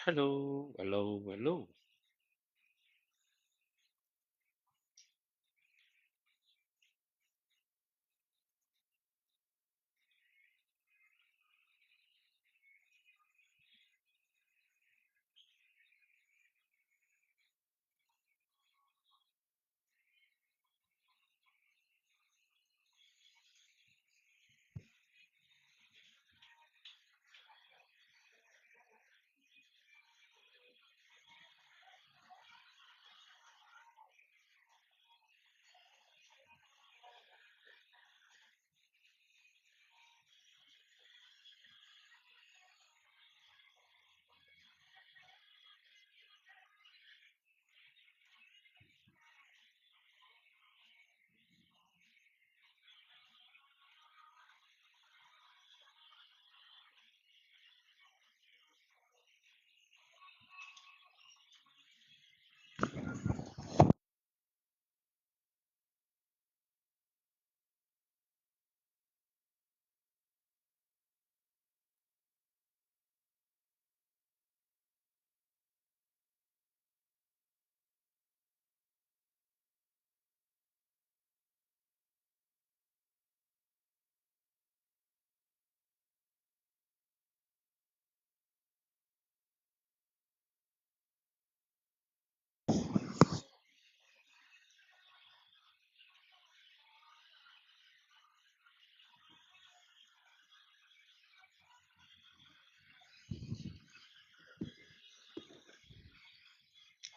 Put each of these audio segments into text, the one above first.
Hello, hello, hello.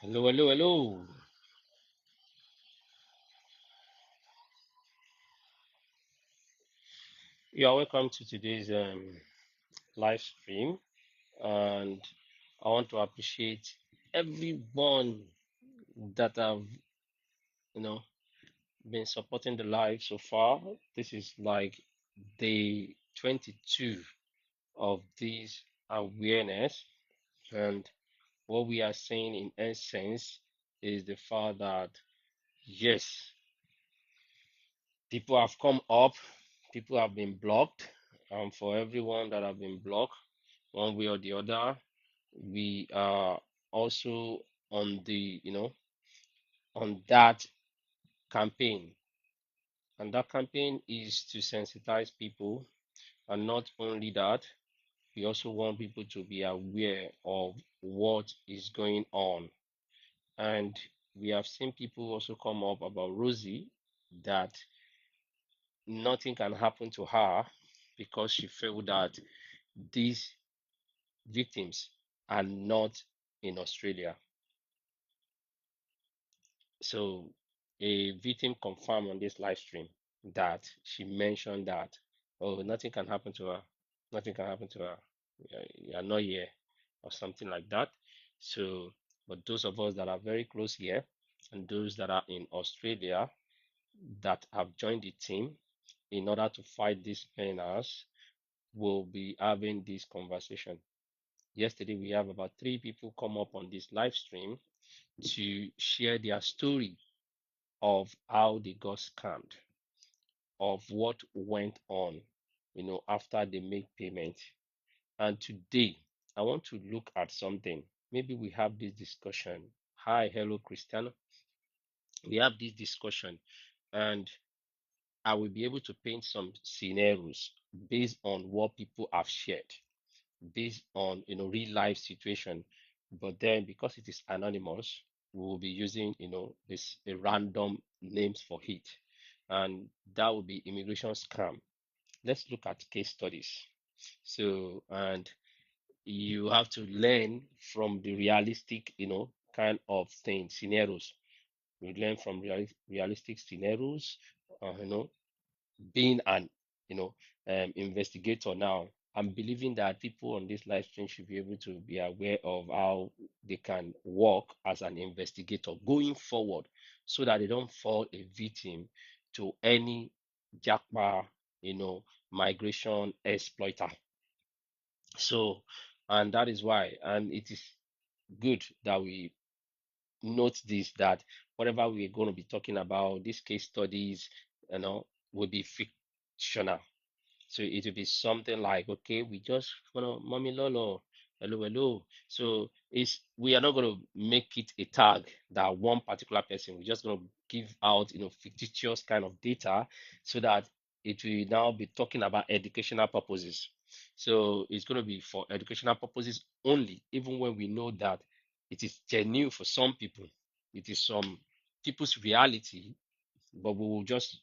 Hello, hello, hello. You are welcome to today's live stream, and I want to appreciate everyone that have you know been supporting the live so far. This is like day 22 of this awareness, and what we are saying in essence is the fact that yes, people have come up, people have been blocked. For everyone that have been blocked, one way or the other, we are also on that campaign. And that campaign is to sensitize people. And not only that, we also want people to be aware of what is going on. And we have seen people also come up about Rosie that nothing can happen to her because she felt that these victims are not in Australia. So a victim confirmed on this live stream that she mentioned that, oh, nothing can happen to her. Nothing can happen to her. You're not here or something like that. So, but those of us that are very close here and those that are in Australia that have joined the team in order to fight these menace will be having this conversation. Yesterday, we have about three people come up on this live stream to share their story of how they got scammed, of what went on, after they make payment. And today, I want to look at something. Maybe we have this discussion. Hi, hello, Christiano. We have this discussion, and I will be able to paint some scenarios based on what people have shared, based on real life situation. But then because it is anonymous, we will be using this a random names for it, and that will be immigration scam. Let's look at case studies. So, and you have to learn from the realistic kind of thing scenarios. We learn from realistic scenarios, being an you know investigator now. I'm believing that people on this live stream should be able to be aware of how they can work as an investigator going forward so that they don't fall a victim to any jackpot, migration exploiter. So, and that is why, and it is good that we note this, that whatever we're going to be talking about, these case studies, will be fictional. So it will be something like, okay, we just, Mommy Lolo. hello, hello. So it's we are not going to make it a tag that one particular person. We're just going to give out, fictitious kind of data so that it will now be talking about educational purposes. So it's going to be for educational purposes only, even when we know that it is genuine for some people. It is some people's reality, but we will just,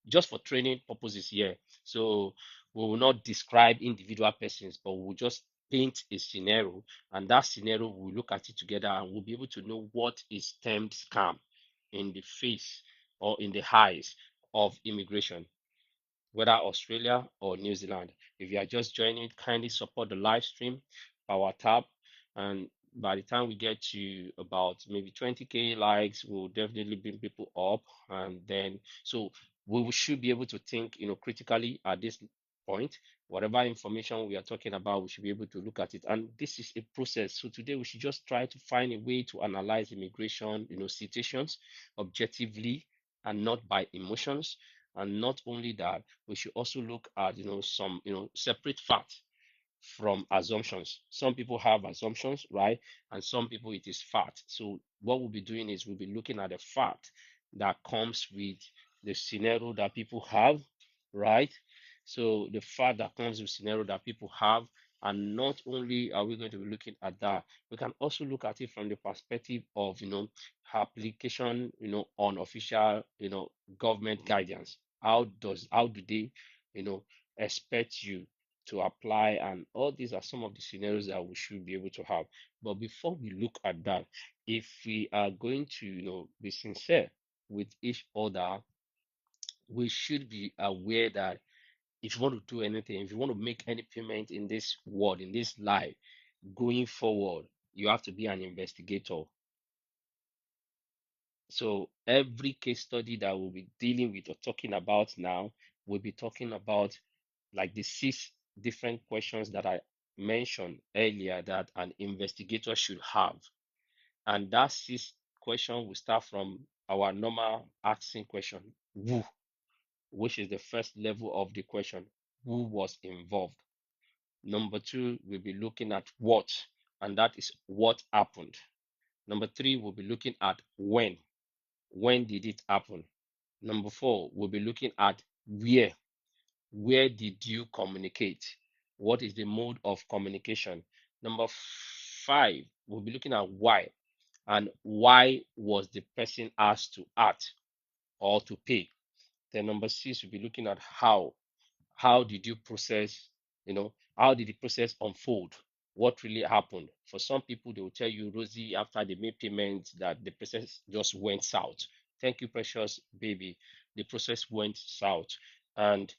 just for training purposes here. So we will not describe individual persons, but we will just paint a scenario, and that scenario we'll look at it together and we'll be able to know what is termed scam in the face or in the eyes of immigration, whether Australia or New Zealand. If you are just joining, kindly support the live stream, power tap, and by the time we get to about maybe 20K likes, we'll definitely bring people up, and then so we should be able to think, critically at this point. Whatever information we are talking about, we should be able to look at it, and this is a process. So today we should just try to find a way to analyze immigration, situations objectively and not by emotions. And not only that, we should also look at some separate facts from assumptions. Some people have assumptions, right? And some people it is fact. So what we'll be doing is we'll be looking at the fact that comes with the scenario that people have, right? So the fact that comes with scenario that people have, and not only are we going to be looking at that, we can also look at it from the perspective of application, on official, government guidance. How do they, you know, expect you to apply, and all these are some of the scenarios that we should be able to have. But before we look at that, if we are going to be sincere with each other, we should be aware that if you want to do anything, if you want to make any payment in this world, in this life, going forward, you have to be an investigator. So every case study that we'll be dealing with or talking about now, we'll be talking about like the 6 different questions that I mentioned earlier that an investigator should have. And that 6 question will start from our normal asking question, who, which is the first level of the question, who was involved. Number 2, we'll be looking at what, and that is what happened. Number 3, we'll be looking at when did it happen. Number 4, we'll be looking at where did you communicate? What is the mode of communication? Number 5, we'll be looking at why, and why was the person asked to act or to pay. Then number 6, we'll be looking at how did you process, how did the process unfold? What really happened? For some people, they will tell you, Rosie, after they made payment, that the process just went south. Thank you, precious baby. The process went south. And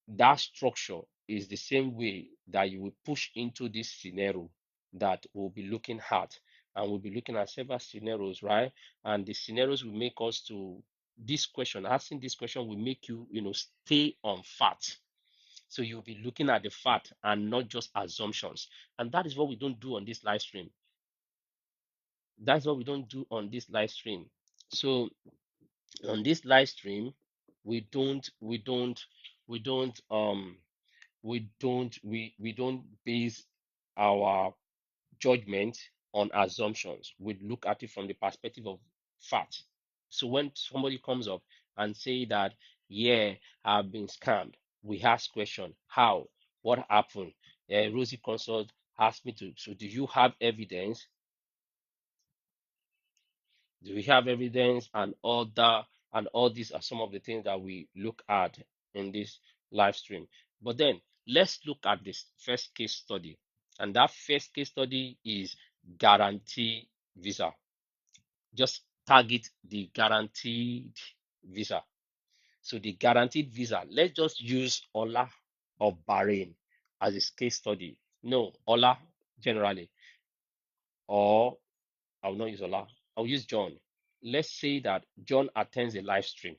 that structure is the same way that you will push into this scenario that we'll be looking at. And we'll be looking at several scenarios, right? And the scenarios will make us to this question, asking this question will make you, stay on fact. So you'll be looking at the fact and not just assumptions. And that is what we don't do on this live stream. That's what we don't do on this live stream. So on this live stream, we don't, we don't, we don't, we don't base our judgment on assumptions. We look at it from the perspective of fact. So when somebody comes up and say that, yeah, I've been scammed, we ask question, how, what happened? Rosie Consult asked me to, so do you have evidence? Do we have evidence? And all that, and all these are some of the things that we look at in this live stream. But then let's look at this first case study. And that first case study is guarantee visa. Just target the guaranteed visa. So the guaranteed visa, let's just use Ola of Bahrain as a case study. No, Ola generally, or I will not use Ola. I'll use John. Let's say that John attends a live stream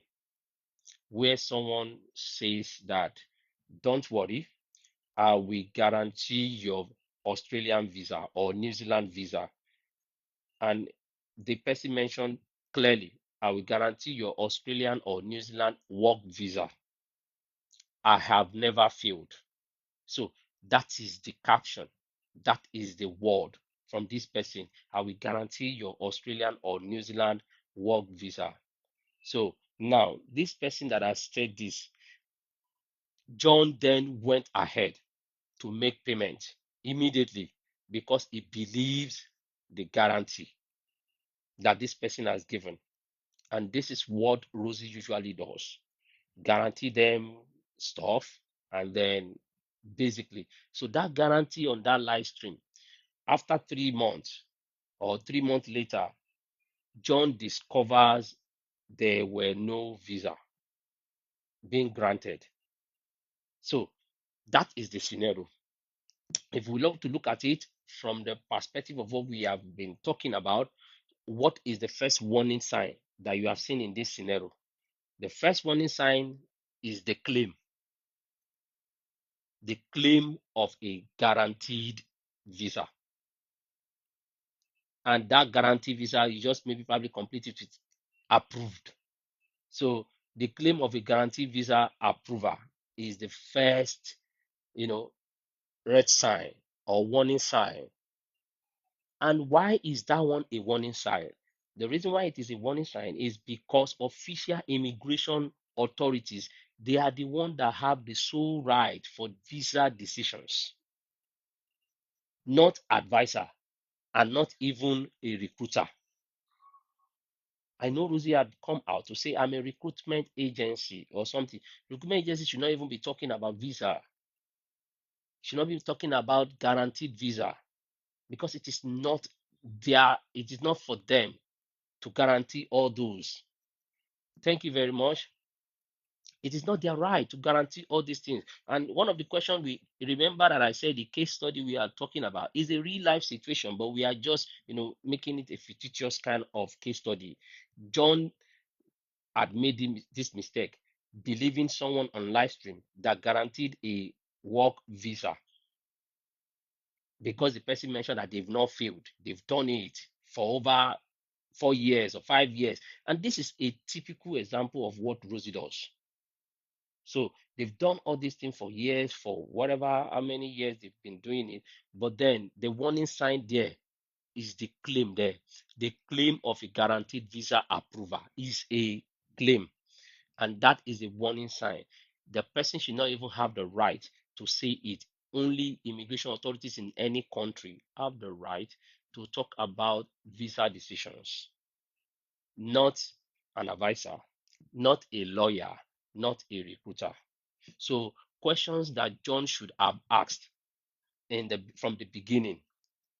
where someone says that, don't worry, I will guarantee your Australian visa or New Zealand visa. And the person mentioned clearly, I will guarantee your Australian or New Zealand work visa. I have never failed. So that is the caption. That is the word from this person. I will guarantee your Australian or New Zealand work visa. So now, this person that has said this, John then went ahead to make payment immediately because he believes the guarantee that this person has given. And this is what Rosie usually does, guarantee them stuff, and then basically, so that guarantee on that live stream, after 3 months or 3 months later, John discovers there were no visa being granted. So that is the scenario. If we love to look at it from the perspective of what we have been talking about, what is the first warning sign that you have seen in this scenario? The first warning sign is the claim of a guaranteed visa. And that guaranteed visa, you just maybe probably complete it with approved. So the claim of a guaranteed visa approval is the first, you know, red sign or warning sign. And why is that one a warning sign? The reason why it is a warning sign is because official immigration authorities, they are the ones that have the sole right for visa decisions, not advisor and not even a recruiter. I know Rosie had come out to say I'm a recruitment agency or something. Recruitment agency should not even be talking about visa, should not be talking about guaranteed visa, because it is not it is not for them to guarantee all those. Thank you very much. It is not their right to guarantee all these things. And one of the questions, we remember that I said the case study we are talking about is a real life situation, but we are just, making it a fictitious kind of case study. John had made this mistake, believing someone on live stream that guaranteed a work visa, because the person mentioned that they've not failed. They've done it for over 4 years or 5 years. And this is a typical example of what Rosie does. So they've done all these things for years, for whatever, how many years they've been doing it. But then the warning sign there is the claim there. The claim of a guaranteed visa approval is a claim. And that is a warning sign. The person should not even have the right to say it. Only immigration authorities in any country have the right to talk about visa decisions, not an advisor, not a lawyer, not a recruiter. So questions that John should have asked from the beginning.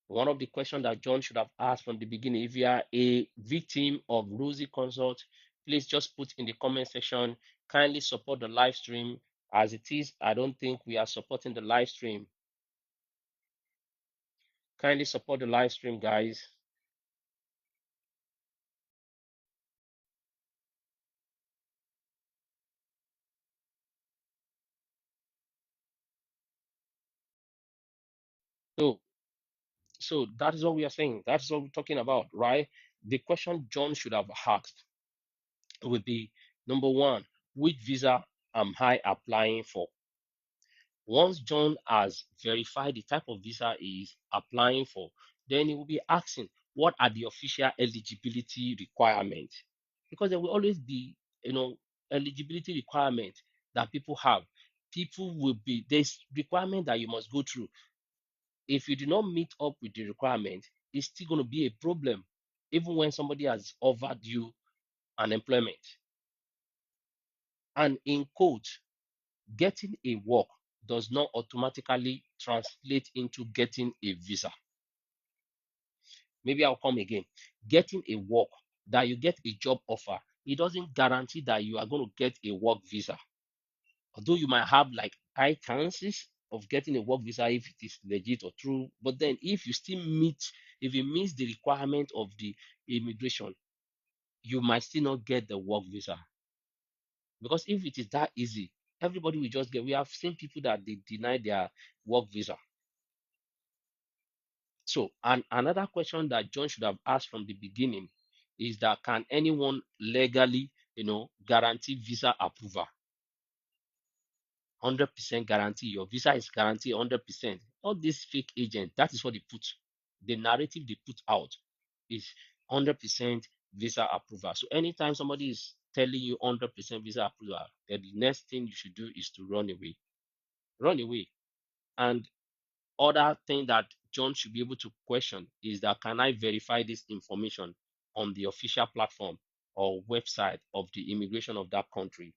One of the questions that John should have asked from the beginning, if you are a victim of Rosie Consult, please just put in the comment section, kindly support the live stream. As it is, I don't think we are supporting the live stream. Kindly support the live stream, guys. So, so that is what we are saying. That's what we're talking about, right? The question John should have asked would be, number one, which visa am I applying for? Once John has verified the type of visa he is applying for, then he will be asking, what are the official eligibility requirements? Because there will always be, eligibility requirements that people have. People will be, there's requirement that you must go through. If you do not meet up with the requirement, it's still going to be a problem, even when somebody has offered you an employment. And in quote, getting a work does not automatically translate into getting a visa. Maybe I'll come again. Getting a work, that you get a job offer, it doesn't guarantee that you are going to get a work visa. Although you might have like high chances of getting a work visa if it is legit or true, but then if you meet the requirement of the immigration, you might still not get the work visa. Because if it is that easy, everybody will just get. We have seen people that they deny their work visa. So, and another question that John should have asked from the beginning is that, can anyone legally, guarantee visa approval? 100% guarantee. Your visa is guaranteed 100%. All these fake agents, that is what they put. The narrative they put out is 100% visa approval. So anytime somebody is telling you 100% visa approval, then the next thing you should do is to run away. Run away. And other thing that John should be able to question is that, can I verify this information on the official platform or website of the immigration of that country?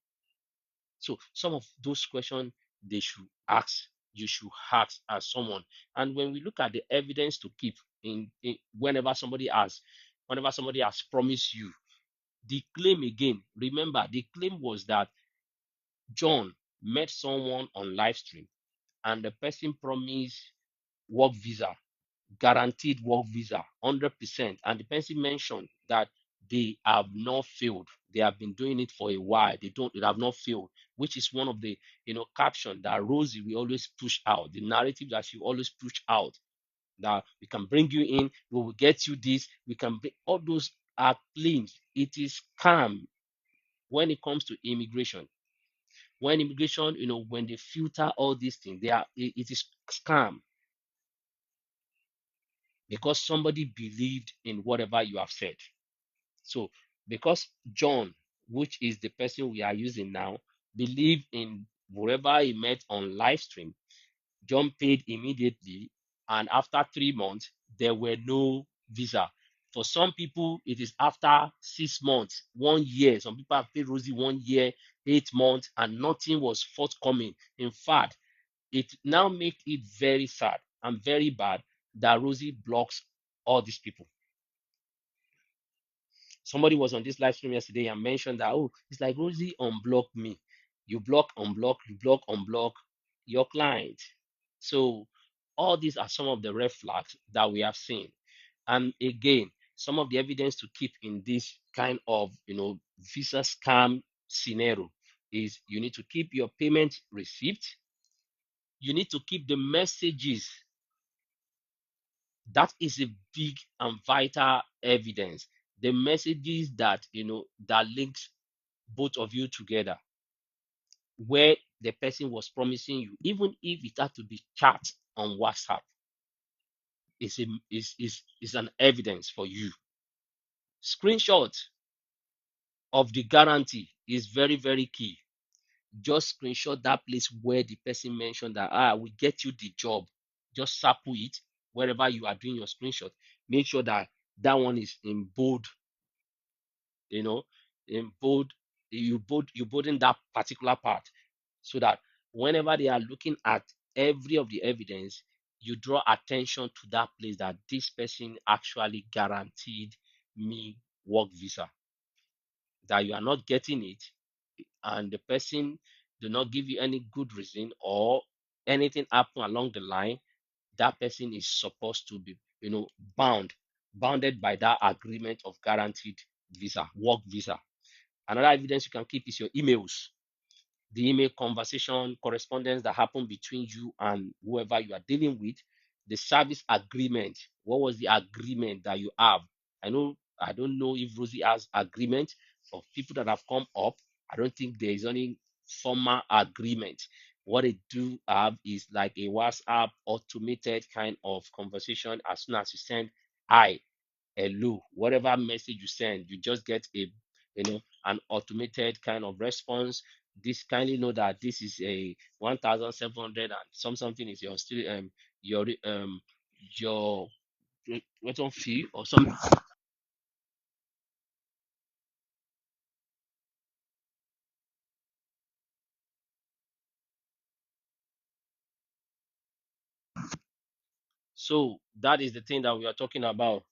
So some of those questions they should ask, you should ask as someone. And when we look at the evidence to keep in whenever somebody has promised you, the claim again, remember the claim was that John met someone on live stream and the person promised work visa, guaranteed work visa, 100%. And the person mentioned that they have not failed. They have been doing it for a while. They have not failed, which is one of the caption that Rosie will always push out, the narrative that she always push out. That we can bring you in, we will get you this, we can bring all those are claims. It is scam when it comes to immigration. When immigration, when they filter all these things, it is scam because somebody believed in whatever you have said. So, because John, which is the person we are using now, believed in whoever he met on live stream, John paid immediately, and after 3 months, there were no visa. For some people, it is after 6 months, 1 year. Some people have paid Rosie 1 year, 8 months, and nothing was forthcoming. In fact, it now makes it very sad and very bad that Rosie blocks all these people. Somebody was on this live stream yesterday and mentioned that, oh, it's like Rosie unblocked me. You block, unblock, you block, unblock your client. So all these are some of the red flags that we have seen. And again, some of the evidence to keep in this kind of visa scam scenario is you need to keep your payment receipt. You need to keep the messages. That is a big and vital evidence. The messages that that links both of you together, where the person was promising you, even if it had to be chat on WhatsApp, is an evidence for you. Screenshot of the guarantee is very, very key. Just screenshot that place where the person mentioned that we get you the job. Just sample it wherever you are doing your screenshot. Make sure that that one is in bold, you know, in bold. You bold in that particular part so that whenever they are looking at every of the evidence, you draw attention to that place that this person actually guaranteed me work visa. That you are not getting it, and the person do not give you any good reason or anything happen along the line, that person is supposed to be bounded by that agreement of guaranteed visa, work visa. Another evidence you can keep is your emails, the email conversation, correspondence that happened between you and whoever you are dealing with, the service agreement. What was the agreement that you have? I don't know if Rosie has agreement. For people that have come up, I don't think there is any formal agreement. What they do have is like a WhatsApp automated kind of conversation. As soon as you send hi, hello, whatever message you send, you just get an automated kind of response. This kindly know that this is a 1,700 and something is your still your return fee or something. So that is the thing that we are talking about.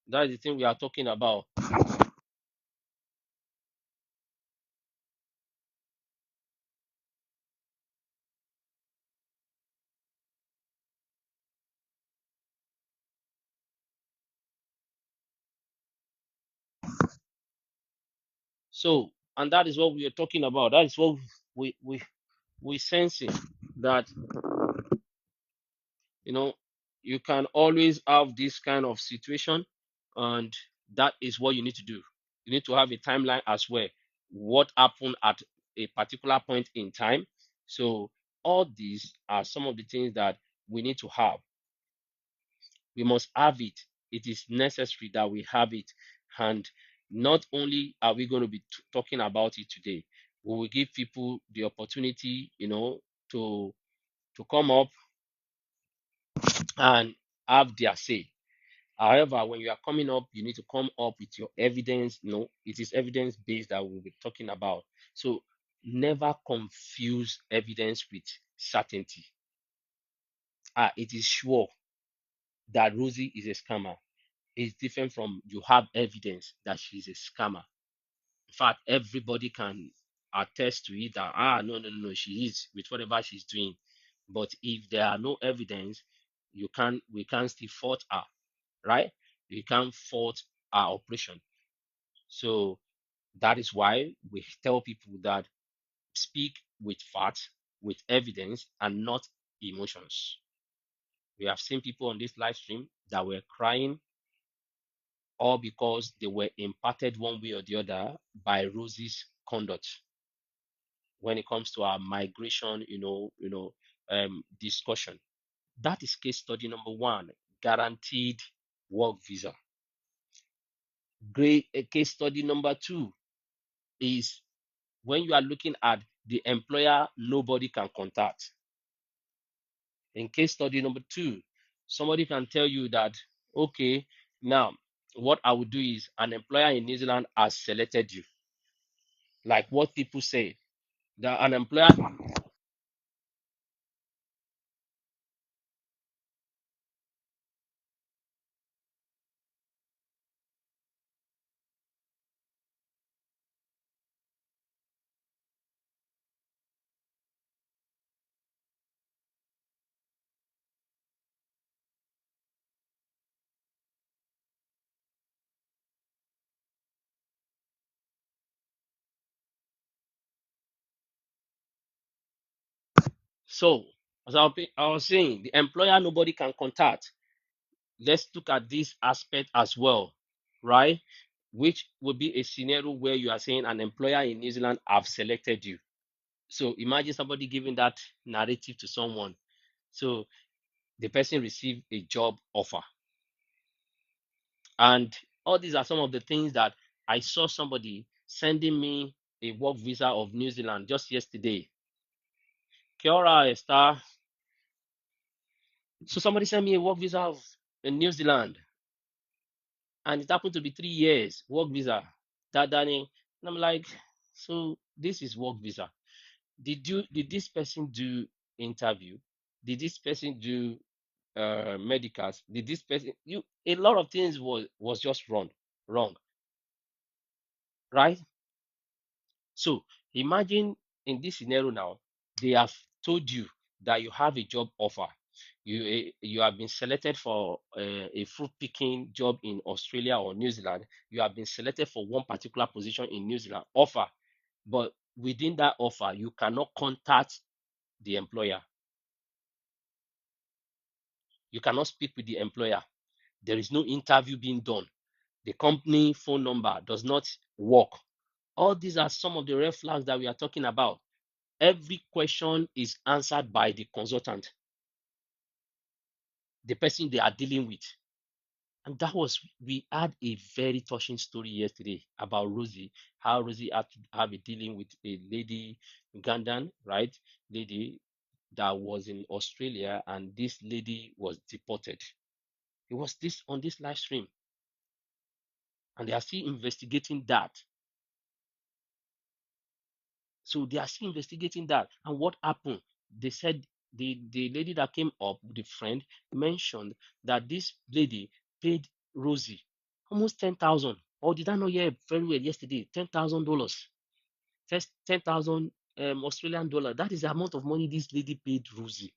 That is the thing we are talking about. So, and that is what we are talking about. That is what we sensing that you know you can always have this kind of situation, and that is what you need to do. You need to have a timeline as well. What happened at a particular point in time. So all these are some of the things that we need to have. We must have it. It is necessary that we have it. And not only are we going to be talking about it today, we will give people the opportunity, to come up and have their say. However, when you are coming up, you need to come up with your evidence. It is evidence based that we'll be talking about. So never confuse evidence with certainty. It is sure that Rosie is a scammer. It's different from you have evidence that she's a scammer. In fact, everybody can attest to it that no, no, no, no, she is with whatever she's doing. But if there are no evidence, we can't still fault her, right? We can't fault our operation. So that is why we tell people that speak with facts, with evidence, and not emotions. We have seen people on this live stream that were crying all because they were impacted one way or the other by Rosie's conduct when it comes to our migration, discussion. That is case study number one, guaranteed work visa. Great. Case study number two is when you are looking at the employer nobody can contact. In case study number two, somebody can tell you that, okay, now what I would do is an employer in New Zealand has selected you. Like what people say, that an employer. So, as I was saying, the employer nobody can contact. Let's look at this aspect as well, right? Which would be a scenario where you are saying an employer in New Zealand have selected you. So imagine somebody giving that narrative to someone. So the person received a job offer. And all these are some of the things that I saw somebody sending me a work visa of New Zealand just yesterday. Kiora Esther. So somebody sent me a work visa of New Zealand, and it happened to be 3 years work visa. That Danny, and I'm like, so this is work visa. Did this person do interview? Did this person do medicals? Did this person you a lot of things was just wrong, right? So imagine in this scenario now, they have told you that you have a job offer. You have been selected for a fruit picking job in Australia or New Zealand. You have been selected for one particular position in New Zealand offer, but within that offer, you cannot contact the employer. You cannot speak with the employer. There is no interview being done. The company phone number does not work. All these are some of the red flags that we are talking about. Every question is answered by the consultant, the person they are dealing with. And we had a very touching story yesterday about Rosie, how Rosie had to have a dealing with a lady, Ugandan, right? Lady that was in Australia, and this lady was deported. It was this on this live stream, and they are still investigating that. So they are still investigating that. And what happened? They said the lady that came up, the friend, mentioned that this lady paid Rosie almost 10,000. Or did I not hear very well yesterday? $10,000. First 10,000 Australian dollar. That is the amount of money this lady paid Rosie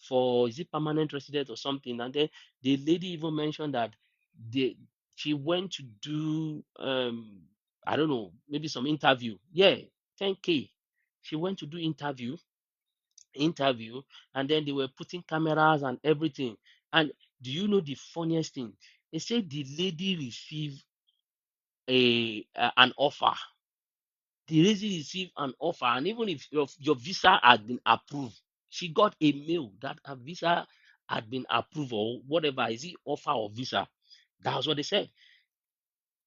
for, is it permanent resident or something? And then the lady even mentioned that they she went to do I don't know, maybe some interview. Yeah, 10K. She went to do interview, and then they were putting cameras and everything. And do you know the funniest thing? They said the lady received an offer Rosie received an offer, and even if your visa had been approved, she got a mail that her visa had been approved or whatever, is it offer or visa? That was what they said.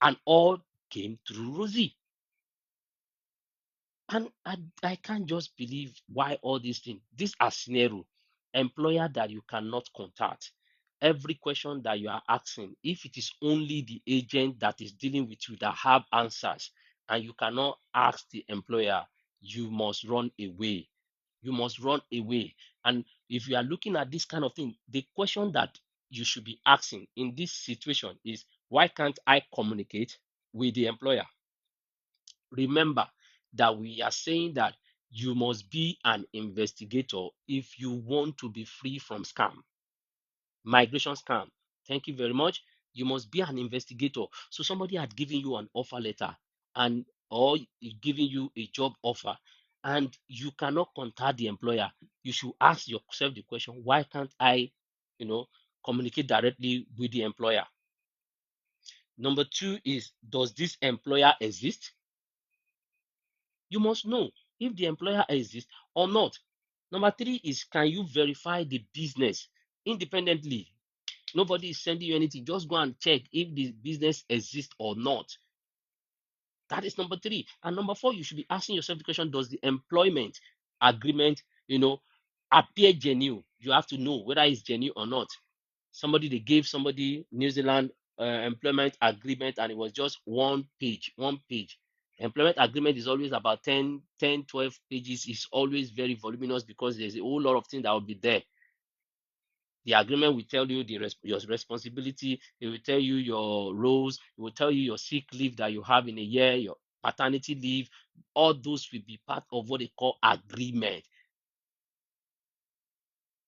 And all came through Rosie. And I can't just believe why all these things. This are scenario. Employer that you cannot contact. Every question that you are asking, if it is only the agent that is dealing with you that have answers, and you cannot ask the employer, you must run away. You must run away. And if you are looking at this kind of thing, the question that you should be asking in this situation is, why can't I communicate with the employer? Remember that we are saying that you must be an investigator if you want to be free from scam, migration scam. Thank you very much. You must be an investigator. So somebody had given you an offer letter and or giving you a job offer, and you cannot contact the employer. You should ask yourself the question, why can't I, you know, communicate directly with the employer? Number two is, does this employer exist? You must know if the employer exists or not. Number three is, can you verify the business independently? Nobody is sending you anything. Just go and check if the business exists or not. That is number three. And number four, you should be asking yourself the question, does the employment agreement, appear genuine? You have to know whether it's genuine or not. They gave somebody New Zealand employment agreement, and it was just one page. Employment agreement is always about 12 pages. It's always very voluminous because there's a whole lot of things that will be there. The agreement will tell you your responsibility. It will tell you your roles. It will tell you your sick leave that you have in a year, your paternity leave. All those will be part of what they call agreement.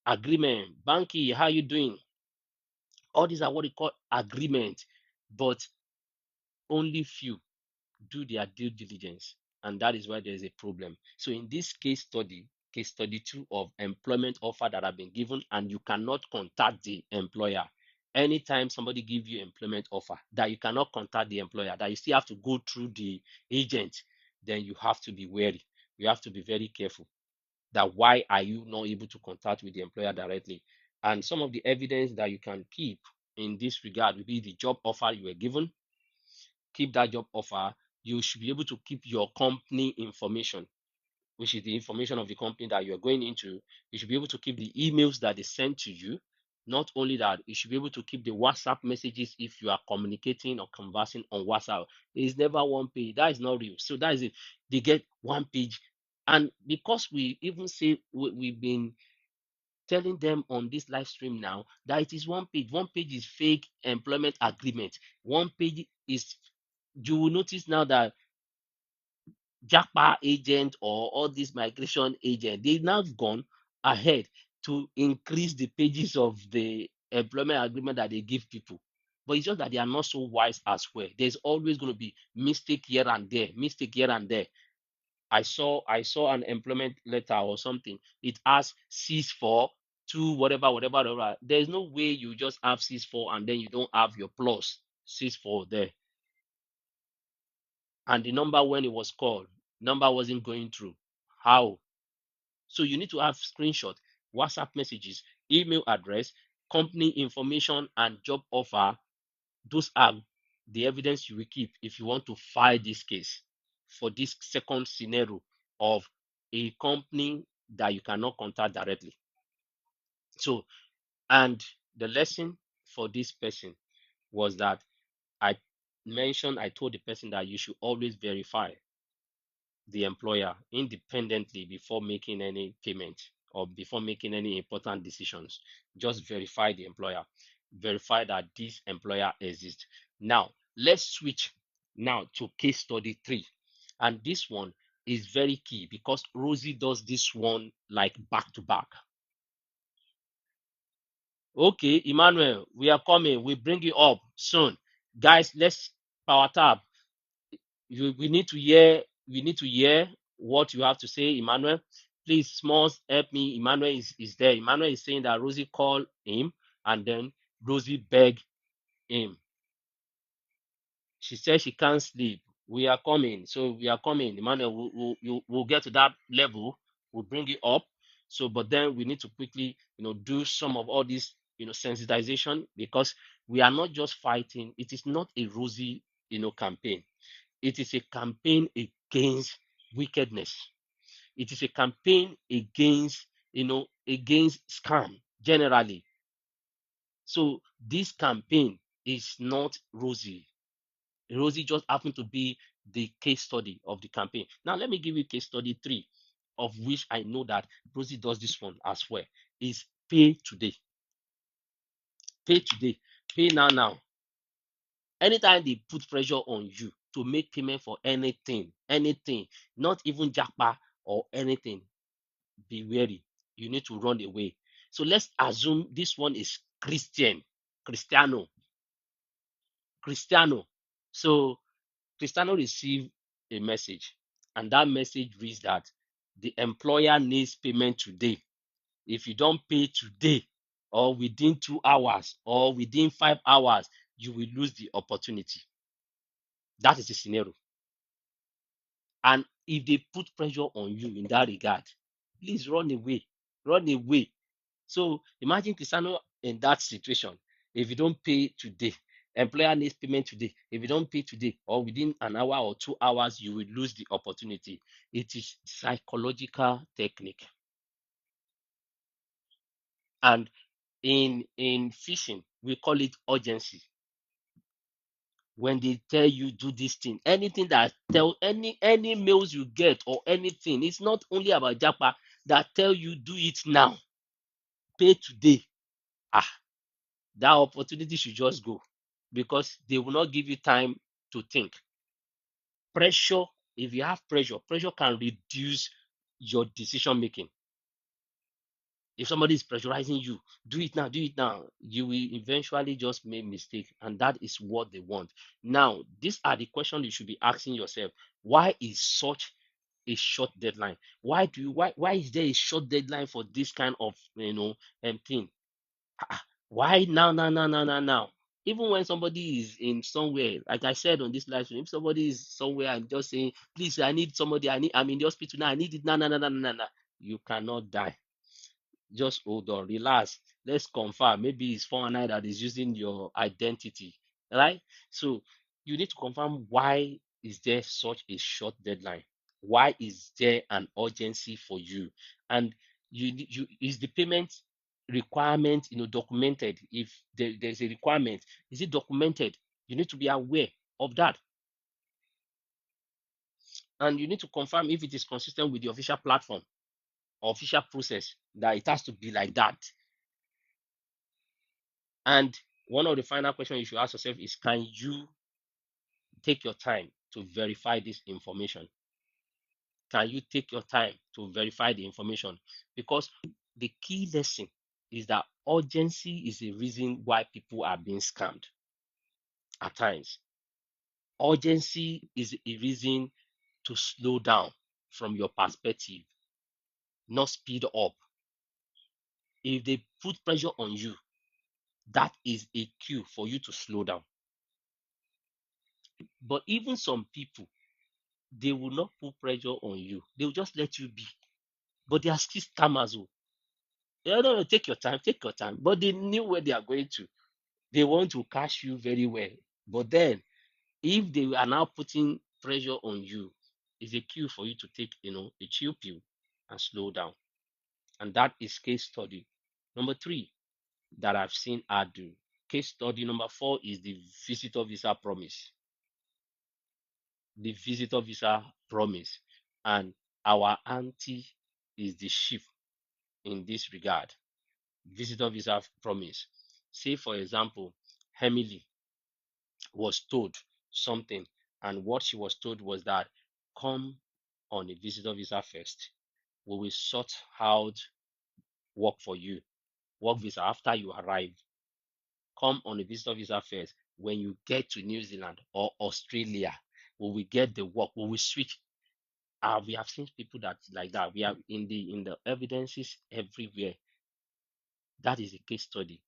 Banky, how you doing? All these are what they call agreement, but only few do their due diligence, and that is why there's a problem. So in this case study two of employment offer that have been given, and you cannot contact the employer. Anytime somebody give you employment offer that you cannot contact the employer, that you still have to go through the agent, then you have to be wary. You have to be very careful. That why are you not able to contact with the employer directly? And some of the evidence that you can keep in this regard will be the job offer you were given. Keep that job offer. You should be able to keep your company information, which is the information of the company that you're going into. You should be able to keep the emails that they send to you. Not only that, you should be able to keep the WhatsApp messages if you are communicating or conversing on WhatsApp. It's never one page. That is not real. So that is it. They get one page. And because we even say we've been telling them on this live stream now that it is one page. One page is fake employment agreement. One page is, you will notice now that Japa agent or all these migration agent, they've now gone ahead to increase the pages of the employment agreement that they give people. But it's just that they are not so wise as well. There's always going to be mistake here and there, mistake here and there. I saw an employment letter or something. It asks cease for two whatever. There's no way you just have cease for and then you don't have your plus cease for there. And the number when it was called, number wasn't going through. How? So you need to have screenshot, WhatsApp messages, email address, company information, and job offer. Those are the evidence you will keep if you want to file this case for this second scenario of a company that you cannot contact directly. So, and the lesson for this person was that I told the person that you should always verify the employer independently before making any payment or before making any important decisions. Just verify the employer, verify that this employer exists. Now, let's switch now to case study three. And this one is very key because Rosie does this one like back to back. Okay, Emmanuel, we are coming. We bring you up soon. Guys, let's power tab. We need to hear what you have to say, Emmanuel. Please, Smalls, help me. Emmanuel is there. Emmanuel is saying that Rosie called him and then Rosie begged him. She said she can't sleep. We are coming. So we are coming. Emmanuel, we'll get to that level. We'll bring it up. So, but then we need to quickly, do some of all this, sensitization, because we are not just fighting. It is not a rosy, campaign. It is a campaign against wickedness. It is a campaign against, against scam generally. So this campaign is not rosy. Rosie just happened to be the case study of the campaign. Now, let me give you case study 3, of which I know that Rosie does this one as well, is pay today. Pay today. Pay now. Anytime they put pressure on you to make payment for anything, not even japa or anything, be wary. You need to run away. So let's assume this one is Cristiano. So Cristiano received a message, and that message reads that the employer needs payment today. If you don't pay today, or within 2 hours, or within 5 hours, you will lose the opportunity. That is the scenario. And if they put pressure on you in that regard, please run away. Run away. So imagine Cristiano in that situation. If you don't pay today, employer needs payment today. If you don't pay today or within an hour or 2 hours, you will lose the opportunity. It is psychological technique. And in fishing, we call it urgency. When they tell you do this thing, anything that tell any mails you get or anything, it's not only about japa that tell you do it now, pay today. Ah, that opportunity should just go, because they will not give you time to think. Pressure, if you have pressure can reduce your decision making. If somebody is pressurizing you, do it now, you will eventually just make mistake, and that is what they want. Now, these are the questions you should be asking yourself. Why is such a short deadline? Why is there a short deadline for this kind of thing? Why now? Even when somebody is in somewhere, like I said on this live stream, if somebody is somewhere and just saying, please, I need somebody, I'm in the hospital now, I need it now, you cannot die. Just hold on, relax. Let's confirm. Maybe it's 419 that is using your identity, right? So you need to confirm, why is there such a short deadline? Why is there an urgency for you? And you is the payment requirement documented? If there's a requirement, is it documented? You need to be aware of that, and you need to confirm if it is consistent with the official platform or official process, that it has to be like that. And one of the final questions you should ask yourself is, can you take your time to verify this information? Can you take your time to verify the information? Because the key lesson is that urgency is a reason why people are being scammed at times. Urgency is a reason to slow down from your perspective, not speed up. If they put pressure on you, that is a cue for you to slow down. But even some people, they will not put pressure on you. They will just let you be. But they are still scammers. Oh. No, take your time, take your time. But they knew where they are going to. They want to catch you very well. But then, if they are now putting pressure on you, it's a cue for you to take, a chill pill and slow down. And that is case study number 3 that I've seen her do. Case study number 4 is the visitor visa promise. The visitor visa promise. And our auntie is the chief in this regard. Visitor visa promise. Say, for example, Emily was told something, and what she was told was that, come on a visitor visa first. We will sort out work for you, work visa after you arrive. Come on a visitor visa first. When you get to New Zealand or Australia, we will get the work. We will switch. We have seen people that like that. We have in the evidences everywhere. That is a case study.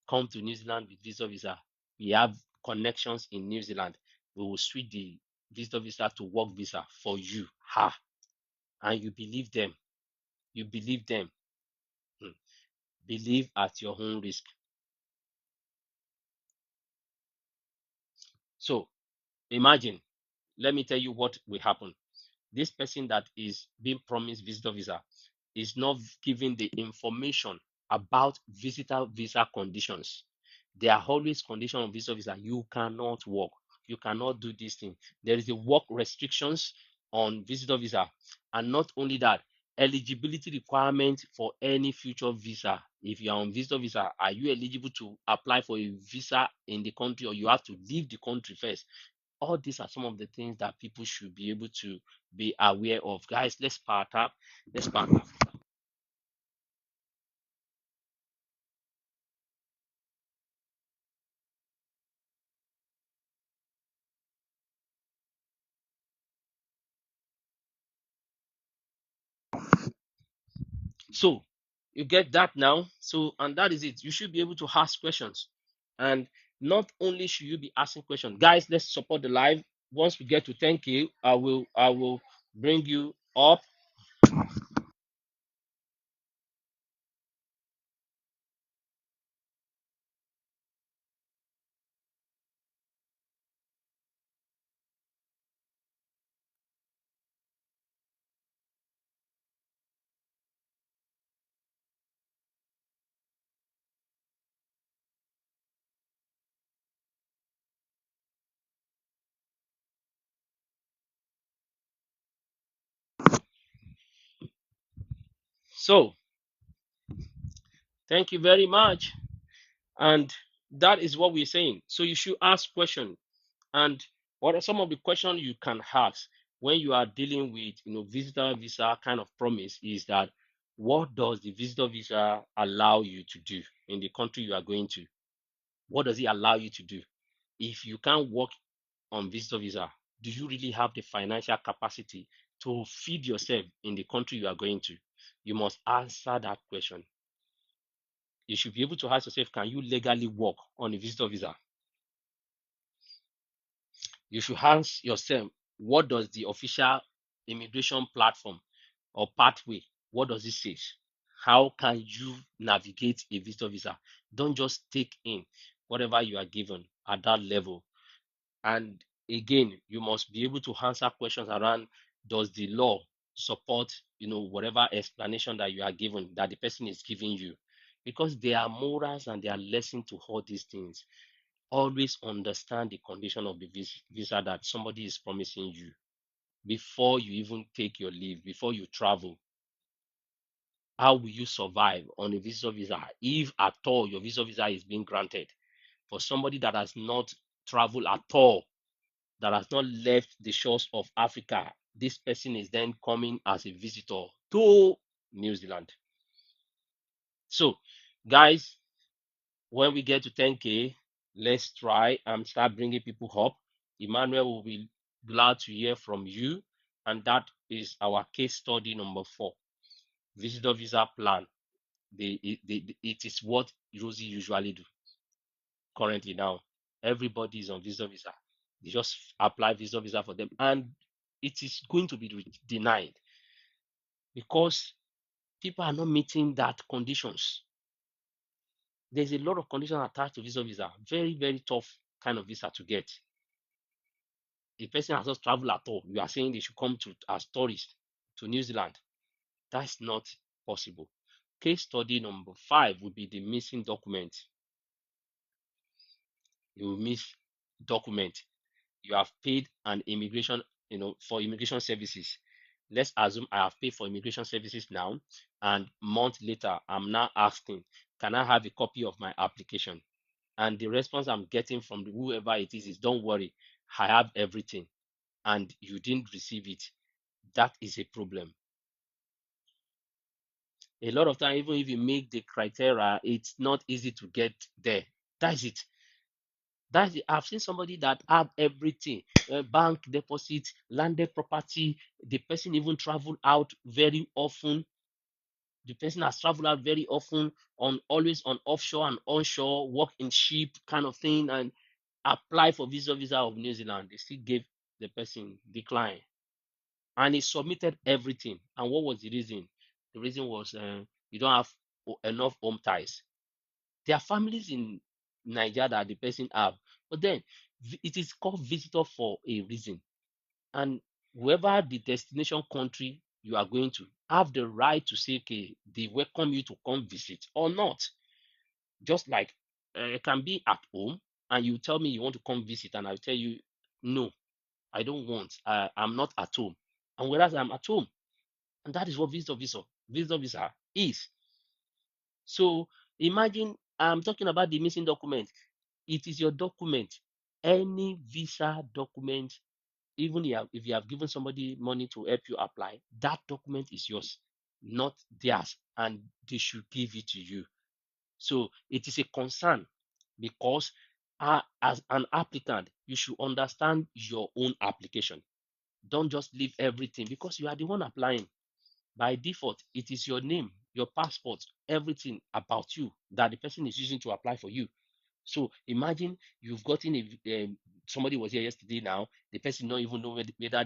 Come to New Zealand with visa. We have connections in New Zealand. we will switch the visitor visa to work visa for you. Ha! And you believe them. You believe them. Hmm. Believe at your own risk. So imagine, let me tell you what will happen. This person that is being promised visitor visa is not given the information about visitor visa conditions. There are always conditions on visitor visa. You cannot work. You cannot do this thing. There is a work restrictions on visitor visa. And not only that, eligibility requirement for any future visa. If you are on visitor visa, are you eligible to apply for a visa in the country, or you have to leave the country first? All these are some of the things that people should be able to be aware of. Guys, let's part up. Let's part up. So you get that now. So, and that is it. You should be able to ask questions. And not only should you be asking questions, guys, let's support the live. Once we get to 10K, I will bring you up. So thank you very much. And that is what we're saying. So you should ask questions. And what are some of the questions you can ask when you are dealing with, visitor visa kind of promise is that, what does the visitor visa allow you to do in the country you are going to? What does it allow you to do? If you can't work on visitor visa, do you really have the financial capacity to feed yourself in the country you are going to? You must answer that question. You should be able to ask yourself, can you legally work on a visitor visa? You should ask yourself, what does the official immigration platform or pathway, what does it say? How can you navigate a visitor visa? Don't just take in whatever you are given at that level. And again, you must be able to answer questions around, does the law support, whatever explanation that you are given, that the person is giving you? Because there are morals and there are lessons to all these things. Always understand the condition of the visa that somebody is promising you before you even take your leave, before you travel. How will you survive on a visitor visa if at all your visitor visa is being granted? For somebody that has not traveled at all, that has not left the shores of Africa, this person is then coming as a visitor to New Zealand. So, guys, when we get to 10K, let's try and start bringing people up. Emmanuel will be glad to hear from you. And that is our case study number 4, visitor visa plan. It is what Rosie usually do currently now. Everybody is on visitor visa. They just apply visitor visa for them, and it is going to be denied because people are not meeting that conditions. There's a lot of conditions attached to visitor visa. Very, very tough kind of visa to get. A person has just traveled at all. You are saying they should come to as tourists to New Zealand. That's not possible. Case study number 5 would be the missing document. You will miss document. You have paid an immigration, for immigration services. Let's assume I have paid for immigration services now, and month later, I'm now asking, can I have a copy of my application? And the response I'm getting from whoever it is, don't worry, I have everything, and you didn't receive it. That is a problem. A lot of time, even if you make the criteria, it's not easy to get there. That's it. I've seen somebody that have everything, bank deposit, landed property. The person even traveled out very often. The person has traveled out very often, on always on offshore and onshore, work in ship kind of thing, and apply for visa of New Zealand. They still gave the person decline, and he submitted everything. And what was the reason? The reason was you don't have enough home ties. There are families in Nigeria that the person have, but then it is called visitor for a reason. And whoever the destination country you are going to have the right to say, okay, they welcome you to come visit or not. Just like it can be at home and you tell me you want to come visit, and I'll tell you, no, I don't want. I'm not at home. And whereas I'm at home, and that is what visitor visa is. So imagine I'm talking about the missing document. It is your document. Any visa document, even if you have given somebody money to help you apply, that document is yours, not theirs, and they should give it to you. So it is a concern because as an applicant, you should understand your own application. Don't just leave everything because you are the one applying. By default, it is your name, your passport, everything about you that the person is using to apply for you. So imagine you've gotten somebody was here yesterday. Now the person don't even know whether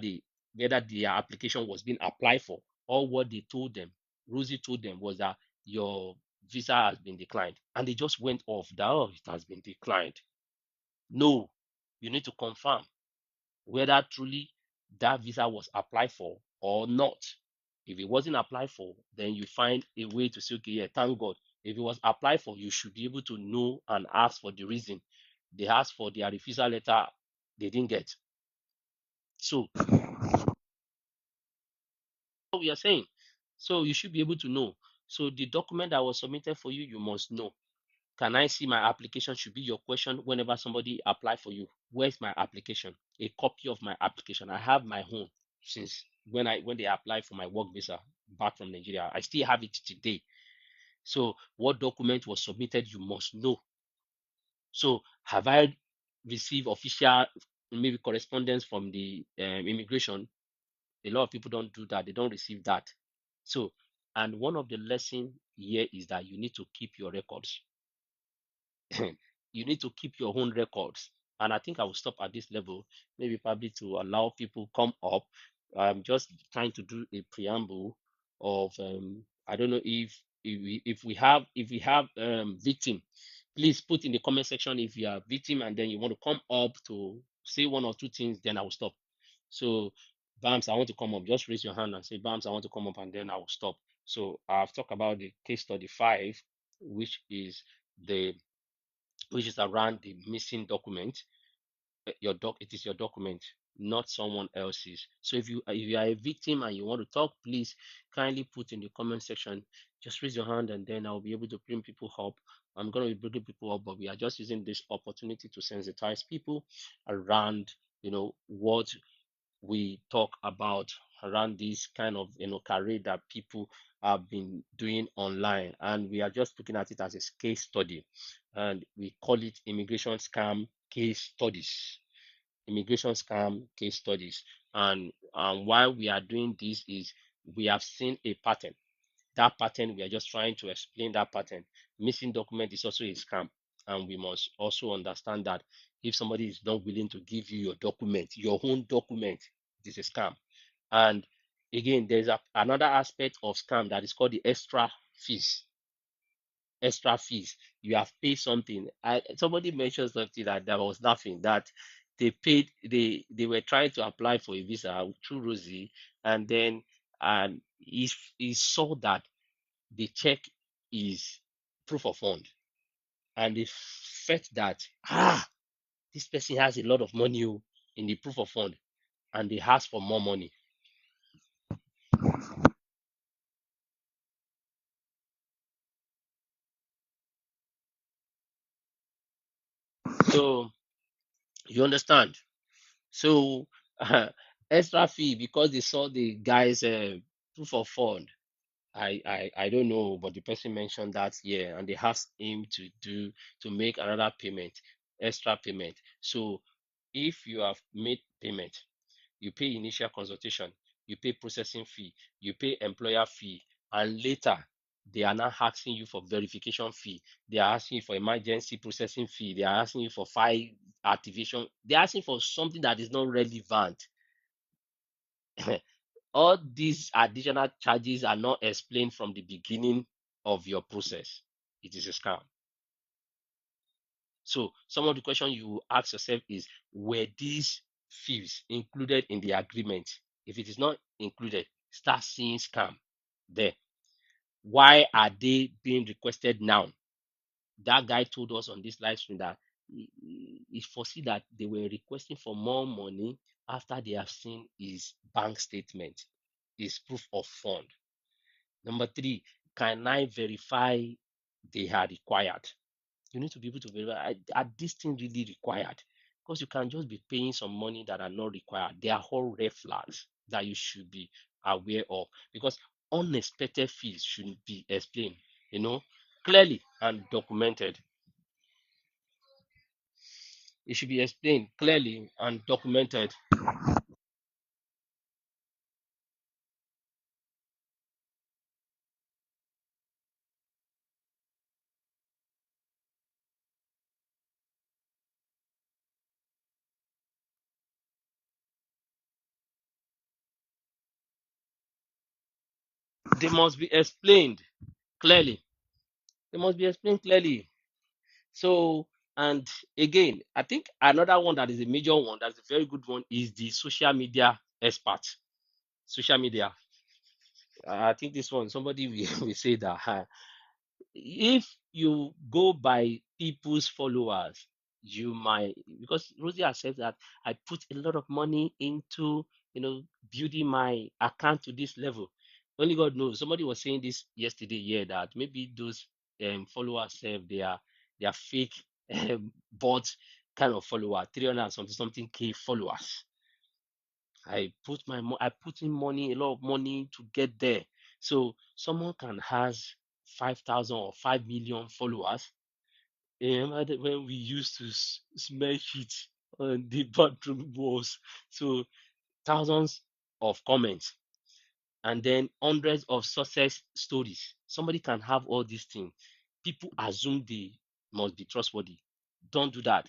their application was being applied for. All what they told them, Rosie told them, was that your visa has been declined, and they just went off that, oh, it has been declined. No, you need to confirm whether truly that visa was applied for or not. If it wasn't applied for, then you find a way to say, okay, yeah, thank God. If it was applied for, you should be able to know and ask for the reason. They asked for their refusal letter, they didn't get. So what we are saying. So you should be able to know. So the document that was submitted for you, you must know. Can I see my application? Should be your question whenever somebody apply for you. Where's my application? A copy of my application. I have my own since when they applied for my work visa back from Nigeria. I still have it today. So what document was submitted, you must know. So have I received official maybe correspondence from the immigration? A lot of people don't do that. They don't receive that. So, and one of the lessons here is that you need to keep your records. You need to keep your own records. And I think I will stop at this level, maybe probably to allow people come up. I'm just trying to do a preamble of I don't know if we have victim, please put in the comment section if you are victim and then you want to come up to say one or two things, then I will stop. So Bams, I want to come up. Just raise your hand and say, Bams, I want to come up, and then I will stop. So I've talked about the case study 5, which is the which is around the missing document. It is your document, not someone else's. So if you are a victim and you want to talk, please kindly put in the comment section. Just raise your hand, and then I'll be able to bring people up. I'm going to be bringing people up, but we are just using this opportunity to sensitize people around what we talk about around this kind of career that people have been doing online, and we are just looking at it as a case study, and we call it immigration scam case studies. And why we are doing this is we have seen a pattern. That pattern, we are just trying to explain that pattern. Missing document is also a scam, and we must also understand that if somebody is not willing to give you your own document, it is a scam. And again, there's another aspect of scam that is called the extra fees. You have paid something. Somebody mentioned something that there was nothing that they were trying to apply for a visa through Rosie, and then he saw that the check is proof of fund, and they felt that this person has a lot of money in the proof of fund, and they asked for more money. So you understand. So extra fee because they saw the guy's proof of fund. I don't know, but the person mentioned that, yeah, and they asked him to make another payment, extra payment. So if you have made payment, you pay initial consultation, you pay processing fee, you pay employer fee, and later they are now asking you for verification fee. They are asking you for emergency processing fee. They are asking you for file activation. They're asking for something that is not relevant. All these additional charges are not explained from the beginning of your process. It is a scam. So some of the questions you ask yourself is, were these fees included in the agreement? If it is not included, start seeing scam there. Why are they being requested now? That guy told us on this live stream that he foresee that they were requesting for more money after they have seen his bank statement, his proof of fund. Number three, can I verify they are required? You need to be able to verify, are these things really required? Because you can just be paying some money that are not required. They are all red flags that you should be aware of, because unexpected fees should be explained, clearly and documented. It should be explained clearly and documented. They must be explained clearly. They must be explained clearly. So, and again, I think another one that is a major one, that's a very good one, is the social media expert. Social media. I think this one, somebody will say that if you go by people's followers, you might, because Rosie has said that I put a lot of money into, building my account to this level. Only God knows. Somebody was saying this yesterday, yeah, that maybe those followers they are fake bot kind of follower, 300 something K followers. I put in money, a lot of money to get there. So someone can has 5,000 or 5 million followers. Remember that when we used to smell shit on the bathroom walls? So thousands of comments and then hundreds of success stories. Somebody can have all these things. People assume they must be trustworthy. Don't do that.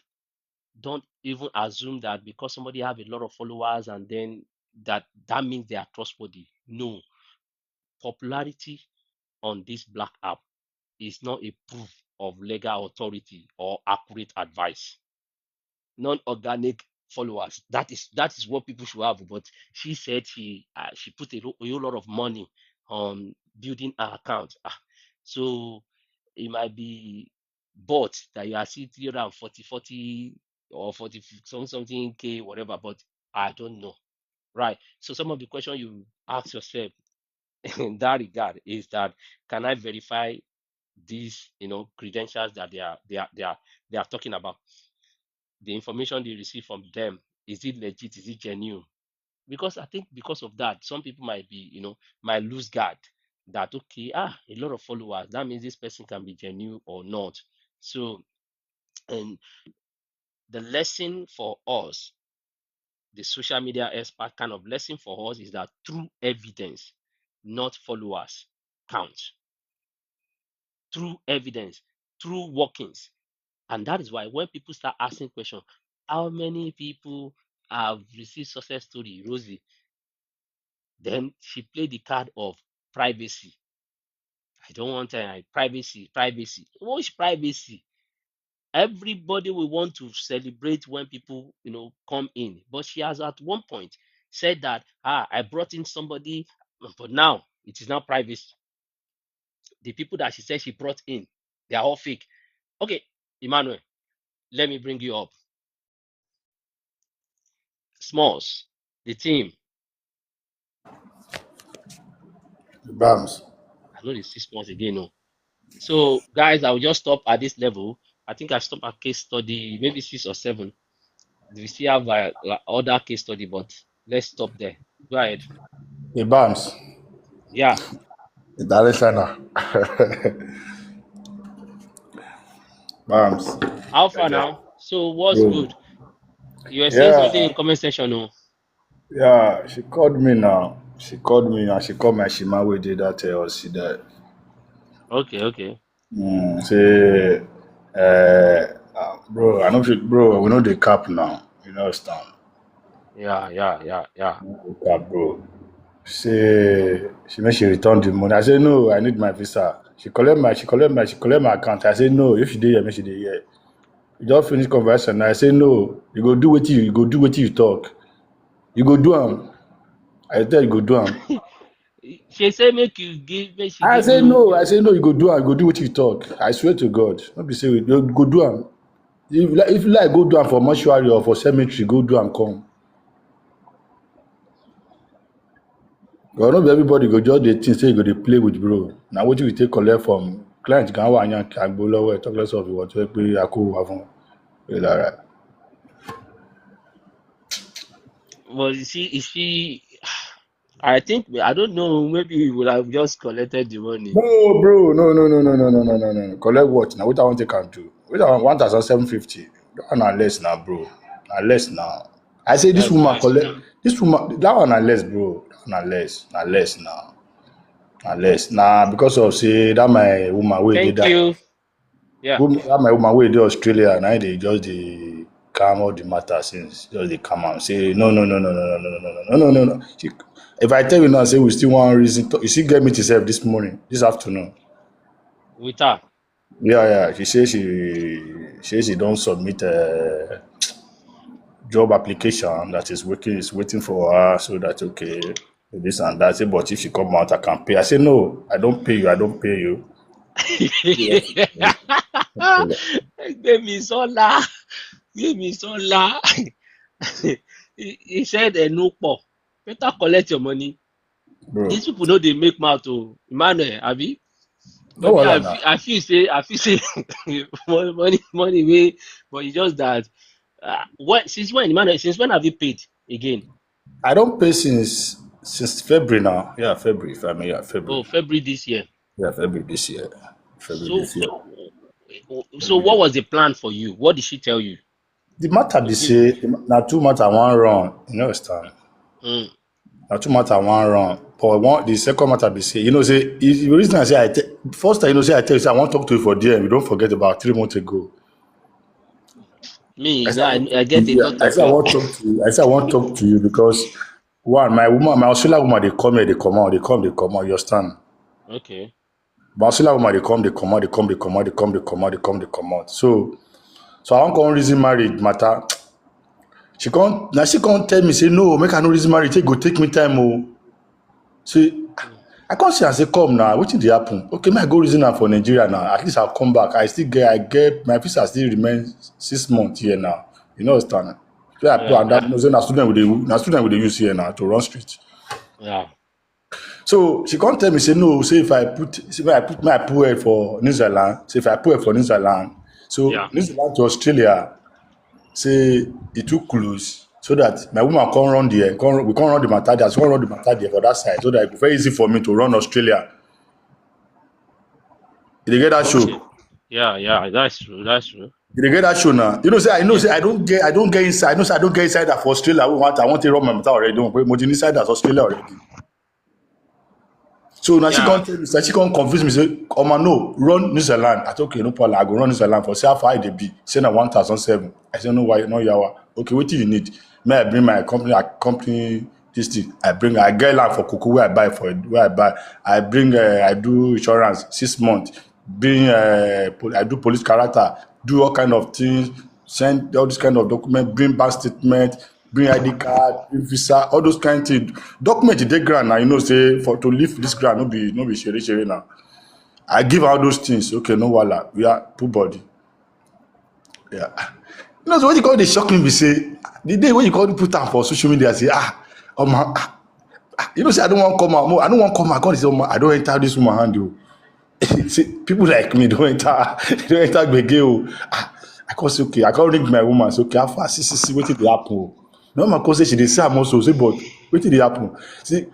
Don't even assume that because somebody have a lot of followers and then that means they are trustworthy. No, popularity on this black app is not a proof of legal authority or accurate advice. Non-organic followers, that is what people should have. But she said she put a whole lot of money on building her account. So it might be bought that you are seeing 340 or 40 something K, whatever, but I don't know. Right. So some of the questions you ask yourself in that regard is that, can I verify these, credentials that they are talking about? The information they receive from them, is it legit? Is it genuine? Because I think because of that, some people might be, might lose guard that, okay, a lot of followers, that means this person can be genuine or not. So, and the lesson for us, the social media expert kind of lesson for us, is that true evidence, not followers, count. True evidence, true workings. And that is why when people start asking questions, how many people have received success story, Rosie? Then she played the card of privacy. I don't want privacy, privacy. What is privacy? Everybody will want to celebrate when people, come in. But she has at one point said that, I brought in somebody, but now it is now privacy. The people that she said she brought in, they are all fake. Okay, Emmanuel, let me bring you up. Smalls, the team. Bams. I know it's 6 months again. No. So, guys, I will just stop at this level. I think I stopped at case study, maybe 6 or 7. We still have like other case study, but let's stop there. Go ahead. The Bams. Yeah. International. Bams. How far now? So, what's Good. good? You were saying something Yeah, in comment section. No. yeah. She called me now. She called me and she called my Shima we did that. She died. Okay. Say, bro, I know, bro, we know the cap now. You know, stand. Yeah. The cap, bro. She make she return the money. I say no, I need my visa. She collect my account. I say no, if she dey here, make she dey here. You just finish conversation. I say no, you go do what you go do what you talk. You go do am. I tell you go do am. She say make she give No, you. I say no, you go do am, you go do what you talk. I swear to God. No be say you go do am. If you like go do am for mortuary or for cemetery, go do am come. But no be everybody go just dey think say you go dey play with bro. Na wetin we take collect from client kan wà yan àgbo lọ́wọ́ ẹ̀ talk less of ìwọ tó yẹ pé a kó wa fún ẹ lára. But you see, I think I don't know. Maybe we would have just collected the money. No bro, no. Collect what? Na wetin I wan take am do? Wetin I want 1,750. That one na less na bro. Na less na. I say this That's woman nice. collect this woman that one na less bro. That one na less na. Na less. Na because of say that my woman wey dey Thank that you. Yeah. that my woman wey dey Australia na dey just dey calm all the matter since just dey calm am say no. If I tell you now say we still wan reason you still get meeting sef this morning this afternoon. With her. Yeah. She don submit job application that is waiting for her so that okay this and that. Say but if she come out I can pay. I say no, I don't pay you. Gbemisola. Gbemisola. He said no po. Better collect your money. Bro. These people know they make mouth to Emmanuel, abi. No But me, wahala now. I feel say money way, but it's just that since when have you paid again? I don't pay since February now. Yeah, February, if I may, yeah, Oh, February. February this year. Yeah, February this year. February So this year. so what was the plan for you? What did she tell you? The matter To be give. say na two matter one run, you know understand. Mm, Na two matter one run. But the second matter be say, say the reason I say first time say I tell you say I want to talk to you for there, we don't forget about 3 months ago. me, I you say know, I want to I talk to get a you. lot I of say I want to talk to you. I say I want to talk to you because one, my Australian woman they come here, they come out, you understand? okay. My Australian woman they come out. So I wan come reason marriage matter. She can't tell me say no, make I no reason marriage. It go take me time. Oh, say Mm, I can't say I say come now. Wetin dey happen? Okay, may I go reason am for Nigeria now. At least I'll come back. I get my visa still remain 6 months here now. You know understand? So I put and that yeah. no say na student we dey use here now to run street. Yeah. So she can't tell me say no. Say if I put my put head for New Zealand. Say if I put head for New Zealand. So Yeah. New Zealand to Australia. Say e too close so that my woman come run there we come run the matter there so come run the matter there for that side so that e go very easy for me to run Australia. You dey get that show? Okay. Yeah. That's true. That's true. You dey get that show now? Know Yeah. say I don't get inside. I know say I don't get inside that for Australia. I want to run my matter already. Don't mo inside that Australia already. So now she Yeah. can't tell me, say she can't convince me, say, oh man, no, run New Zealand. I said, okay, no problem. I go run New Zealand for say how far it be. Say na 1,007. I said, no, why, no, yawa. Okay, what do you need? May I bring my company this thing. I get land for Kuku where I buy. I bring, I do insurance 6 months. Bring, I do police character, do all kind of things, send all this kind of document, bring bank statement, bring ID card, bring visa, all those kind of things. Document dey ground now, say for to leave this ground, no be share now. I give all those things. Okay, no wahala. We are put body. Yeah. So what you call the shock me be say the day when you call put am for social media say oh man, say I don't want come out. I don't want come out. God say oh man, I don't enter this woman hand o. See, people like me don't enter, gbege o. I come say okay, I come ring my woman say okay, how far see wetin dey happen o. My woman come say she dey see am also say but wetin dey happen? See,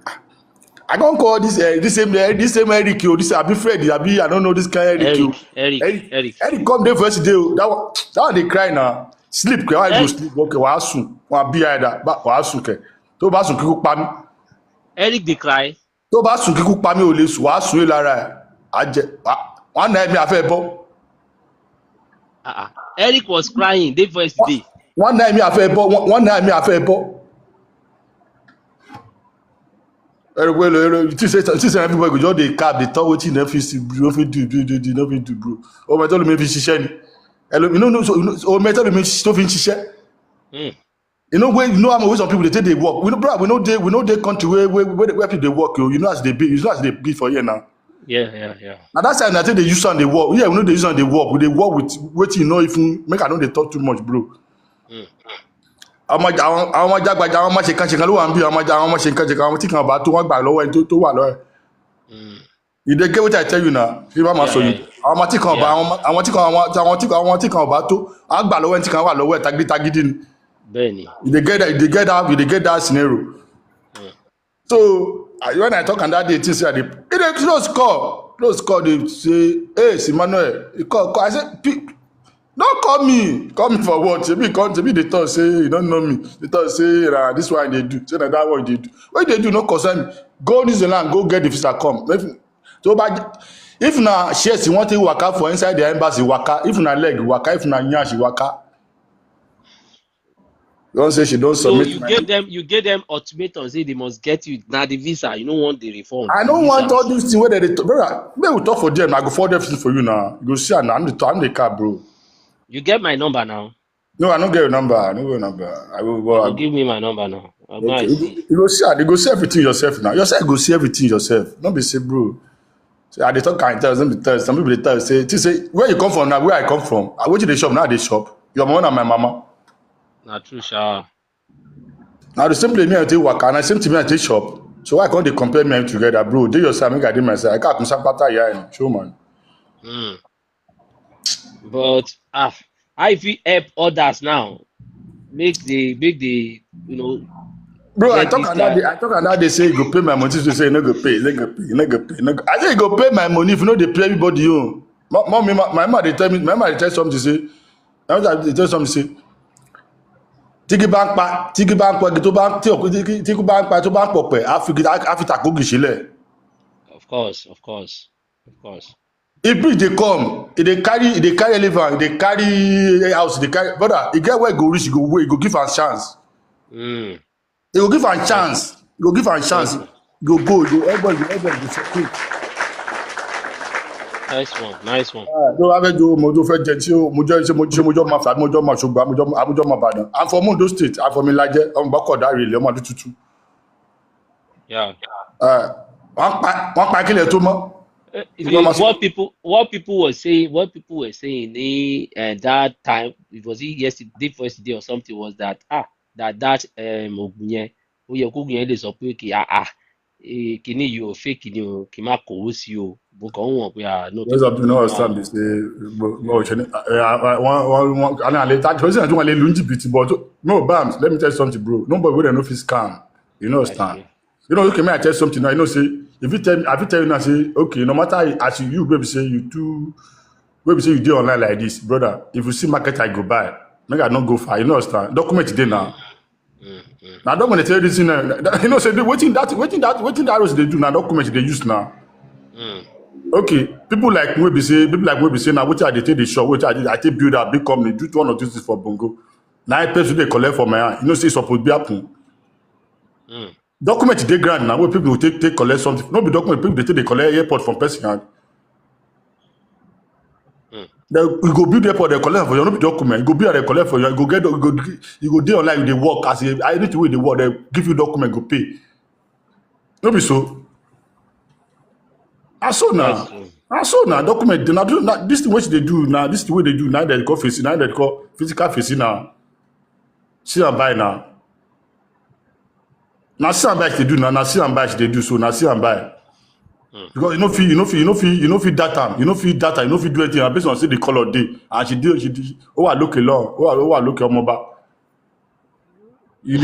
I can't call this same Eric o, this abi Fred abi I don't know this kind Eric o. Eric come there for yesterday o. That one dey cry na. Sleep kẹ why you go Eric, sleep okay wàá sùn wọn bí àyẹ̀dá wàá sùn kẹ tó bá sùn kíkú pa mí Eric dey cry. tó bá sùn kíkú pa mí ò lè sùn wàá sùn yìí lára ẹ̀ one night me affair bo. Eric was crying day first day. One night me affair bo. One night me affair bo. Well, you say everybody go just dey cap, dey talk wetin dem fit see, no fit do, no fit do, bro. O me tell me fi ṣiṣẹ́ ni. Hello, you know, so o me tell me to fi ṣiṣẹ́. You know how some people they take they work. We know, bro, we know they country where people they work. You know as they be, for here now. Yeah. Now that's why I think they use on the work. Yeah, we know they use on the work. We they work with what you know if you make I don't they talk too much, bro. How much jagba how much kan ló wà nbi how much kan àwọn tí kan bá tó wọ́n gbà lọ́wọ́ ẹni tó wà lọ́wọ́. You dey get what I tell you now. Fi ma ma so you. Àwọn tí kan bá àwọn tí kan bá tó wọ́n gbà lọ́wọ́ ẹni tí kan wà lọ́wọ́ tagidi ni. Benny. You get that scenario. So when I talk on that day, things like they close call. They say, hey, Emmanuel, call. I said, don't call me. Call me for what? Maybe they thought say you don't know me. They thought say this one they do. Say that what they do. What they do no concern me. Go New Zealand, go get the visa come. If na shares you want to waka for inside the embassy waka. If na leg waka, if na nyash waka. Don't say she don't submit. So you gave them ultimatum, say they must get you now the visa. You don't want the refund. I don't want all these things where they brother. Maybe we talk for them. I go forward everything for you now. You go see, I'm the car, bro. You get my number now. No, I don't get your number. I don't get your number. I will give me my number now. Okay. You go see everything yourself now. Yourself go see everything yourself. Don't be say, bro. So they talk kind tell, don't be tell. Some people they tell say where you come from now, where I come from. I went to the shop, now they shop. Your mom and my mama. Not true, sure. Now the same place me I take work and the same thing me I take shop. So why can't they compare me together, bro? Do yourself, make I do myself. I can't come pata here, show man. But how if you help others now, make the Bro, I talk on that they say you go pay my money. To say you no go pay, I say you go pay my money if you know they pay everybody. You, mommy, my mother they tell me, my mother they tell something to say. They tell something to say. Tiki bank pa tó bá tó bá pọ̀ pẹ̀ á fi tàkógì sílẹ̀. Of course. If bridge dey come, they carry elephant, they carry house, they carry brother. E get where e go reach, e go give am chance. E go give am chance. Go everybody go secure. Nice one. No, I do mo fẹ́ jẹ tí o mo jọ ma fa mo jọ ma Ṣùgbọ́n mo jọ ma Ìbàdàn. I'm from Ondo State. I'm from Ìlàjẹ. I'm Bako Dari le ọmọ tutu. Yeah. Wọ́n pa kílẹ̀ tó mọ́. What people were saying that time, it was yesterday first day or something, was that Ogunye lè sọ pé kìíní yìí ò fake kìíní o kì í má kówó sí o bó kàn ń wọ̀n pé no. Those of you know understand this but no bams, let me tell you something, bro. Nobody will know if scam. You know understand. You know, okay, may I tell you something now? You know, say if you tell you now, say okay, no matter as you baby say you do, baby say you do online like this, brother. If you see market, I go buy. Make I not go far. You know understand. Document today now. Now I don't want to tell you this now. You know, say waiting that Rose they do now. Document they use now. Okay, people like we be say now. Which I they take the shop, which I take build a big company, do one or two things for Bongo. Now I pay to they collect for my hand. You know, say supposed be happen. Document they grant now. Where people will take collect something. No be document. People they take they collect airport from person hand. You go build airport, they collect for you. No be document. You go build, they collect for you. You go do online. They work as I need to wait. They work. They give you document. Go pay. No be so. And so now document. Now this is what they do now. This is the way they do now. They call facing. Now they call physical facing now. See and buy now. Now see and buy they do now. Now see and buy they do so. Now see and buy. Because you know feed data, you know feed do anything. And based on say the color day, and she did. Oh, I look along. Oh, I look Omoba. You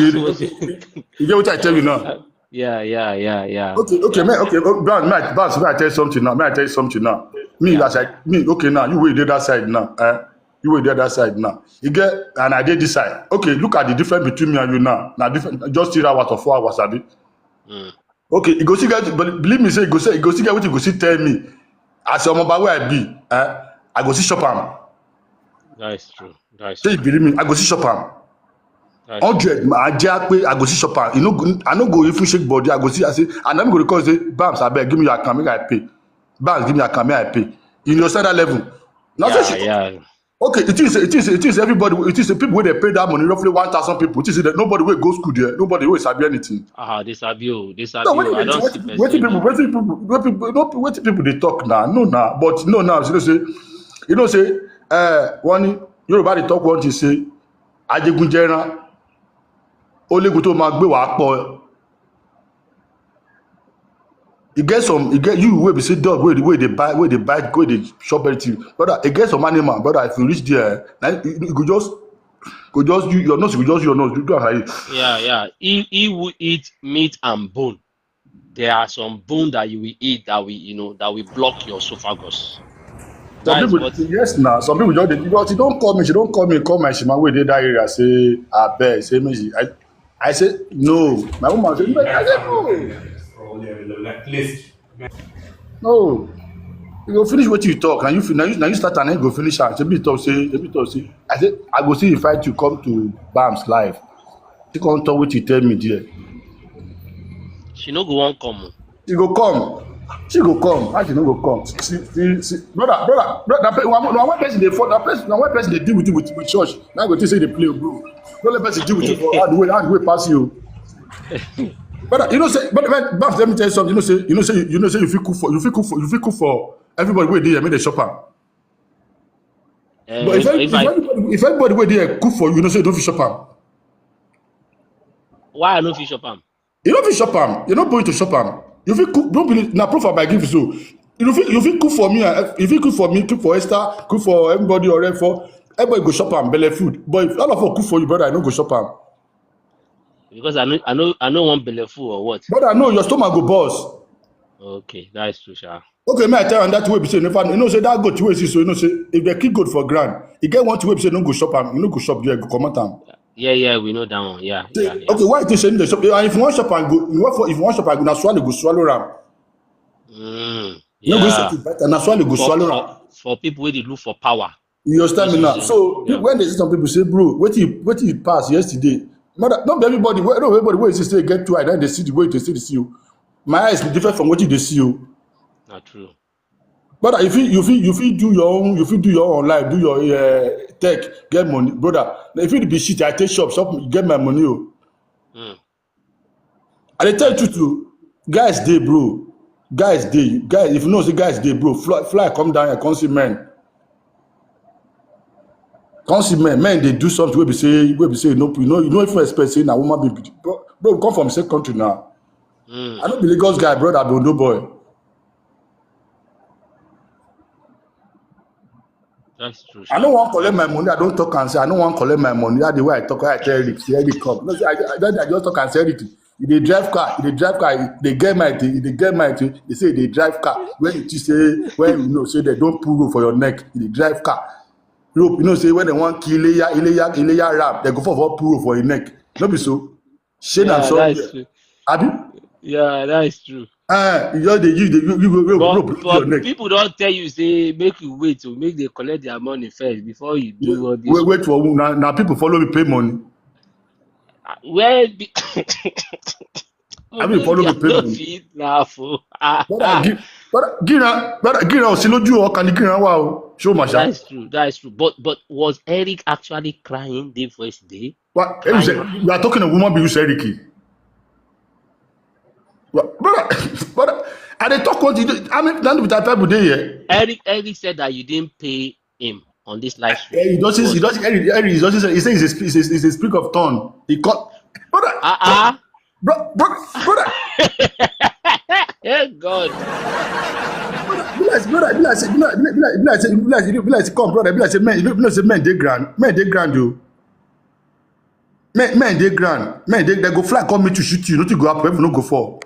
get what I tell you now? Yeah. Okay, man. Okay, Brown, may I tell you something now? Okay, now you wait the other side now. You wait the other side now. You get, and I did this side. Okay, look at the difference between me and you now. Now different, just 3 hours or 4 hours, Abi. Okay, you go see guys, but believe me, say you go see guys what you go see tell me. As Omoba where I be, I go see shop am. That is true. That is Say you true. believe me, I go see shop am. That is true. 100 I go see shop am. You know, I no go even shake body. I go see, I say, and I'm going to call say, Bams, abeg, give me your account, make I pay. Bams, give me your account, make I pay. You understand that level? Now say Yeah, she, yeah. okay, it is everybody. It is the people where they pay that money, roughly 1,000 people. It is that nobody will go school there. Nobody will sabi anything. This Abio, this So Abio. I don't see wetin person people, they. wetin people dey talk now? No, now, but no, now you know say, one Yoruba dey talk one thing say, Ajegunjẹran, Olegun tó máa gbé wàá pọ̀. E get some, e get you wey be say dog wey dey buy, wey dey chop everything. Brother, e get some animal, brother, if you reach there, na you go just use your nose, you go just use your nose, do am like this. Yeah, yeah. He will eat meat and bone. There are some bone that you will eat that that will block your esophagus. Some That is people, what. yes na, some people just dey, but she don call me, call my shima wey dey that area say abeg, say make she, I say no, my woman say, I say no, no, you go finish wetin you talk, na you start am, na you go finish am. Shebi talk say, I say I go still invite you come to Bams live. She come talk wetin you tell me there. She no go wan come. She go come. She go come. How she no go come? See, brother, na one person dey fall, na one person dey deal with you with church. Now go think say dey play, bro. No let person deal with you for hard way pass you. Brother, you know say, but Babs, let me tell you something. You know say you fit cook for everybody wey dey here, make dem chop am. But If I if everybody wey dey here cook for you, you know say you no fit chop am. why I no fit chop am? You no fit chop am. You're not going to chop am. You fit cook. Don't believe na proof by give so. You fit cook for me. If you cook for me, cook for Esther, cook for everybody or for everybody go chop am belle food. But if all of us cook for you, brother, I no go chop am. Because I know one belleful or what? Brother, no, your stomach go burst. Okay, that is true, sha. Okay, may I tell you that way be say never. You know say that goat wey see so. You know say if they kill goat for ground, e get one thing wey be say no go chop am. You no go chop there, go comot am. Yeah, we know that one. Yeah, yeah, yeah. Okay, why you think say no dey chop? And if you wan chop am, if you wan chop am, na swallow go swallow am. You no go Yeah. say to bite am, na swallow go For swallow for am. for people wey dey look for power. You understand This me now? using So yeah. when they see some people say, bro, wetin you pass yesterday, mother, not be everybody, no everybody wey see say get two eye, then they see the way they see you. My eyes be different from wetin they see you. Not true. Brother, you fit do your own, life, do your tech, get money, brother. If it be shit, I take shop, get my money. Oh. I dey tell you That's truth, true. oh. Guys dey, bro. Guys, if you know say guys dey, bro, fly come down here, come see men. Come see men dey do something wey be say you no even expect say na woman be bro, we come from same country now. I no be Lagos guy, brother, I be Ondo boy. That's true, I sha. no wan collect That's my true. money. I don talk am say I no wan collect my money. That the way I talk, I tell Eric, say Eric come. No, say I just talk am say Eric, e dey drive car, e dey get mind, they say e dey drive car. When you think say, when you know say they don pull rope for your neck, e dey drive car. Rope, you know say when they wan kill Ileya ram, they go for pull rope for your neck. No be so? Shey na Yeah, so that's here. true. Abi? Yeah, that is true. You just dey use the rope But for your neck. people don't tell you say make you wait to make they collect their money first before you do all this one. Wait for who? Na people follow me pay money. Where be Abi you follow me I pay no money. fit laugh. Brother, gíran ò sí lójú ọkàn ní gíran wà o. Ṣé o mà ṣá? That is true. That is true. But was Eric actually crying the first day? What? Crying? You are talking of woman being Seriki. Brother, I dey talk what you do. I mean, that with that people dey here. Eric said that you didn't pay him on this live stream. He doesn't, Eric, he says it's a speak of tongue. He caught, brother, brother, Hey God. be like, come, brother, be like, say, men, you know, say, men, they grand, you. Men, they grand. Men, they go fly, come me to shoot you, nothing go up, no go fall.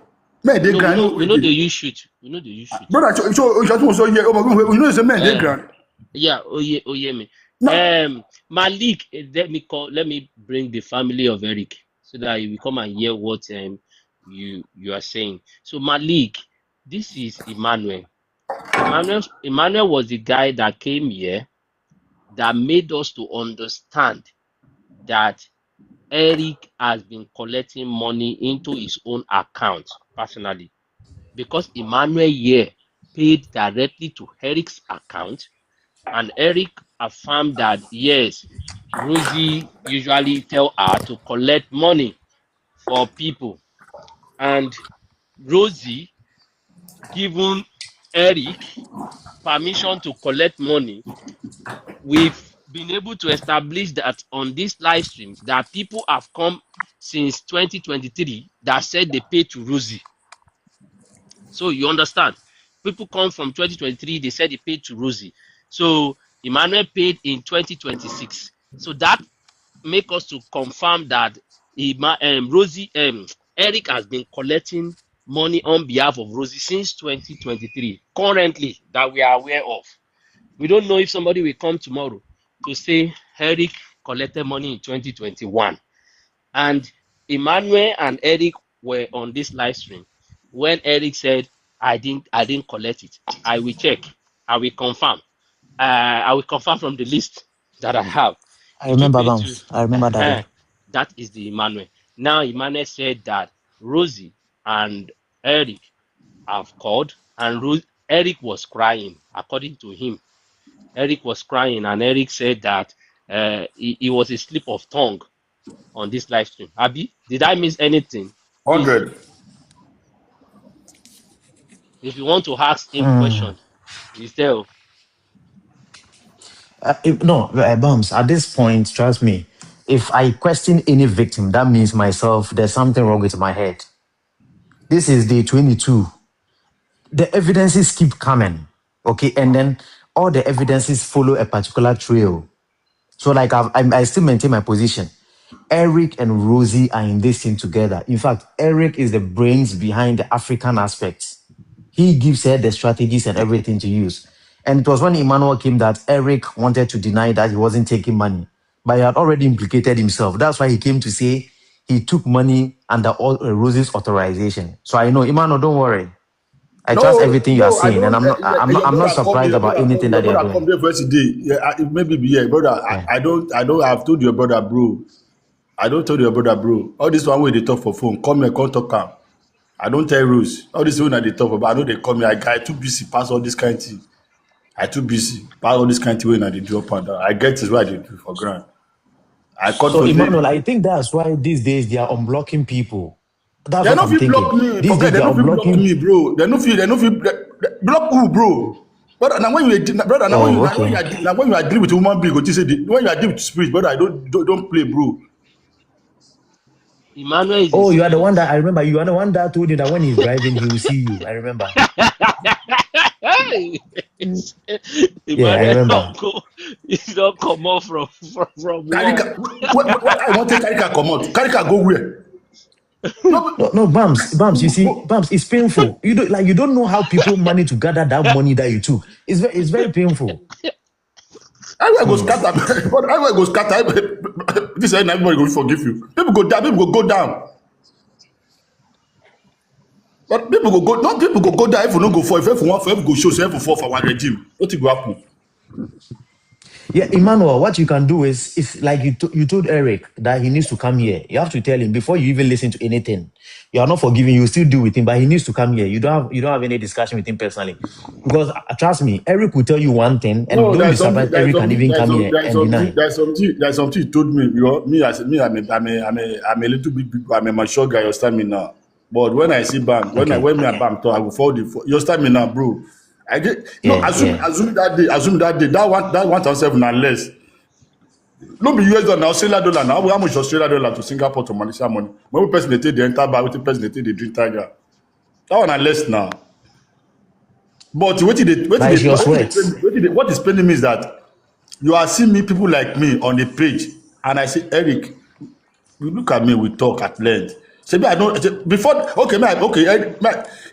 Men, they grand. We know the you shoot. We know the you shoot. Brother, so, yeah, you know, say, men, they grand. Yeah, oh yeah, me. No. Malik, let me bring the family of Eric so that you will come and hear what you are saying. So Malik, this is Emmanuel. Emmanuel was the guy that came here that made us to understand that Eric has been collecting money into his own account personally, because Emmanuel here paid directly to Eric's account, and Eric affirmed that yes, Rosie usually tell her to collect money for people, and Rosie given Eric permission to collect money. We've been able to establish that on this live stream that people have come since 2023 that said they paid to Rosie. So you understand? People come from 2023, they said they paid to Rosie. So Emmanuel paid in 2026. So that make us to confirm that Rosie, Eric has been collecting money on behalf of Rosie since 2023. Currently, that we are aware of. We don't know if somebody will come tomorrow to say Eric collected money in 2021. And Emmanuel and Eric were on this live stream when Eric said, I didn't collect it. I will check. I will confirm. I will confirm from the list that I have. I It will remember be to Bams. I remember Daddy. that is the Emmanuel. Now Emmanuel said that Rosie and Eric have called, and Eric was crying, according to him. Eric was crying, and Eric said that it was a slip of tongue on this live stream. Abi, did I miss anything? Please, 100. if you want to ask him question, he's there. No, Bams, at this point, trust me, if I question any victim, that means myself, there's something wrong with my head. This is day 22. The evidences keep coming, okay? And then all the evidences follow a particular trail. So, like, I still maintain my position. Eric and Rosie are in this thing together. In fact, Eric is the brains behind the African aspects. He gives her the strategies and everything to use. And it was when Emmanuel came that Eric wanted to deny that he wasn't taking money, but he had already implicated himself. That's why he came to say he took money under Rosie's authorization. So I know, Emmanuel, don't worry. I trust No, everything you are no, I saying, and don't. Your I'm not brother come, surprised your about brother come, anything your that they are brother come doing. there first day. Yeah, maybe be here, brother. Yeah. I don't. I've told your brother, bro. I don't tell your brother, bro. All this one way they talk for phone. Come here, come talk am. I don't tell rules. All this one that they talk about. I know they come here. I too busy pass all this kind of thing. I too busy pass all this kind of thing when they do up and down. I get is what they do for grand. I So, confident. Emmanuel, I think that's why these days they are unblocking people. That's They what no I'm fit block thinking. me. These days Forget they they no are fit block unblocking. me, bro. They no fit block who, bro. Brother, now when you brother, Oh, okay. now when you agree with a human being, go to say when you agree with spirit, brother, I don't play, bro. Emmanuel is a Oh, you are the spirit. one that I remember. You are the one that told him that when he's driving, he will see you. I remember. Yeah, I Emmanuel remember. don't go, he don't come out from work. Karika, what I want to Karika come out. Karika go where? No, No, no, Bams. You see, Bams, it's painful. You don't know how people manage to gather that money that you took. It's very painful. I go scatter, but I go scatter. This ain't everybody go forgive you. People go down, people go down. But people go not people go down if you no go for if you want for if you go show say if you fall for our regime. What it go happen? Yeah, Emmanuel, what you can do is, if like you told Eric that he needs to come here, you have to tell him before you even listen to anything. You are not forgiving. You still deal with him, but he needs to come here. You don't have any discussion with him personally, because trust me, Eric will tell you one thing, and No, don't be surprised. Eric can even come here and deny. there's something you told me. You know, I'm a little bit big, I'm a mature guy, your stamina. But when I see bam, Okay. when me and bam talk, I will fall your stamina, bro. I get no Yeah, yeah. assume that day, that 1,007 and less. No be US dollar now, Australian dollar now. How much Australian dollar to Singapore to Malaysia money? When we person they take the entire bar, we person they take the drink tiger. That one and less now. But But it's your sweat. what is paining me is that you are seeing me people like me on the page and I say Eric, you look at me, we talk at length. Say me I don't say, before okay man okay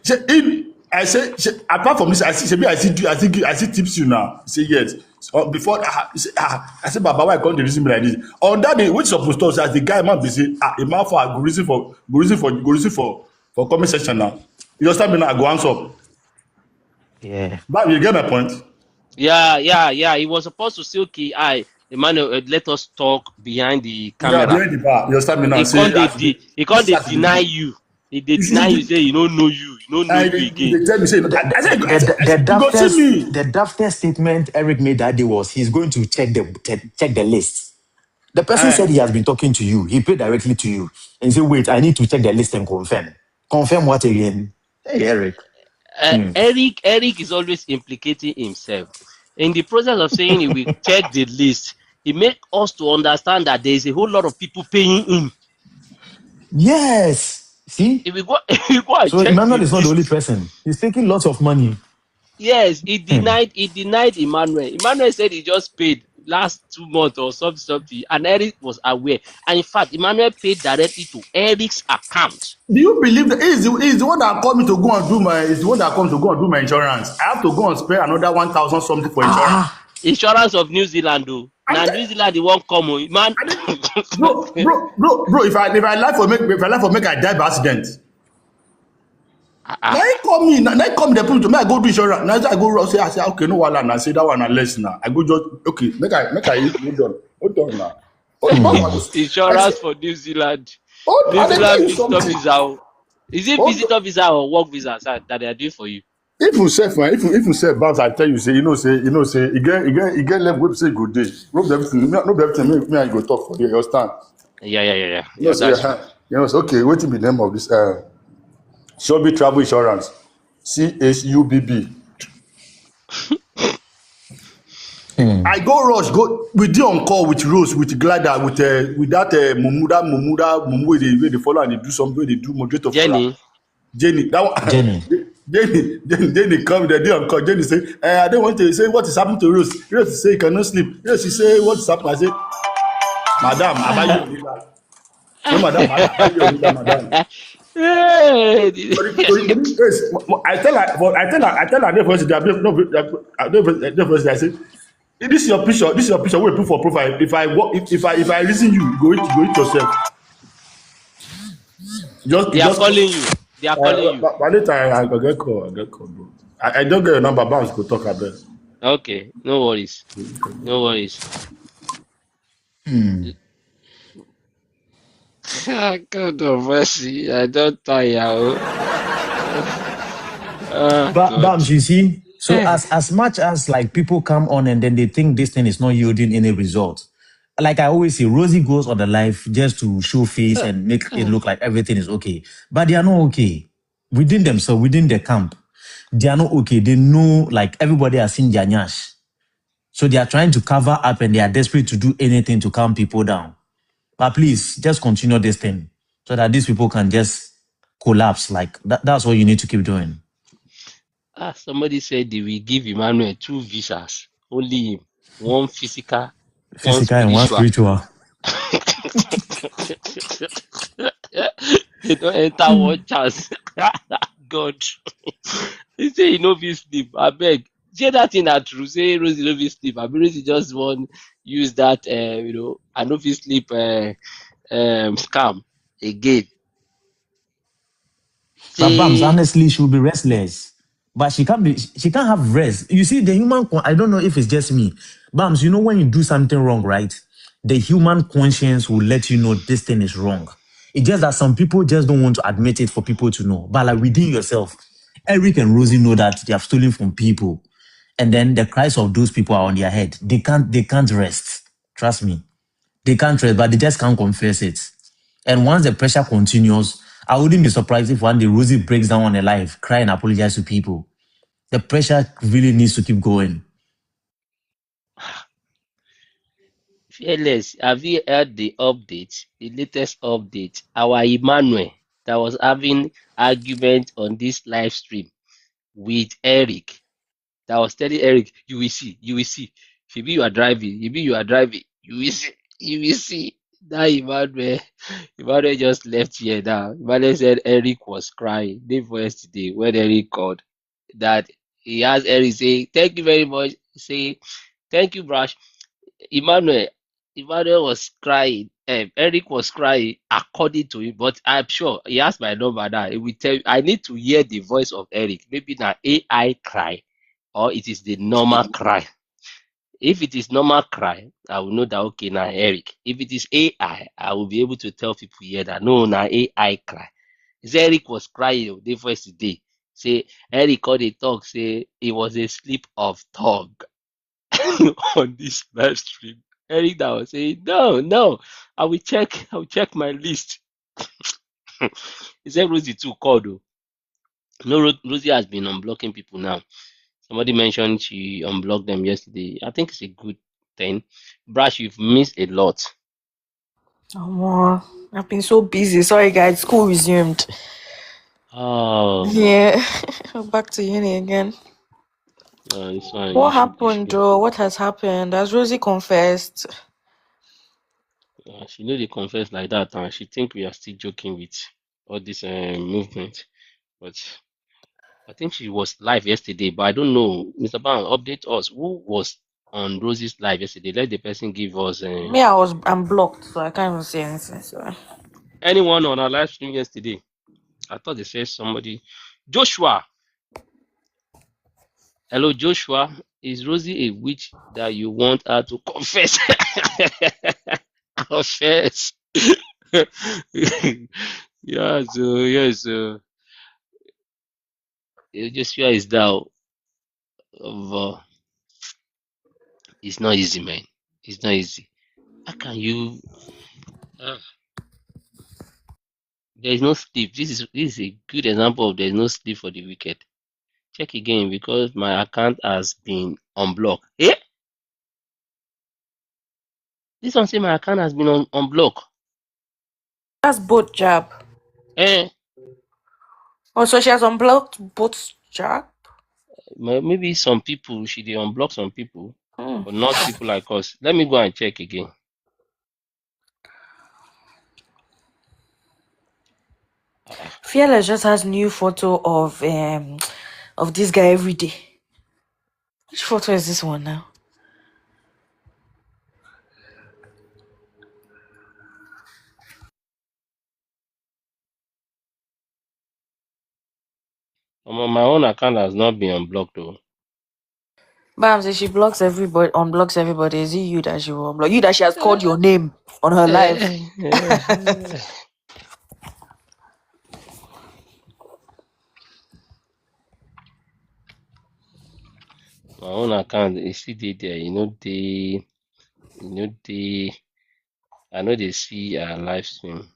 say if I say apart from this I see tips you now. Say yes. So, before I say Baba why I come to reason me like this. On that day which supposed to say as the guy man be say a man for go reason for comment section now. You understand me now I go answer. Yeah. But you get my point? Yeah. He was supposed to say, okay, Emmanuel, let us talk behind the Yeah, camera. behind the bar. You understand me now? He Say, can't they as de he this can't is they as you deny do. you. They You see, deny you, say he don't know you. He don't know I you again. they tell me say, The, I said, you go see me. the daftest statement Eric made that day was he's going to check the list. The person Eh, said he has been talking to you. He paid directly to you. And he said, wait, I need to check the list and confirm. Confirm what again? Hey, Eric. Eric is always implicating himself. In the process of saying he will check the list, he make us to understand that there is a whole lot of people paying him. Yes. See? If we go, if we go and So check Emmanuel the is not the only list, person. He's taking lots of money. yes, he denied Emmanuel. Emmanuel said he just paid last 2 months or something, and Eric was aware. And in fact, Emmanuel paid directly to Eric's account. do you believe that he's the one that called me to go and do my is the one that comes to go and do my insurance? I have to go and spend another 1,000 something for insurance. Ah, Insurance of New Zealand though. I'm Now telling New Zealand they won't come on, man. I didn't, bro. If I life for make I die by accident. Ah, Now ah. he call me. Now he come the people to me. I go do insurance. Now I go say I say okay no wahala. Now say that one na less now. I go just okay. Make I hold on now. Hold on. I say Insurance for New Zealand. hold. New I dey tell Zealand you visitor something. visa. Oh. Is it Hold. visitor visa or work visa, sir, that they are doing for you? If you sef if you sef bounce I tell you say say e get level wey be say you go dey no be everything no be everything me and you go talk for here you understand Yeah. That's true. say okay wetin be the name of this Showbiz travel insurance CHUBB. I go rush go we dey on call with Rose with glider with that mumu wey dey follow and dey do something wey dey do moderator for am. Jenny, Jenny, that one, Jenny. Jenny come the day on call. Jenny say, I don't want to say what is happening to Rose. Rose say, you cannot sleep. Rose she say, what is happening? I say, Madam, I buy you a visa. No, Madam, I buy you a visa, Madam. hey, Yes, I tell her, I say, this is your picture, wey you put for profile. If I reason you, you go eat yourself. they are Just calling you. They are calling you. by the time I go get call, bro. I don't get your number, bounce go talk abeg. Okay, no worries. No worries. God of mercy, I don't tire. Oh But God. Bams, you see, so Eh. as much as like people come on and then they think this thing is not yielding any result, like I always say, Rosie goes on the live just to show face and make it look like everything is okay. But they are not okay. Within themselves, within the camp, they are not okay. They know like everybody has seen their nyash. So they are trying to cover up and they are desperate to do anything to calm people down. But please, just continue this thing so that these people can just collapse. Like that's what you need to keep doing. Somebody said they will give Emmanuel 2 visas. Only him. One physical, one Physical and one spiritual. spiritual. They don't enter one chance. God. He say he no fit sleep. Abeg. Say that thing na true. Say Rosie no fit sleep. Abi Rosie just wan use that I no fit sleep scam again. But Bams, Say honestly, she will be restless. But she can't have rest. You see, I don't know if it's just me. Bams, you know when you do something wrong, right? The human conscience will let you know this thing is wrong. It's just that some people just don't want to admit it for people to know. But like within yourself, Eric and Rosie know that they have stolen from people. And then the cries of those people are on their head. They can't rest. Trust me. They can't rest, but they just can't confess it. And once the pressure continues, I wouldn't be surprised if one day Rosie breaks down on a live, cry and apologize to people. The pressure really needs to keep going. fearless, have you heard the update, the latest update? Our Emmanuel that was having argument on this live stream with Eric, that was telling Eric, you will see. Maybe you are driving, you will see. That Emmanuel just left here now. Emmanuel said Eric was crying day for yesterday when Eric called. That he asked Eric, say, thank you very much. Say, thank you, Brash. Emmanuel, Emmanuel was crying. Eric was crying according to him, but I'm sure he has my number now. He will tell you, I need to hear the voice of Eric. Maybe now AI cry. or it is the normal cry. If it is normal cry, I will know that okay, now Eric. If it is AI, I will be able to tell people here that no, now AI cry. Say Eric was crying the first day. Say Eric called a talk, say it was a slip of tongue on this live stream. Eric that was saying, no, no, I will check my list. He said Rosie too called though. No, Rosie has been unblocking people now. Somebody mentioned she unblocked them yesterday. I think it's a good thing. Brash, you've missed a lot. I've been so busy. Sorry, guys. School resumed. Oh, Yeah, back to uni again. this one What you happened, should. though? What has happened? Has Rosie confessed? She know they confess like that, and she think we are still joking with all this movement. But I think she was live yesterday, but I don't know. Mr. Brown, update us. Who was on Rosie's live yesterday? Let the person give us Me, I'm blocked, so I can't even say anything. So anyone on our live stream yesterday. I thought they said somebody. Joshua. Hello, Joshua. Is Rosie a witch that you want her to confess? Confess. Yeah, so yes, Joshua is down. Of it's not easy, man. It's not easy. How can you? Uh, there is no sleep. This is a good example of there is no sleep for the wicked. Check again because my account has been unblocked. Eh? This one say my account has been unblocked. that's both jab. Eh? Oh, so she has unblocked both jab. Maybe some people she dey unblock some people, Hmm. but not people like us. Let me go and check again. Ah, Fearless just has new photo of this guy every day. Which photo is this one now? my own account has not been unblocked though. Bam says she blocks everybody, unblocks everybody. Is it you that she will unblock? You that she has Eh, called your name on her live. eh, eh. My own account is still dey there. I know they see our live stream.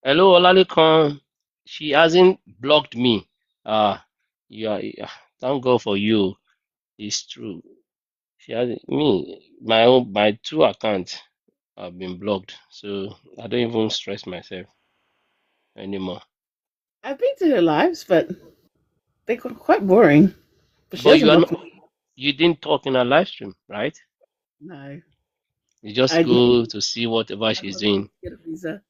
Hello, Olalekan. She hasn't blocked me. Thank God for you. It's true. She has my two accounts have been blocked, so I don't even stress myself anymore. I've been to her lives, but they got quite boring. But she But hasn't blocked me. you didn't talk in a live stream, right? No, You just I didn't. go to see whatever I'm she's not going doing. to get a visa.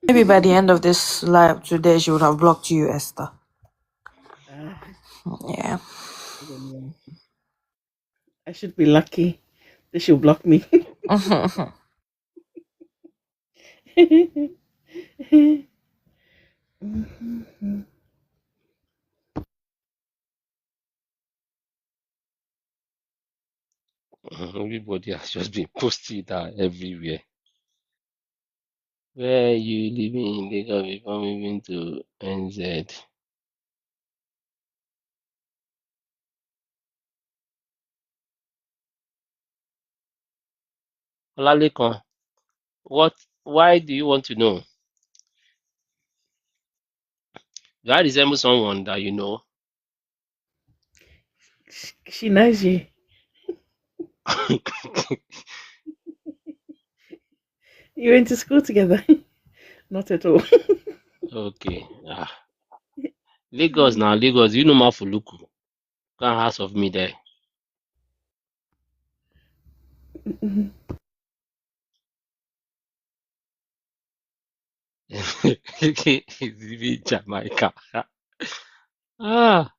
Maybe by the end of this live today, she would have blocked you, Esther. I Yeah. don't know. I should be lucky that she'll block me. Everybody has just been posting that everywhere. Where you living in Lagos before moving to NZ? Olalekan, why do you want to know? Do I resemble someone that you know? She knows you. You went to school together. Not at all. Okay. Lagos now, Lagos. You know Mafuluku. Can't house of me there. It's even Jamaica. Ah,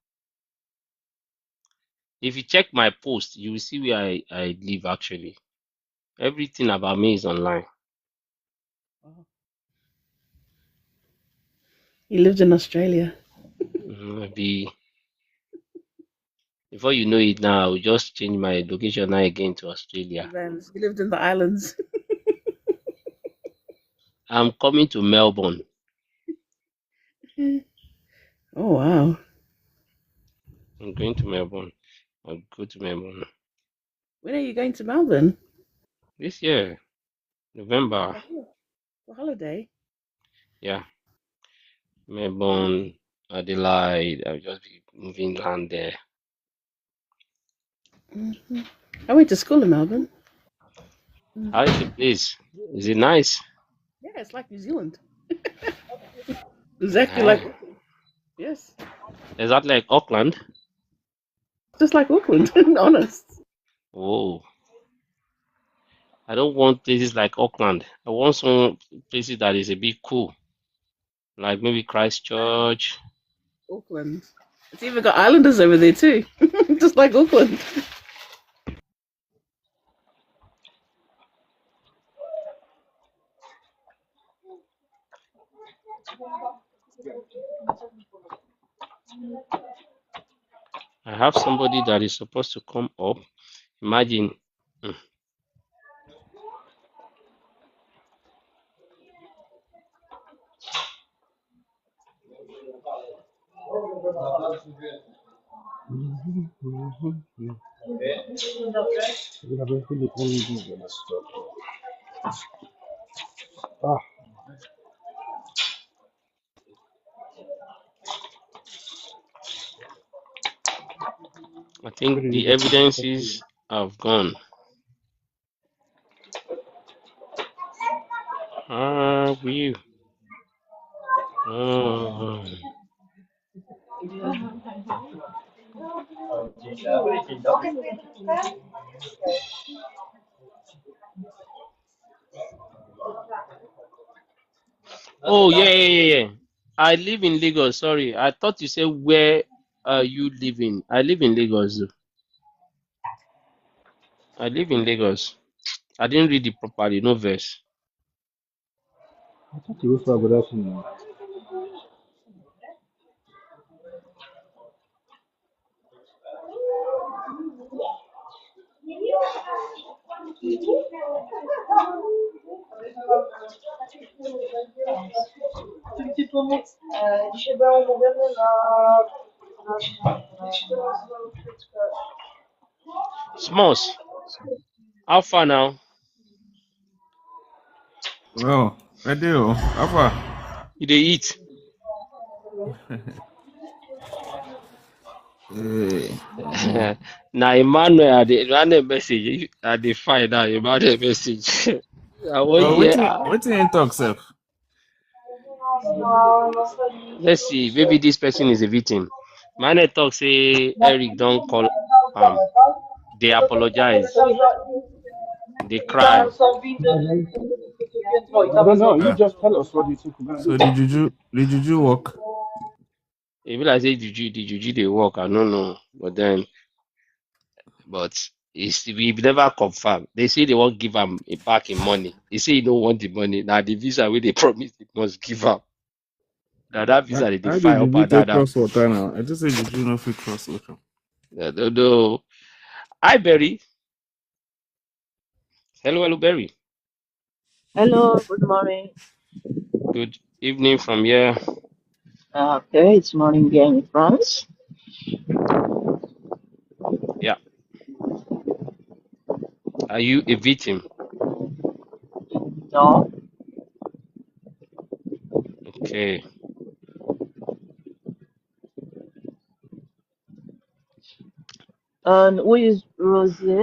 if you check my post, you will see where I live actually. Everything about me is online. He lived in Australia. Maybe before you know it now, I will just change my location now again to Australia. Depends. He lived in the islands. I'm coming to Melbourne. Oh wow. I'm going to Melbourne. I'll go to Melbourne When are you going to Melbourne? this year, November. For holiday? Yeah, Melbourne, Adelaide. I'll just be moving around there. Hmm. I went to school in Melbourne. How is the place? Is it nice? Yeah, it's like New Zealand. Exactly like Ah, yes, is that like Auckland? just like Auckland. Honest. Whoa. I don't want places like Auckland. I want some places that is a bit cool, like maybe Christchurch. Auckland. It's even got islanders over there too, just like Auckland. I have somebody that is supposed to come up. Imagine. mm, I think the evidences have gone. Ah, we. Oh, oh yeah, yeah, yeah, yeah. I live in Lagos. Sorry, I thought you said where are you living? I live in Lagos. I live in Lagos. I didn't read it properly. No verse. Smalls. How far now? Oh, I do. How far? You dey eat? Hey, omo. Na Emmanuel Emmanuel message. I dey find out Emmanuel message. I wan Oh, hear. waiting in talk, sir. Let's see. Maybe this person is a victim. Emmanuel talk say Eric don call they apologize. They cry. I don't know. You Ah, just tell us what you think we're gonna so do. the juju work. E be like say the juju dey work. I no know. But it's we never confirm. They say they won't give him back in money. He say he don't want the money. Now the visa wey they promise he must give am. Now that visa they How did fire up juju and take down. cross water now? I just say juju no fit cross water. I don't know. Hi Berry. Hello, hello Berry. Hello, good morning. Good evening from here. Okay, it's morning here in France. Yeah. Are you a victim? No, Okay. and who is Rosie?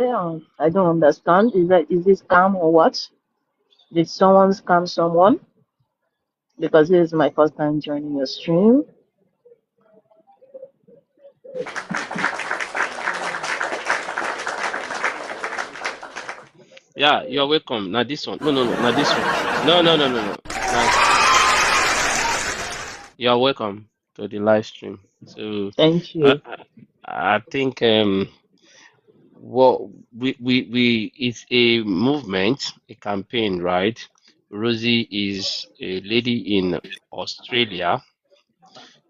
I don't understand. Is this scam or what? Did someone scam someone? Because this is my first time joining your stream. Yeah, you're welcome. Now this one. No, no, no. Now this one. No, no, no, no, no. Now you're welcome to the live stream. So Thank I, you. I think well, we it's a movement, a campaign, right? Rosie is a lady in Australia.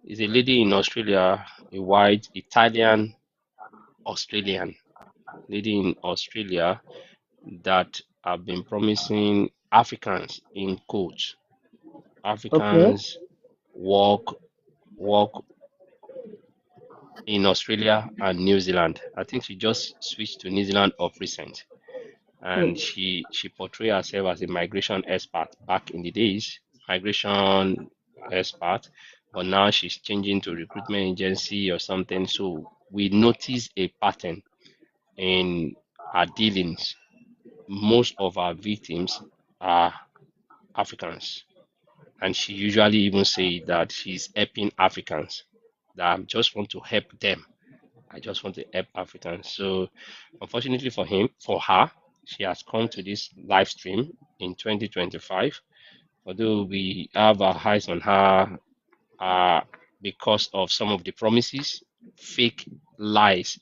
Is a lady in Australia, a white Italian Australian lady in Australia that have been promising Africans in quotes, Okay. Africans work in Australia and New Zealand. I think she just switched to New Zealand of recent, and Hmm. she portrayed herself as a migration expert back in the days, migration expert, but now she's changing to recruitment agency or something. So we notice a pattern in our dealings. Most of our victims are Africans, and she usually even say that she's helping Africans. That I just want to help them. I just want to help Africans. So, unfortunately for her, she has come to this live stream in 2025. Although we have our eyes on her uh, because of some of the promises, fake lies,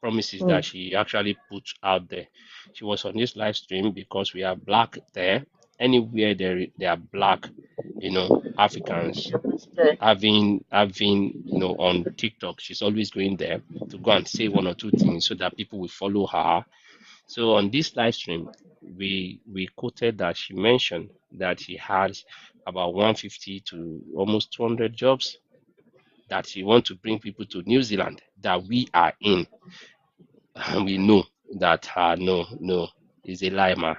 promises Hmm. that she actually put out there. She was on this live stream because we are black there. Anywhere there are black, Africans Okay. having on TikTok, she's always going there to go and say one or two things so that people will follow her. So on this live stream, we quoted that she mentioned that she has about 150 to almost 200 jobs that she want to bring people to New Zealand that we are in. And we know that no is a lie, ma.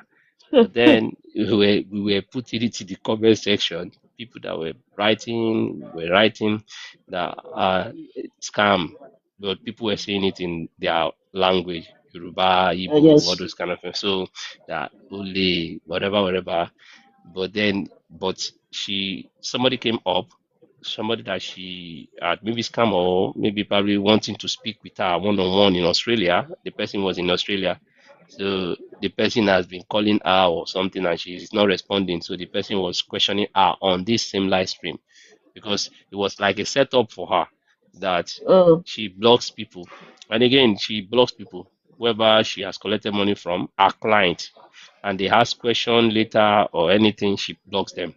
But then we were putting it in the comment section. People that were writing that scam, but people were saying it in their language, Yoruba, Igbo, all Yes. those kind of things. So that only whatever. But somebody came up, somebody that she had maybe scam or maybe probably wanting to speak with her one on one in Australia. The person was in Australia, so the person has been calling her or something and she is not responding. So the person was questioning her on this same live stream because it was like a setup for her that Oh. she blocks people. And again, she blocks people, whoever she has collected money from, her client, and they ask question later or anything, she blocks them.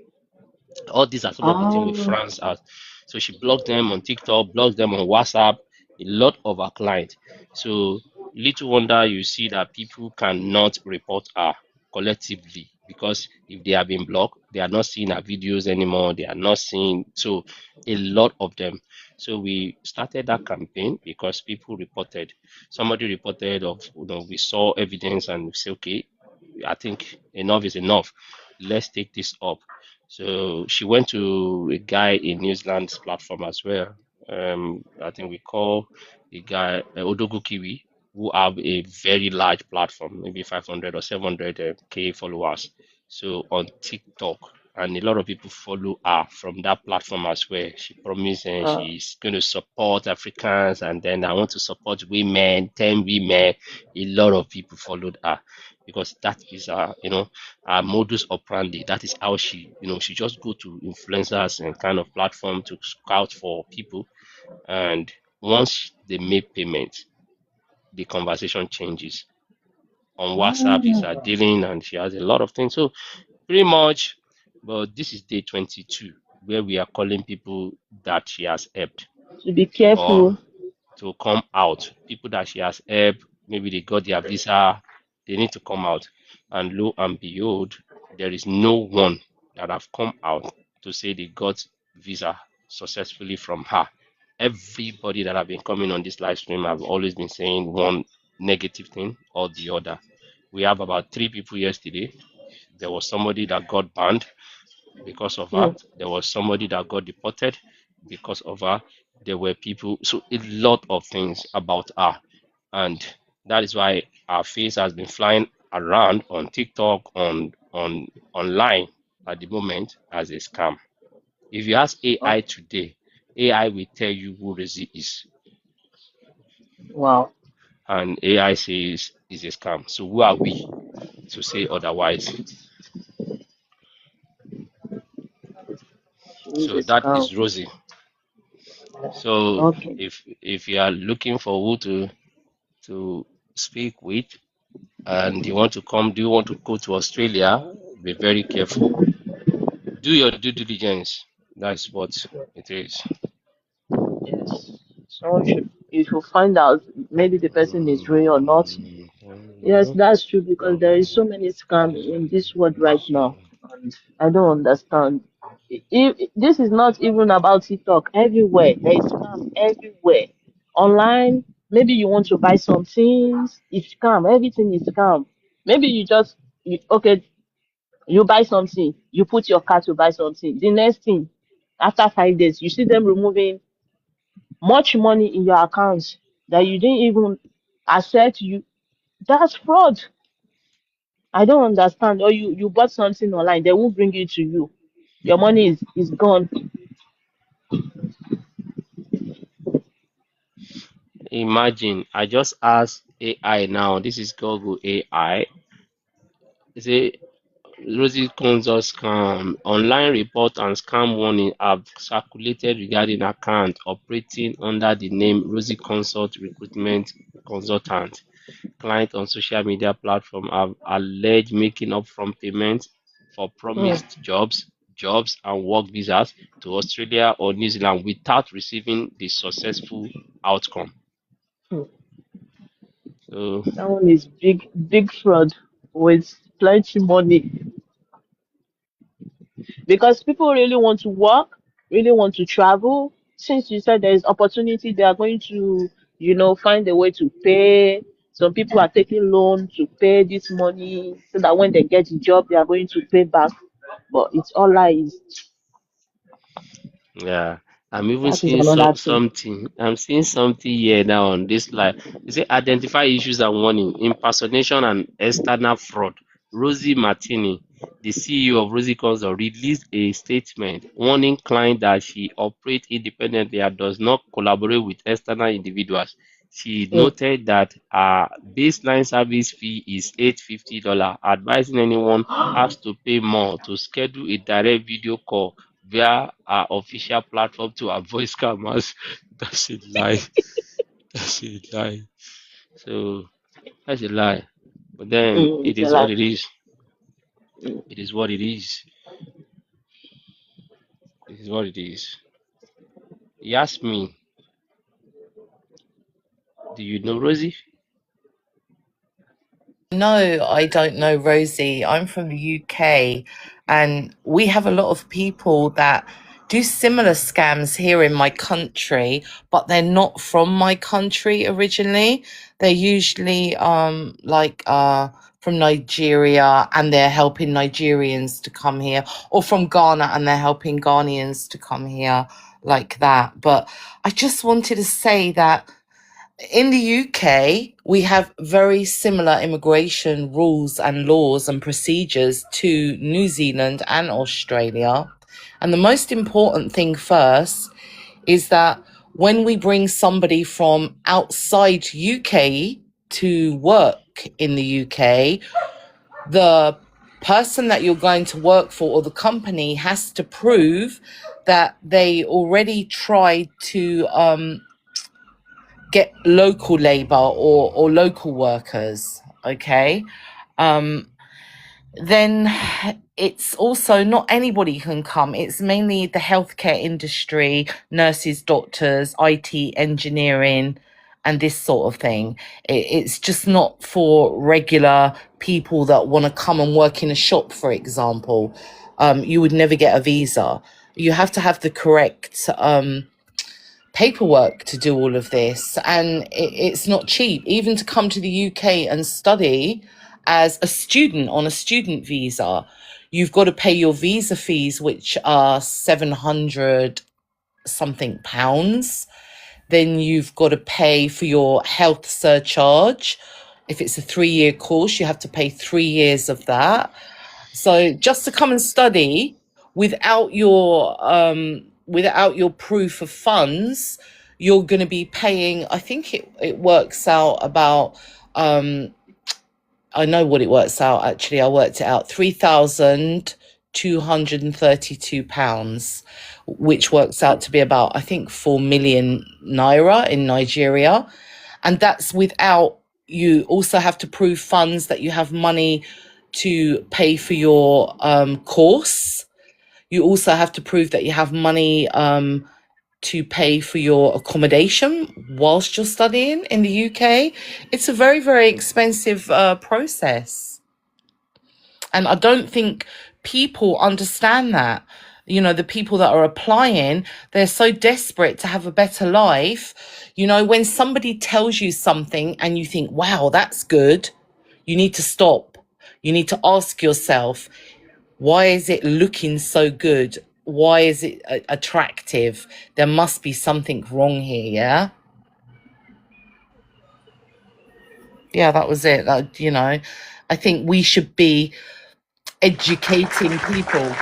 All these are some of the things we Um. France out. So she blocked them on TikTok, blocked them on WhatsApp, a lot of our clients. So little wonder you see that people cannot report her collectively because if they have been blocked, they are not seeing our videos anymore. They are not seeing so a lot of them. So we started that campaign because people reported. Somebody reported of we saw evidence and we say okay, I think enough is enough. Let's take this up. So she went to a guy in New Zealand's platform as well. I think we call the guy Odogo Kiwi, who have a very large platform, maybe 500 or 700 K followers. So on TikTok, and a lot of people follow her from that platform as well. She promised and she's going to support Africans, and then I want to support women, 10 women. A lot of people followed her because that is modus operandi. That is how she just go to influencers and kind of platform to scout for people. And once they make payment, the conversation changes. On WhatsApp is her dealing, and she has a lot of things. So pretty much, but this is day 22 where we are calling people that she has helped To be or careful. to come out. People that she has helped, maybe they got their visa, they need to come out. And lo and behold, there is no one that have come out to say they got visa successfully from her. Everybody that have been coming on this live stream have always been saying one negative thing or the other. We have about three people yesterday. There was somebody that got banned because of Hmm. her. There was somebody that got deported because of her. There were people, so a lot of things about her. And that is why our face has been flying around on TikTok, on online at the moment as a scam. If you ask Oh, AI today, AI will tell you who Rezi is, wow. and AI says is a scam. So who are we to say otherwise? So Jesus that count. is Rosie. So Okay. if you are looking for who to speak with and you want to come, do you want to go to Australia? Be very careful. Do your due diligence. That's what it is. Someone should, you should find out maybe the person is real or not. Yes, that's true because there is so many scam in this world right now, and I don't understand. This is not even about TikTok. Everywhere there is scam everywhere. Online, maybe you want to buy some things, it's scam. Everything is scam. Maybe okay, you buy something, you put your card to buy something. The next thing, after 5 days, you see them removing much money in your accounts that you didn't even accept. That's fraud. I don't understand. Or you bought something online, they won't bring it to you. Your money is gone. Imagine, I just asked AI now. This is Google AI. They say Rosie Consult scam. Online report and scam warning have circulated regarding account operating under the name Rosie Consult Recruitment Consultant. Clients on social media platform have alleged making upfront payments for Hmm, promised jobs and work visas to Australia or New Zealand without receiving the successful outcome. hmm. So That one is big fraud with plenty money because people really want to work, really want to travel. Since you said there is opportunity, they are going to, find a way to pay. Some people are taking loan to pay this money so that when they get the job, they are going to pay back. But it's all lies. yeah, I'm even That is seeing another thing. something. I'm seeing something here now on this slide. It say identify issues and warning: impersonation and external fraud. Rosie Martini, the CEO of Rosie Consult, released a statement warning clients that she operates independently and does not collaborate with external individuals. She Mm. noted that her baseline service fee is $850, advising anyone has to pay more to schedule a direct video call via our official platform to avoid scammers. That's a lie. That's a lie. So that's a lie. But then Mm, it it's a is what lie. it is. Mm. It is what it is. It is what it is. He asked me, do you know Rosie? No, I don't know, Rosie. I'm from the UK, and we have a lot of people that do similar scams here in my country, but they're not from my country originally. They're usually from Nigeria, and they're helping Nigerians to come here, or from Ghana and they're helping Ghanaians to come here, like that. But I just wanted to say that in the UK, we have very similar immigration rules and laws and procedures to New Zealand and Australia. And the most important thing first is that when we bring somebody from outside UK to work in the UK, the person that you're going to work for or the company has to prove that they already tried to get local labor or local workers, okay? Um, then it's also not anybody can come. It's mainly the healthcare industry, nurses, doctors, IT, engineering, and this sort of thing. It's just not for regular people that want to come and work in a shop, for example. You would never get a visa. You have to have the correct paperwork to do all of this, and it's not cheap even to come to the UK and study as a student on a student visa. You've got to pay your visa fees, which are 700 something pounds. Then you've got to pay for your health surcharge. If it's a 3-year course, you have to pay 3 years of that. So just to come and study without your proof of funds, you're going to be paying. I think it works out about. I know what it works out. Actually, I worked it out: £3,232, which works out to be about, I think, 4 million naira in Nigeria, and that's without. You also have to prove funds that you have money to pay for your course. You also have to prove that you have money to pay for your accommodation whilst you're studying in the UK. It's a very, very expensive process. And I don't think people understand that. You know, the people that are applying, they're so desperate to have a better life. You know, when somebody tells you something and you think, wow, that's good, you need to stop. You need to ask yourself, why is it looking so good? Why is it attractive? There must be something wrong here, yeah? Yeah, that was it. You know, I think we should be educating people.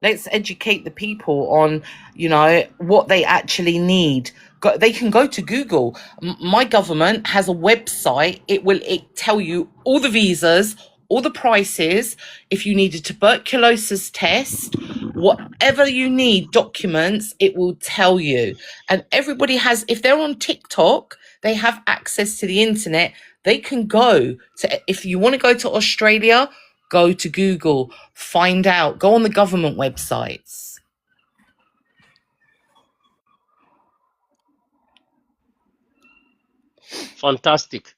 Let's educate the people on, you know, what they actually need. They can go to Google. My government has a website. It tell you all the visas, all the prices. If you need a tuberculosis test, whatever you need, documents, it will tell you. And everybody has, if they're on TikTok, they have access to the internet. They can go to, if you want to go to Australia, go to Google, find out, go on the government websites. Fantastic.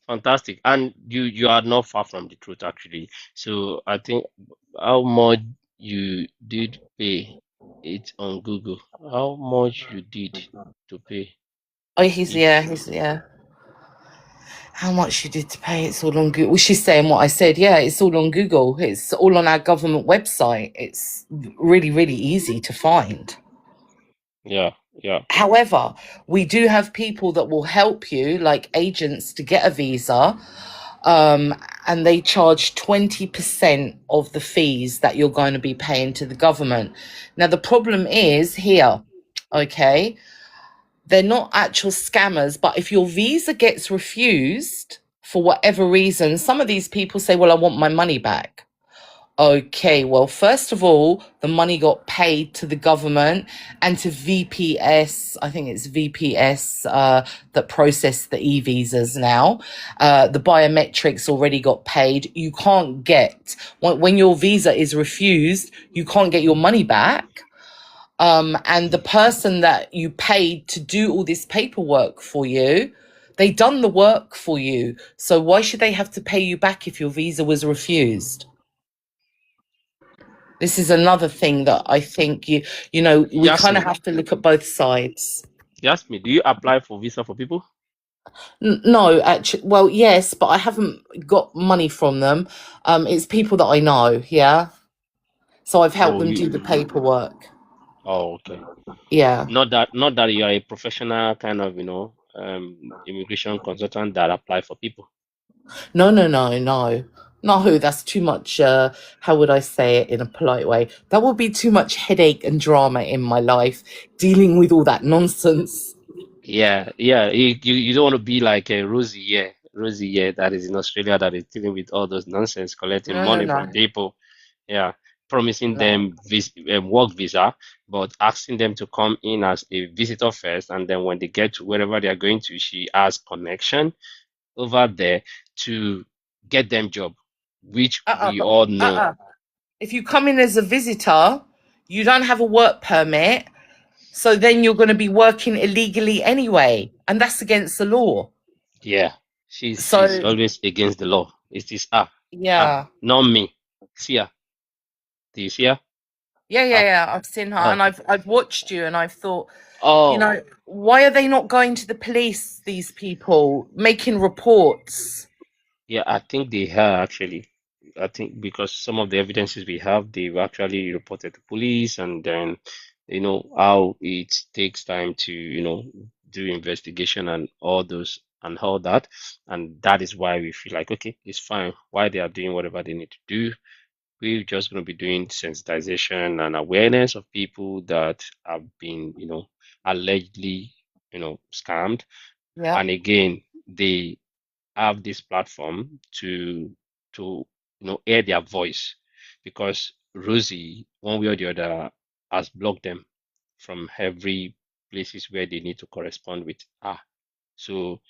Fantastic. And you are not far from the truth actually. So I think how much you did pay it on Google, how much you did to pay Oh, each. he's, yeah. How much you did to pay? It's all on Google. Well, she's saying what I said. Yeah, it's all on Google. It's all on our government website. It's really, really easy to find. Yeah, yeah. However, we do have people that will help you, like agents, to get a visa. And they charge 20% of the fees that you're going to be paying to the government. Now, the problem is here, okay? They're not actual scammers, but if your visa gets refused for whatever reason, some of these people say, well, I want my money back. Okay, well, first of all, the money got paid to the government and to VPS. I think it's VPS that process the e-visas now. The biometrics already got paid. You can't get, when your visa is refused, you can't get your money back. And the person that you paid to do all this paperwork for you, they done the work for you. So why should they have to pay you back if your visa was refused? This is another thing that I think you know, we kind of Yasmin, have to look at both sides. Yasmin, do you apply for visa for people? No, actually, well, yes, but I haven't got money from them. It's people that I know, yeah. So I've helped Oh, them do the paperwork. oh, okay. Yeah. Not that you are a professional kind of, immigration consultant that apply for people. No, no, no, no. No, that's too much, how would I say it in a polite way? That would be too much headache and drama in my life, dealing with all that nonsense. Yeah, yeah. You don't want to be like a Rosie, yeah. Rosie, yeah, that is in Australia that is dealing with all those nonsense, collecting No, no, money from no, people. Yeah, promising no. them work visa, but asking them to come in as a visitor first, and then when they get to wherever they are going to, she has connection over there to get them job, which we But, all know. if you come in as a visitor, you don't have a work permit, so then you're going to be working illegally anyway, and that's against the law. Yeah, she's So, always against the law. It is yeah. not me. See her. Do you see her? Yeah, yeah, Ah, yeah. I've seen her and okay. I've watched you and I've thought, you Oh, know, why are they not going to the police, these people, making reports? yeah, I think they have actually. I think because some of the evidences we have, they've actually reported to police, and then, how it takes time to, do investigation and all those and all that. And that is why we feel like, okay, it's fine. Why they are doing whatever they need to do. We're just going to be doing sensitization and awareness of people that have been, allegedly, scammed. Yeah. And again, they have this platform to air their voice because Rosie, one way or the other, has blocked them from every places where they need to correspond with her. So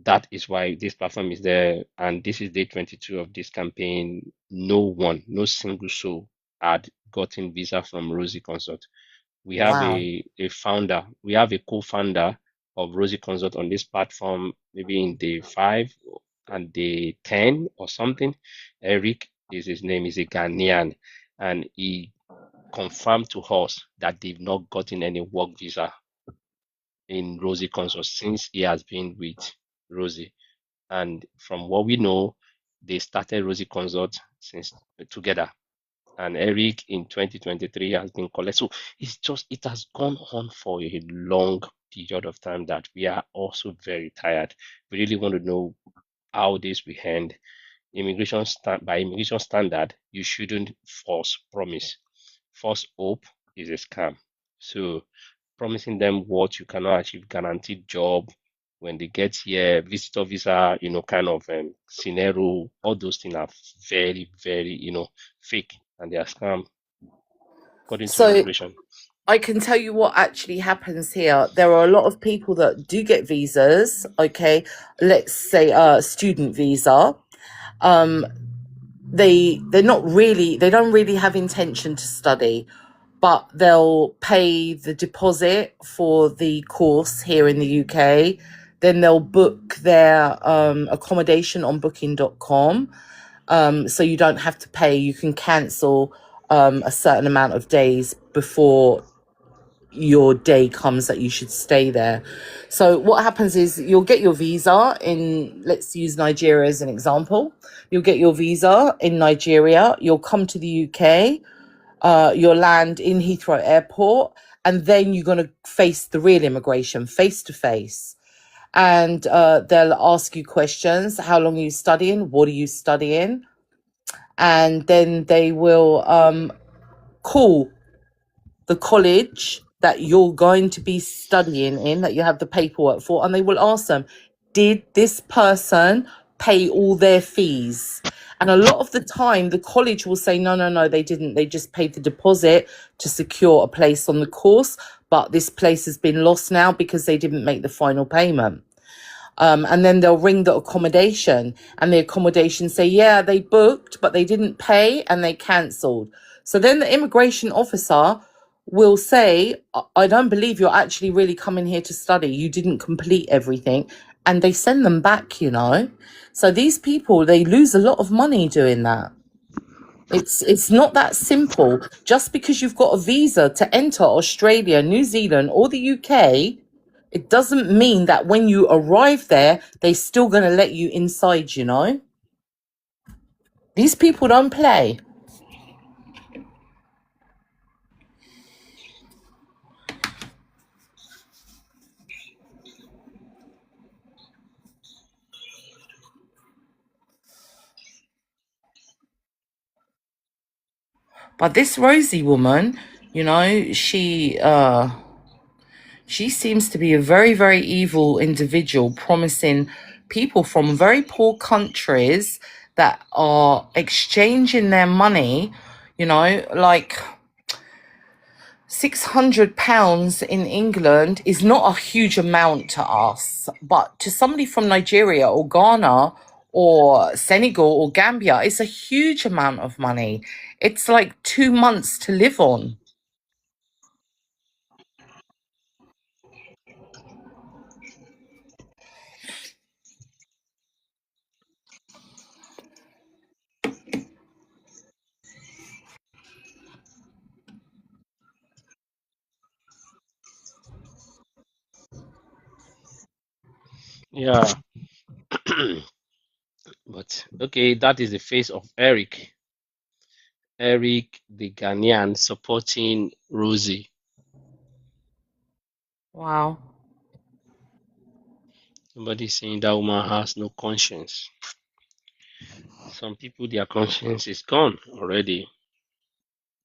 that is why this platform is there, and this is day 22 of this campaign. No one, no single soul had gotten visa from Rosie Consult. We have Wow. a founder, we have a co-founder of Rosie Consult on this platform, maybe in day 5 and day 10 or something. Eric is his name, is a Ghanaian, and he confirmed to us that they've not gotten any work visa in Rosie Consult since he has been with Rosie. And from what we know, they started Rosie Consult since together. And Eric in 2023 has been collected. So it has gone on for a long period of time that we are also very tired. We really want to know how this will end. By immigration standard, you shouldn't force promise. False hope is a scam. So promising them what you cannot achieve, guaranteed job when they get here, visitor visa, kind of scenario, all those things are very, very, fake, and they are scam according to So immigration. I can tell you what actually happens here. There are a lot of people that do get visas, okay? Let's say a student visa. Um, they don't really have intention to study, but they'll pay the deposit for the course here in the UK. Then they'll book their accommodation on booking.com. So you don't have to pay. You can cancel a certain amount of days before your day comes that you should stay there. So what happens is you'll get your visa in, let's use Nigeria as an example. You'll get your visa in Nigeria. You'll come to the UK. You'll land in Heathrow Airport, and then you're going to face the real immigration face to face. And they'll ask you questions. How long are you studying? What are you studying? And then they will call the college that you're going to be studying in, that you have the paperwork for, and they will ask them, did this person pay all their fees? And a lot of the time, the college will say, no, no, no, they didn't. They just paid the deposit to secure a place on the course, but this place has been lost now because they didn't make the final payment. And then they'll ring the accommodation, and the accommodation say, yeah, they booked, but they didn't pay and they cancelled. So then the immigration officer will say, I don't believe you're actually really coming here to study. You didn't complete everything. And they send them back, So these people, they lose a lot of money doing that. It's not that simple. Just because you've got a visa to enter Australia, New Zealand, or the UK, it doesn't mean that when you arrive there, they're still going to let you inside, These people don't play. But this Rosie woman, she seems to be a very, very evil individual, promising people from very poor countries that are exchanging their money, like £600 in England is not a huge amount to us, but to somebody from Nigeria or Ghana or Senegal or Gambia, it's a huge amount of money. It's like 2 months to live on. Yeah, but okay, that is the face of Eric. Eric, the Ghanaian, supporting Rosie. Wow. Somebody saying that woman has no conscience. Some people, their conscience is gone already.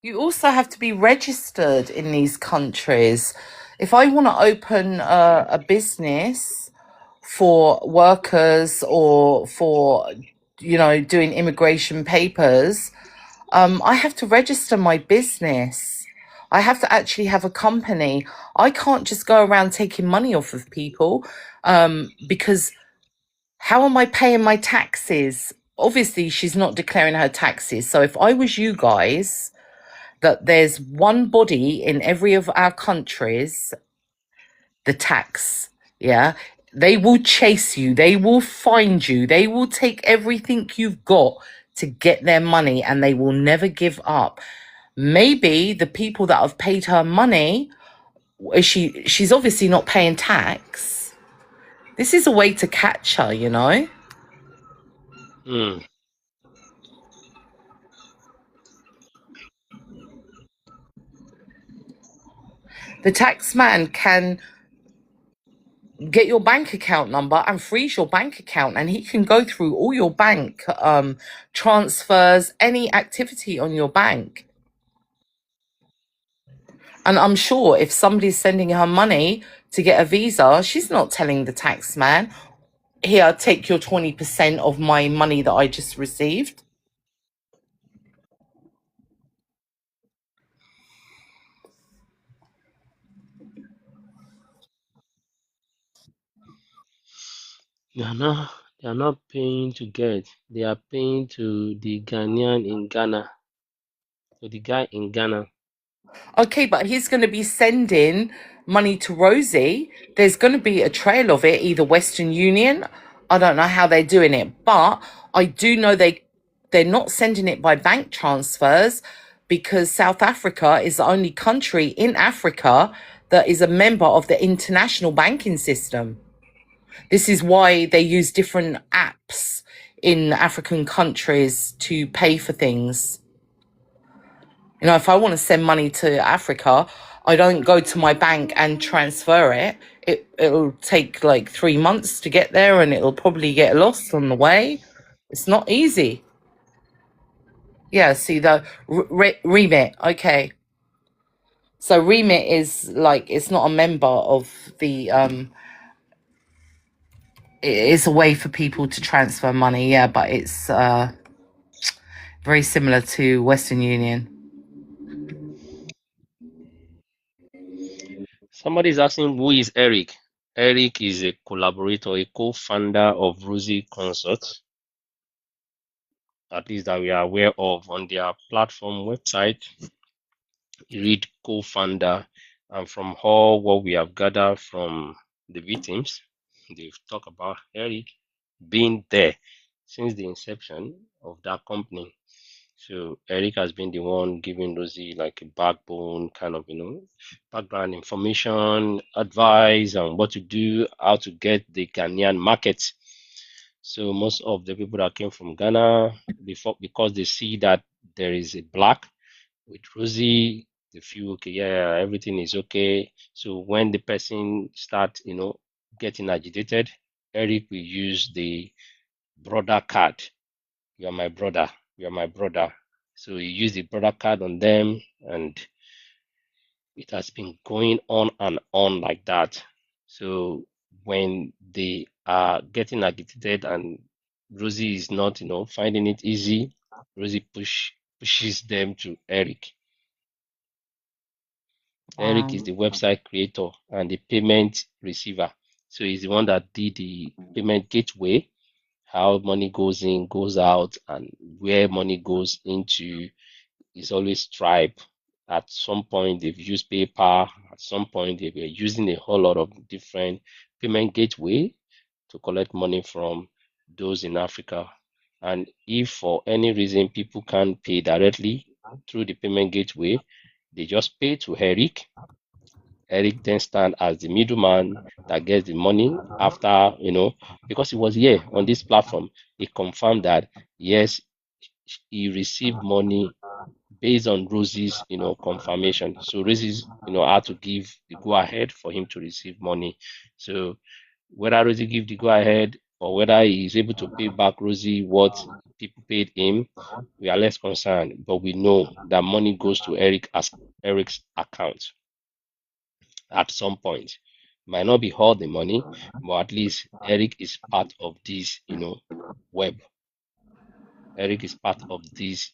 You also have to be registered in these countries. If I want to open a business for workers or for, doing immigration papers, I have to register my business. I have to actually have a company. I can't just go around taking money off of people because how am I paying my taxes? Obviously, she's not declaring her taxes. So if I was you guys, that there's one body in every of our countries, the tax, yeah? They will chase you, they will find you, they will take everything you've got to get their money, and they will never give up. Maybe the people that have paid her money, she's obviously not paying tax. This is a way to catch her, you know? Hmm. The tax man can get your bank account number and freeze your bank account, and he can go through all your bank transfers, any activity on your bank. And I'm sure if somebody's sending her money to get a visa, she's not telling the tax man, here, take your 20% of my money that I just received. They are not paying to get. They are paying to the Ghanaian in Ghana. To the guy in Ghana. Okay, but he's going to be sending money to Rosie. There's going to be a trail of it, either Western Union. I don't know how they're doing it, but I do know they're not sending it by bank transfers, because South Africa is the only country in Africa that is a member of the international banking system. This is why they use different apps in African countries to pay for things. You know, if I want to send money to Africa, I don't go to my bank and transfer it. It'll take like 3 months to get there, and it'll probably get lost on the way. It's not easy. Yeah, see the remit. Okay. So remit is like, it's not a member of the it's a way for people to transfer money, yeah, but it's very similar to Western Union. Somebody is asking, who is Eric? Eric is a collaborator, a co-founder of Rosie Consult, at least that we are aware of. On their platform website, you read co-founder, and from all what we have gathered from the victims, they've talked about Eric being there since the inception of that company. So Eric has been the one giving Rosie like a backbone, kind of, background information, advice on what to do, how to get the Ghanaian market. So most of the people that came from Ghana before, because they see that there is a black with Rosie, they feel okay, yeah, everything is okay. So when the person start, getting agitated, Eric will use the brother card. You are my brother. You are my brother. So you use the brother card on them, and it has been going on and on like that. So when they are getting agitated and Rosie is not, finding it easy, Rosie pushes them to Eric. Eric is the website creator and the payment receiver. So he's the one that did the payment gateway, how money goes in, goes out, and where money goes into is always Stripe. At some point, they've used PayPal. At some point, they were using a whole lot of different payment gateway to collect money from those in Africa. And if for any reason people can't pay directly through the payment gateway, they just pay to Eric. Eric then stand as the middleman that gets the money after, because he was here on this platform, he confirmed that yes, he received money based on Rosie's, confirmation. So Rosie's, had to give the go ahead for him to receive money. So whether Rosie give the go ahead or whether he is able to pay back Rosie what people paid him, we are less concerned. But we know that money goes to Eric as Eric's account at some point. Might not be all the money, but at least Eric is part of this, web. Eric is part of this,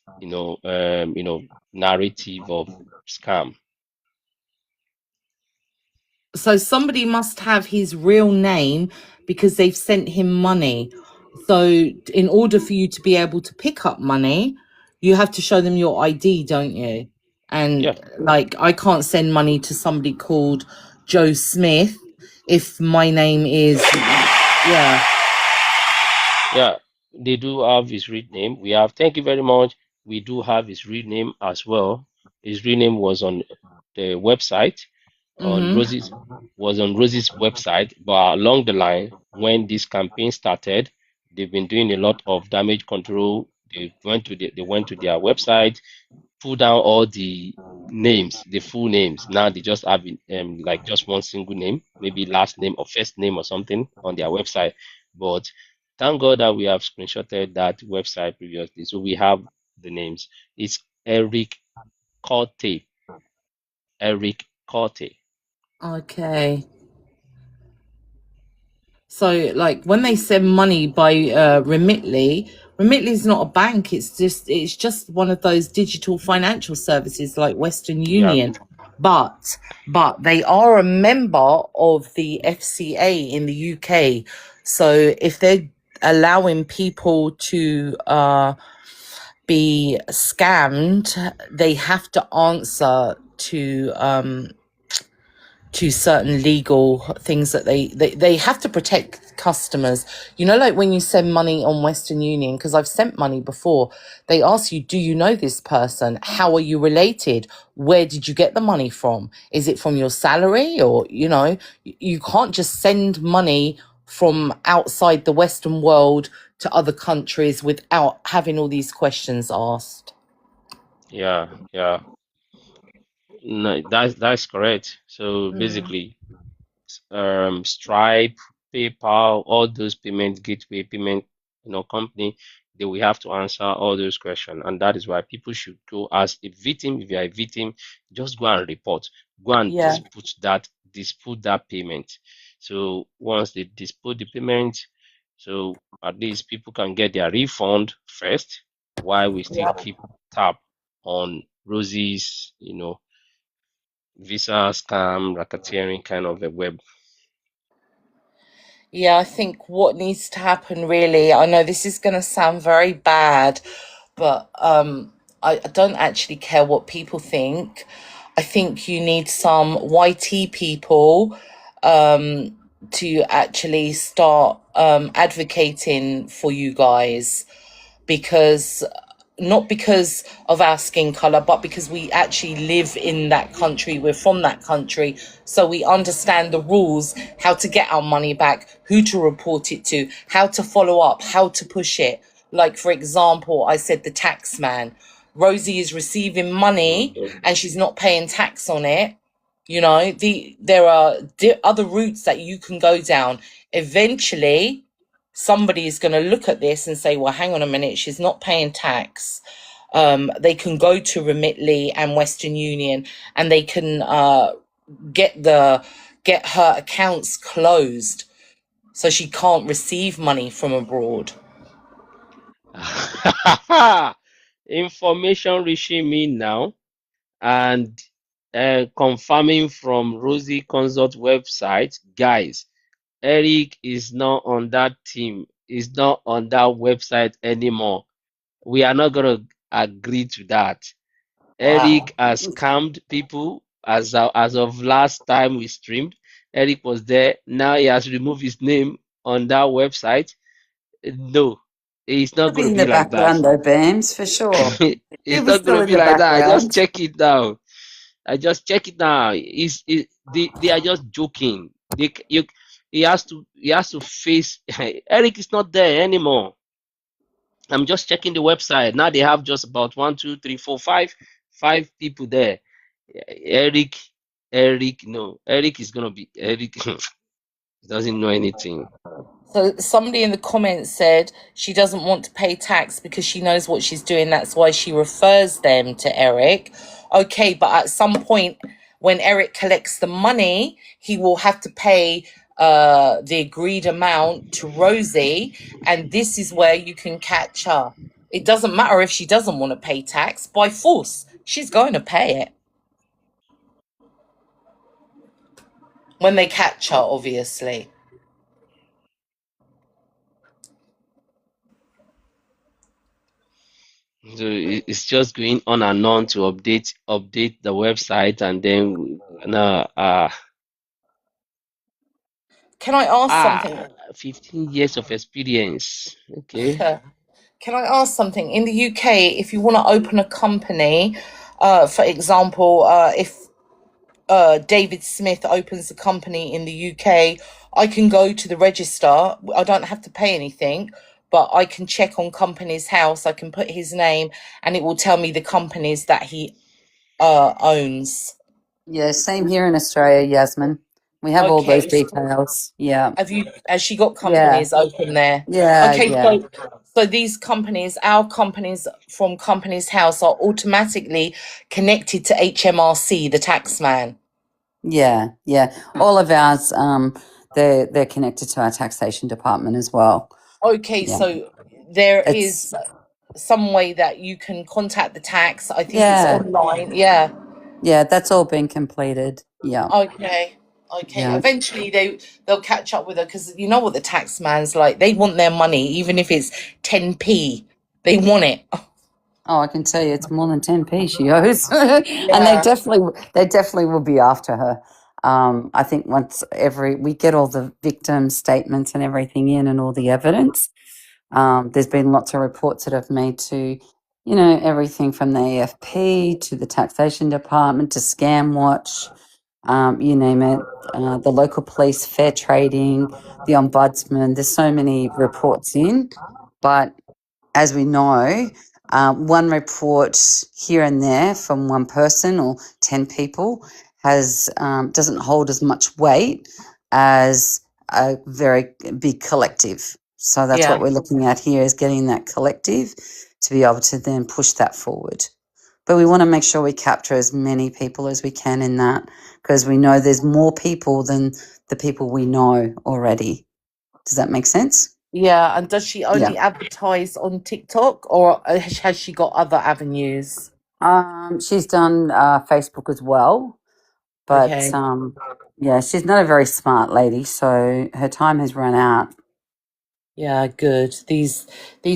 narrative of scam. So somebody must have his real name because they've sent him money. So in order for you to be able to pick up money, you have to show them your ID, don't you? And Yeah, like, I can't send money to somebody called Joe Smith if my name is, yeah. yeah. They do have his real name. We have. Thank you very much. We do have his real name as well. His real name was on the website on Mm-hmm. Rosie's website, but along the line, when this campaign started, they've been doing a lot of damage control. They went to their website, pull down all the names, the full names. Now they just have like just one single name, maybe last name or first name or something on their website. But thank God that we have screenshotted that website previously, so we have the names. It's Eric Corte. Eric Corte. Okay. So, like, when they send money by Remitly is not a bank. It's just one of those digital financial services like Western Yeah, Union. But they are a member of the FCA in the UK. So if they're allowing people to be scammed, they have to answer to certain legal things that they have to protect customers. You know, like when you send money on Western Union, because I've sent money before, they ask you, do you know this person? How are you related? Where did you get the money from? Is it from your salary? Or, you know, you can't just send money from outside the Western world to other countries without having all these questions asked. yeah, yeah. No, that's correct. So Mm. basically, Stripe, PayPal, all those payment gateway payment, company, they will have to answer all those questions, and that is why people should go as a victim. If you are a victim, just go and report, go and Yeah. dispute that payment. So once they dispute the payment, so at least people can get their refund first, while we still keep tab on Rosie's, visa scam, racketeering kind of a web. Yeah, I think what needs to happen really, I know this is going to sound very bad, but I don't actually care what people think. I think you need some YT people to actually start advocating for you guys, because not because of our skin color, but because we actually live in that country. We're from that country. So we understand the rules, how to get our money back, who to report it to, how to follow up, how to push it. Like, for example, I said the tax man. Rosie is receiving money and she's not paying tax on it. You know, there are other routes that you can go down. Eventually, somebody is going to look at this and say, well, hang on a minute, she's not paying tax. They can go to Remitly and Western Union and they can get her accounts closed so she can't receive money from abroad. Information reaching me now, and confirming from Rosie Consult website, guys, Eric is not on that team, is not on that website anymore. We are not going to agree to that. Eric Wow. has scammed people as of last time we streamed. Eric was there. Now he has removed his name on that website. No, it's not He'll be going to in be the like that. background though, Beams, for sure. He'll It's be not still gonna in be the like that. I just background. check it now. I just check it now. They are just joking. He has to face Eric is not there anymore. I'm just checking the website. Now they have just about one, two, three, four, five people there. Eric no. Eric is gonna be Eric doesn't know anything. So somebody in the comments said she doesn't want to pay tax because she knows what she's doing. That's why she refers them to Eric. Okay, but at some point when Eric collects the money, he will have to pay the agreed amount to Rosie, and this is where you can catch her. It doesn't matter if she doesn't want to pay tax, by force. She's going to pay it when they catch her, obviously. So it's just going on and on to update the website, and then now Can I ask something? 15 years of experience. Okay. Can I ask something? In the UK, if you want to open a company, for example, if David Smith opens a company in the UK, I can go to the register. I don't have to pay anything, but I can check on Companies House. I can put his name, and it will tell me the companies that he owns. Yeah, same here in Australia, Yasmin. We have all those Okay, details. Yeah. has she got Yeah. companies open there? Yeah. Okay, Yeah. so these companies, our companies from Companies House, are automatically connected to HMRC, the tax man. Yeah. Yeah. All of ours, they're connected to our taxation department as well. Okay, Yeah. so there It's is some way that you can contact the tax. I think it's yeah. online. Yeah. Yeah, that's all been completed. Yeah. Okay. Okay. Yeah. Eventually they'll catch up with her, because you know what the tax man's like. They want their money, even if it's 10p. They want it. Oh, I can tell you it's more than 10p she owes. And Yeah. they definitely will be after her. I think once we get all the victim statements and everything in and all the evidence, there's been lots of reports that I've made to, everything from the AFP to the taxation department to Scam Watch, you name it, the local police, fair trading, the ombudsman. There's so many reports in, but as we know, one report here and there from one person or 10 people doesn't hold as much weight as a very big collective. So that's what Yeah. we're looking at here, is getting that collective to be able to then push that forward. But we want to make sure we capture as many people as we can in that, because we know there's more people than the people we know already. Does that make sense? Yeah. And does she Yeah. only advertise on TikTok, or has she got other avenues? She's done Facebook as well, but Okay. yeah, she's not a very smart lady, so her time has run out. Yeah, good. These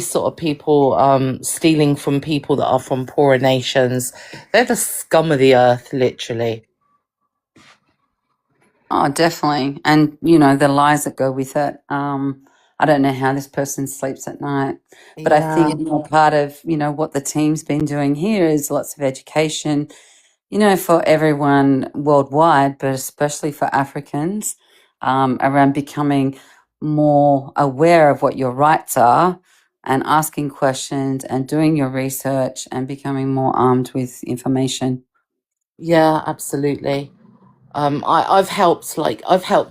sort of people stealing from people that are from poorer nations, they're the scum of the earth, literally. Oh, definitely, and the lies that go with it. I don't know how this person sleeps at night, but I Yeah. think part of what the team's been doing here is lots of education, for everyone worldwide, but especially for Africans, around becoming more aware of what your rights are and asking questions and doing your research and becoming more armed with information. Yeah, absolutely. I've helped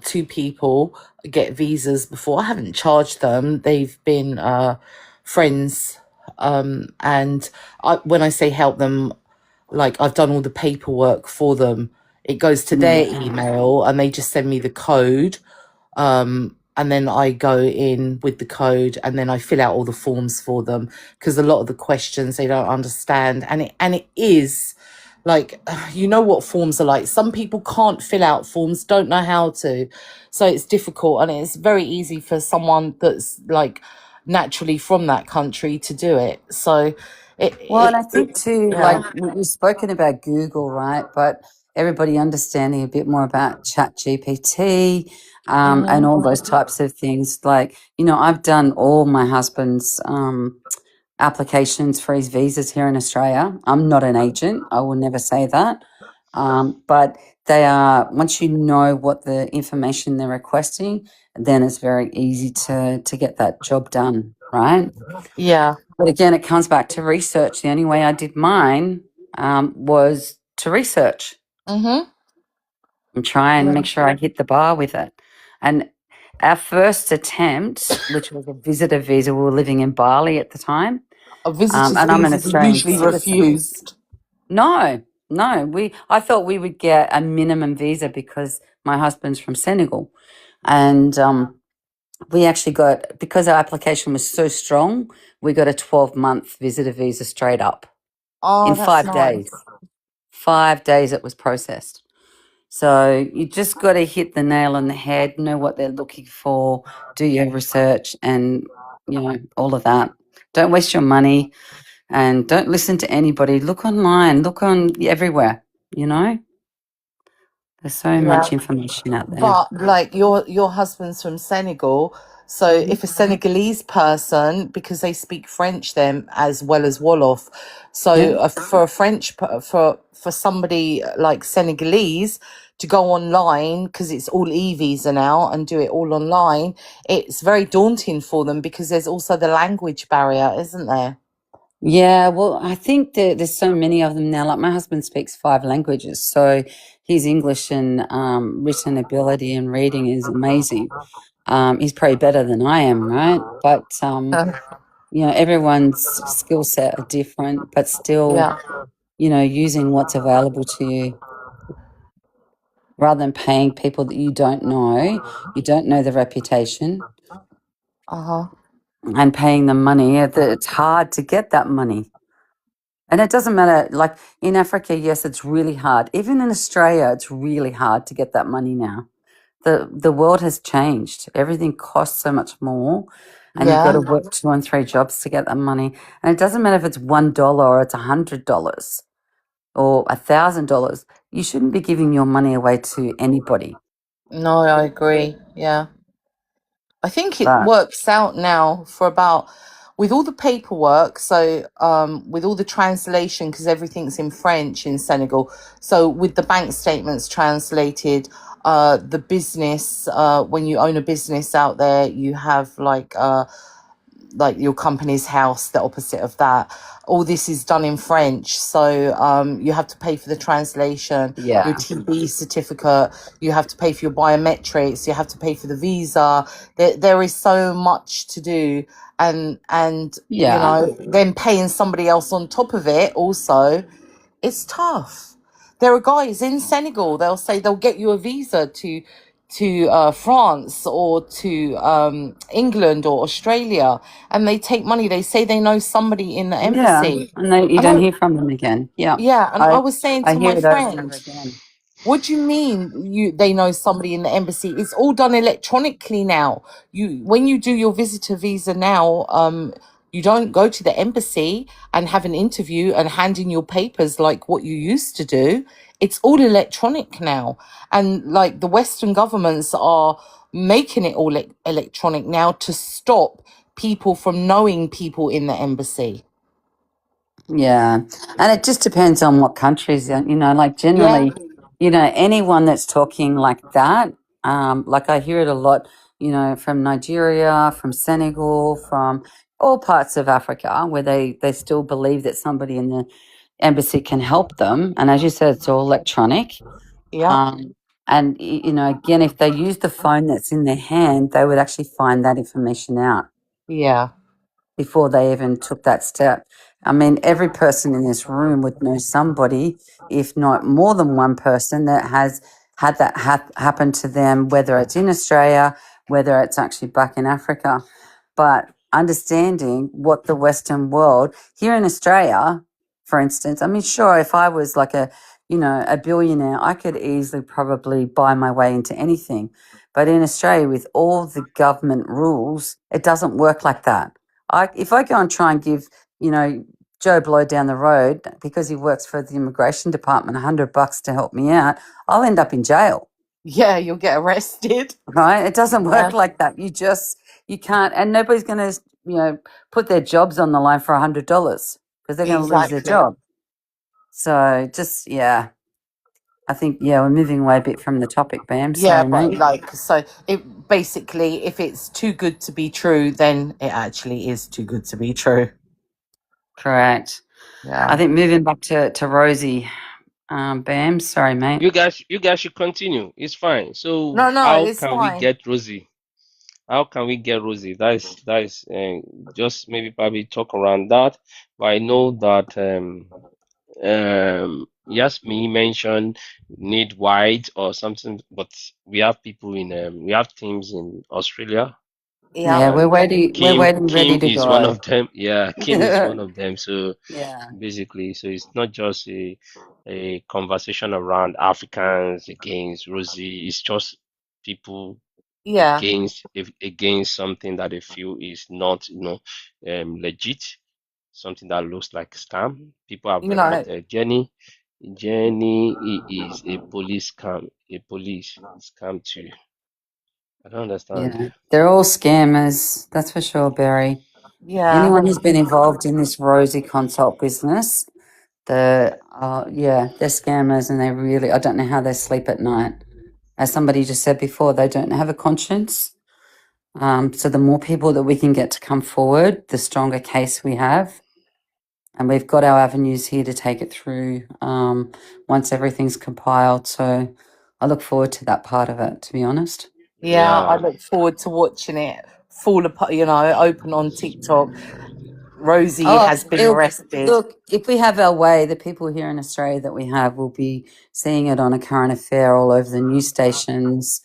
two people get visas before. I haven't charged them. They've been friends. And when I say help them, like, I've done all the paperwork for them. It goes to Mm. their email and they just send me the code. And then I go in with the code and then I fill out all the forms for them, because a lot of the questions they don't understand. And it is like, you know what forms are like. Some people can't fill out forms, don't know how to. So it's difficult, and it's very easy for someone that's like naturally from that country to do it. So Well, and I think too, yeah. like we've spoken about Google, right? But everybody understanding a bit more about Chat GPT, and all those types of things. Like, I've done all my husband's applications for his visas here in Australia. I'm not an agent. I will never say that. But they are, once you know what the information they're requesting, then it's very easy to get that job done, right? Yeah. But again, it comes back to research. The only way I did mine was to research Mm-hmm. and try and Yeah. make sure I hit the bar with it. And our first attempt, which was a visitor visa, we were living in Bali at the time, A visitor's and I'm an visas are Australian usually citizen. refused. No, no, I thought we would get a minimum visa because my husband's from Senegal, and we actually got, because our application was so strong, we got a 12-month visitor visa straight up in Oh, that's 5 days. nice. 5 days it was processed. So you just got to hit the nail on the head, know what they're looking for, do your research, and all of that. Don't waste your money. And don't listen to anybody. Look online, look on everywhere, you know? There's so Yeah. much information out there. But like your husband's from Senegal, so if a Senegalese person, because they speak French them as well as Wolof, Yeah. so for a for somebody like Senegalese to go online because it's all e-visa now and do it all online, it's very daunting for them because there's also the language barrier, isn't there? Yeah, well, I think that there's so many of them now. Like my husband speaks 5 languages, so his English and written ability and reading is amazing. He's probably better than I am, right? But Uh, you know, everyone's skill set are different, but still, yeah. you know, using what's available to you rather than paying people that you don't know the reputation, Uh-huh. and paying them money. It's hard to get that money. And it doesn't matter, like in Africa, yes, it's really hard. Even in Australia, it's really hard to get that money now. The world has changed. Everything costs so much more, and you've got Yeah. to work 2 and 3 jobs to get that money. And it doesn't matter if it's $1 or it's $100 or $1,000. You shouldn't be giving your money away to anybody. No, I agree. Yeah. I think it But works out now for about with all the paperwork, so with all the translation because everything's in French in Senegal. So with the bank statements translated, the business when you own a business out there, you have like your company's house, the opposite of that. All this is done in French, so you have to pay for the translation, your yeah, TB certificate, you have to pay for your biometrics, you have to pay for the visa. There is so much to do, and you yeah, know, then paying somebody else on top of it also, it's tough. There are guys in Senegal, they'll say they'll get you a visa to France or to England or Australia, and they take money. They say they know somebody in the yeah. embassy. And then you And don't I, hear from them again. Yeah, yeah, and I I was saying I to hear my it over and friend, over again. what do you mean they know somebody in the embassy? It's all done electronically now. You when you do your visitor visa now, you don't go to the embassy and have an interview and hand in your papers like what you used to do. It's all electronic now. And like the Western governments are making it all electronic now to stop people from knowing people in the embassy. Yeah, and it just depends on what countries, you know, like Yeah, generally, you know, anyone that's talking like that, like I hear it a lot, you know, from Nigeria, from Senegal, from all parts of Africa where they still believe that somebody in the embassy can help them. And as you said, it's all electronic. yeah, Um, and, you know, again, if they use the phone that's in their hand, they would actually find that information out yeah, before they even took that step. I mean, every person in this room would know somebody, if not more than one person, that has had that happen to them, whether it's in Australia, whether it's actually back in Africa. But understanding what the Western world here in Australia, for instance, I mean, sure, if I was like you know, a billionaire, I could easily probably buy my way into anything. But in Australia, with all the government rules, it doesn't work like that. If I go and try and give, you know, Joe Blow down the road because he works for the immigration department $100 to help me out, I'll end up in jail, yeah. You'll get arrested. right? It doesn't work Yeah, like that. You can't, and nobody's going to, you know, put their jobs on the line for $100 because they're going to lose their exactly. job. So just, yeah, I think, yeah, we're moving away a bit from the topic, Bam. Yeah, Sorry, but mate. like, so it basically, if it's too good to be true, then it actually is too good to be true. Correct. I Yeah. think moving back to Rosie, Bam. Sorry, mate. You guys should continue. It's fine. So No, no, how it's can we fine. get Rosie? How can we get Rosie? That is just maybe probably talk around that. But I know that Yasmi mentioned need white or something, but we have people in we have teams in Australia, Yeah. Yeah, we're and waiting. We're Kim waiting, ready Kim to is one go. of them. Yeah, Kim is one of them. So Yeah, basically, so it's not just a conversation around Africans against Rosie. It's just people Yeah. against if against something that they feel is not legit. something that looks like scam. People have You know, reported Jenny. Jenny is a police scam, a police scam too. I don't understand. Yeah, they're all scammers. That's for sure, Barry. yeah. Anyone who's been involved in this Rosie Consult business, they're scammers, and they really, I don't know how they sleep at night. As somebody just said before, they don't have a conscience. So the more people that we can get to come forward, the stronger case we have. And we've got our avenues here to take it through once everything's compiled. So I look forward to that part of it, to be honest. Yeah, I Yeah. look forward to watching it fall apart, you know, open on TikTok. Rosie Oh, has been it'll arrested. look. If we have our way, the people here in Australia that we have will be seeing it on a current affair all over the news stations.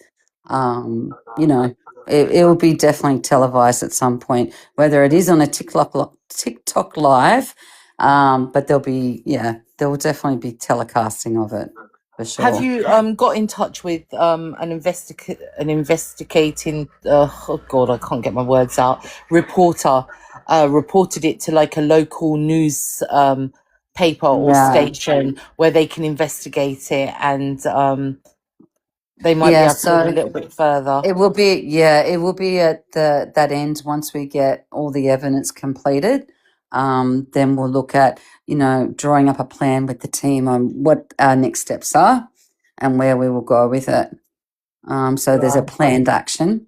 You know, it will be definitely televised at some point, whether it is on a TikTok live. But there will definitely be telecasting of it for Have sure. you got in touch with an investigating oh god, I can't get my words out, reporter, reported it to like a local news paper or Yeah, station where they can investigate it, and they might be yeah. able to go a So little bit further. it will be at that end once we get all the evidence completed. Then we'll look at, drawing up a plan with the team on what our next steps are and where we will go with it. So there's a Yeah. planned action,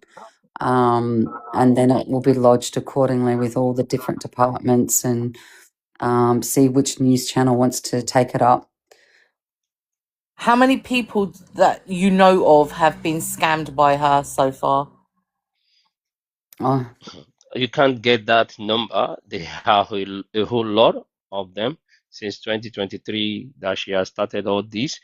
and then it will be lodged accordingly with all the different departments and see which news channel wants to take it up. How many people that you know of have been scammed by her so far? Oh, You can't get that number. They have a whole lot of them since 2023 that she has started all this.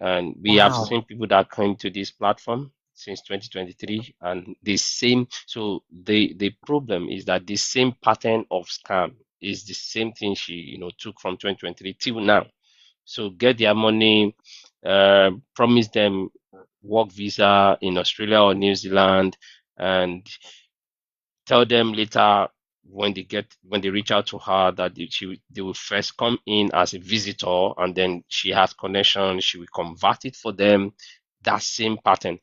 And we have Wow. seen people that came to this platform since 2023 and the same. So the problem is that the same pattern of scam is the same thing she, took from 2023 till now. So get their money, promise them work visa in Australia or New Zealand, and tell them later when they reach out to her that they will first come in as a visitor, and then she has connection, she will convert it for them. That same pattern.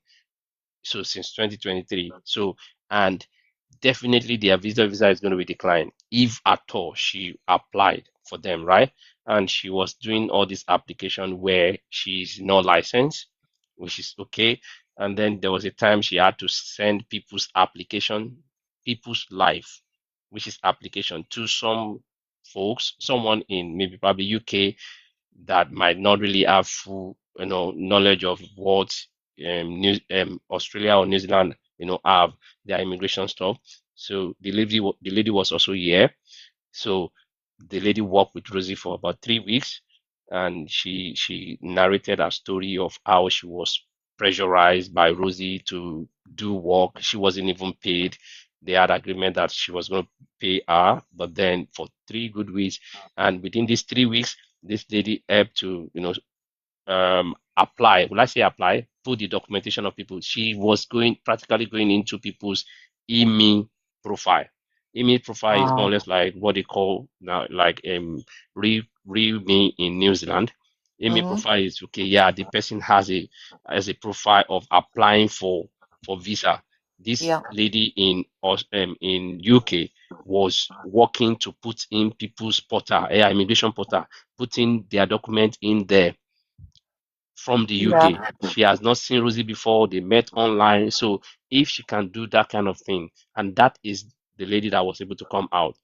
So since 2023. So, and definitely their visa is going to be declined if at all she applied for them, right? And she was doing all this application where she's not licensed, which is okay. And then there was a time she had to send people's life, which is application to some folks, someone in maybe probably UK that might not really have full, knowledge of what Australia or New Zealand, have their immigration stuff. So the lady was also here. So the lady worked with Rosie for about 3 weeks, and she narrated a story of how she was pressurized by Rosie to do work. She wasn't even paid. They had agreement that she was going to pay her, but then for 3 good weeks, and within these 3 weeks, this lady helped to, apply. Will I say apply? Put the documentation of people. She was practically going into people's email profile. Email profile is more or Wow. less like what they call now, like real me in New Zealand. Email Hmm. profile is okay. Yeah, the person has a profile of applying for visa. This Yeah. lady in UK was working to put in people's portal, immigration portal, putting their document in there from the Yeah. UK. She has not seen Rosie before. They met online. So if she can do that kind of thing, and that is the lady that was able to come out,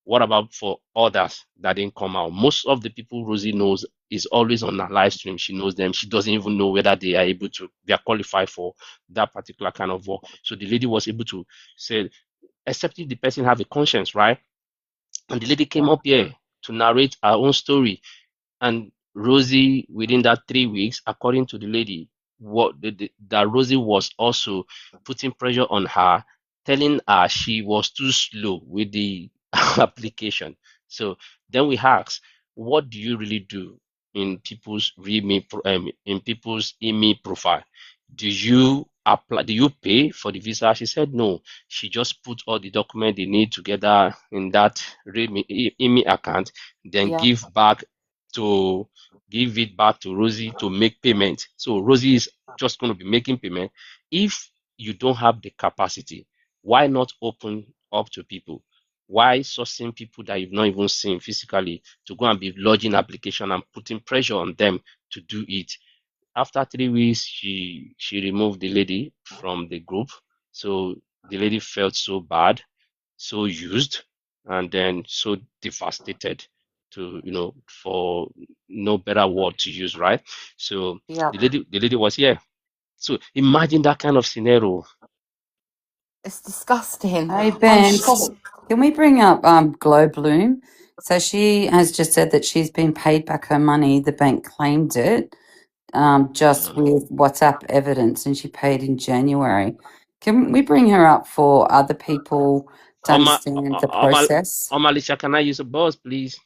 what about for others that didn't come out? Most of the people Rosie knows is always on her live stream. She knows them. She doesn't even know whether they are qualified for that particular kind of work. So the lady was able to say, except if the person have a conscience, right? And the lady came up here to narrate her own story. And Rosie, within that 3 weeks, according to the lady, that Rosie was also putting pressure on her, telling her she was too slow with the application. So then we asked, what do you really do in people's email profile? Do you apply? Do you pay for the visa? She said no. She just put all the document they need together in that IMI account, then Yeah. give it back to Rosie to make payment. So Rosie is just going to be making payment. If you don't have the capacity, why not open up to people? Why sourcing people that you've not even seen physically to go and be lodging application and putting pressure on them to do it? After 3 weeks, she removed the lady from the group. So the lady felt so bad, so used, and then so devastated to, for no better word to use, right? So Yeah. the lady was here. So imagine that kind of scenario. It's disgusting. Hey, I'm Bams, shocked. can we bring up Glow Bloom? So she has just said that she's been paid back her money. The bank claimed it just Uh, with WhatsApp evidence, and she paid in January. Can we bring her up for other people to Oma, understand the Oma, process? Omalisha, can I use a buzz, please?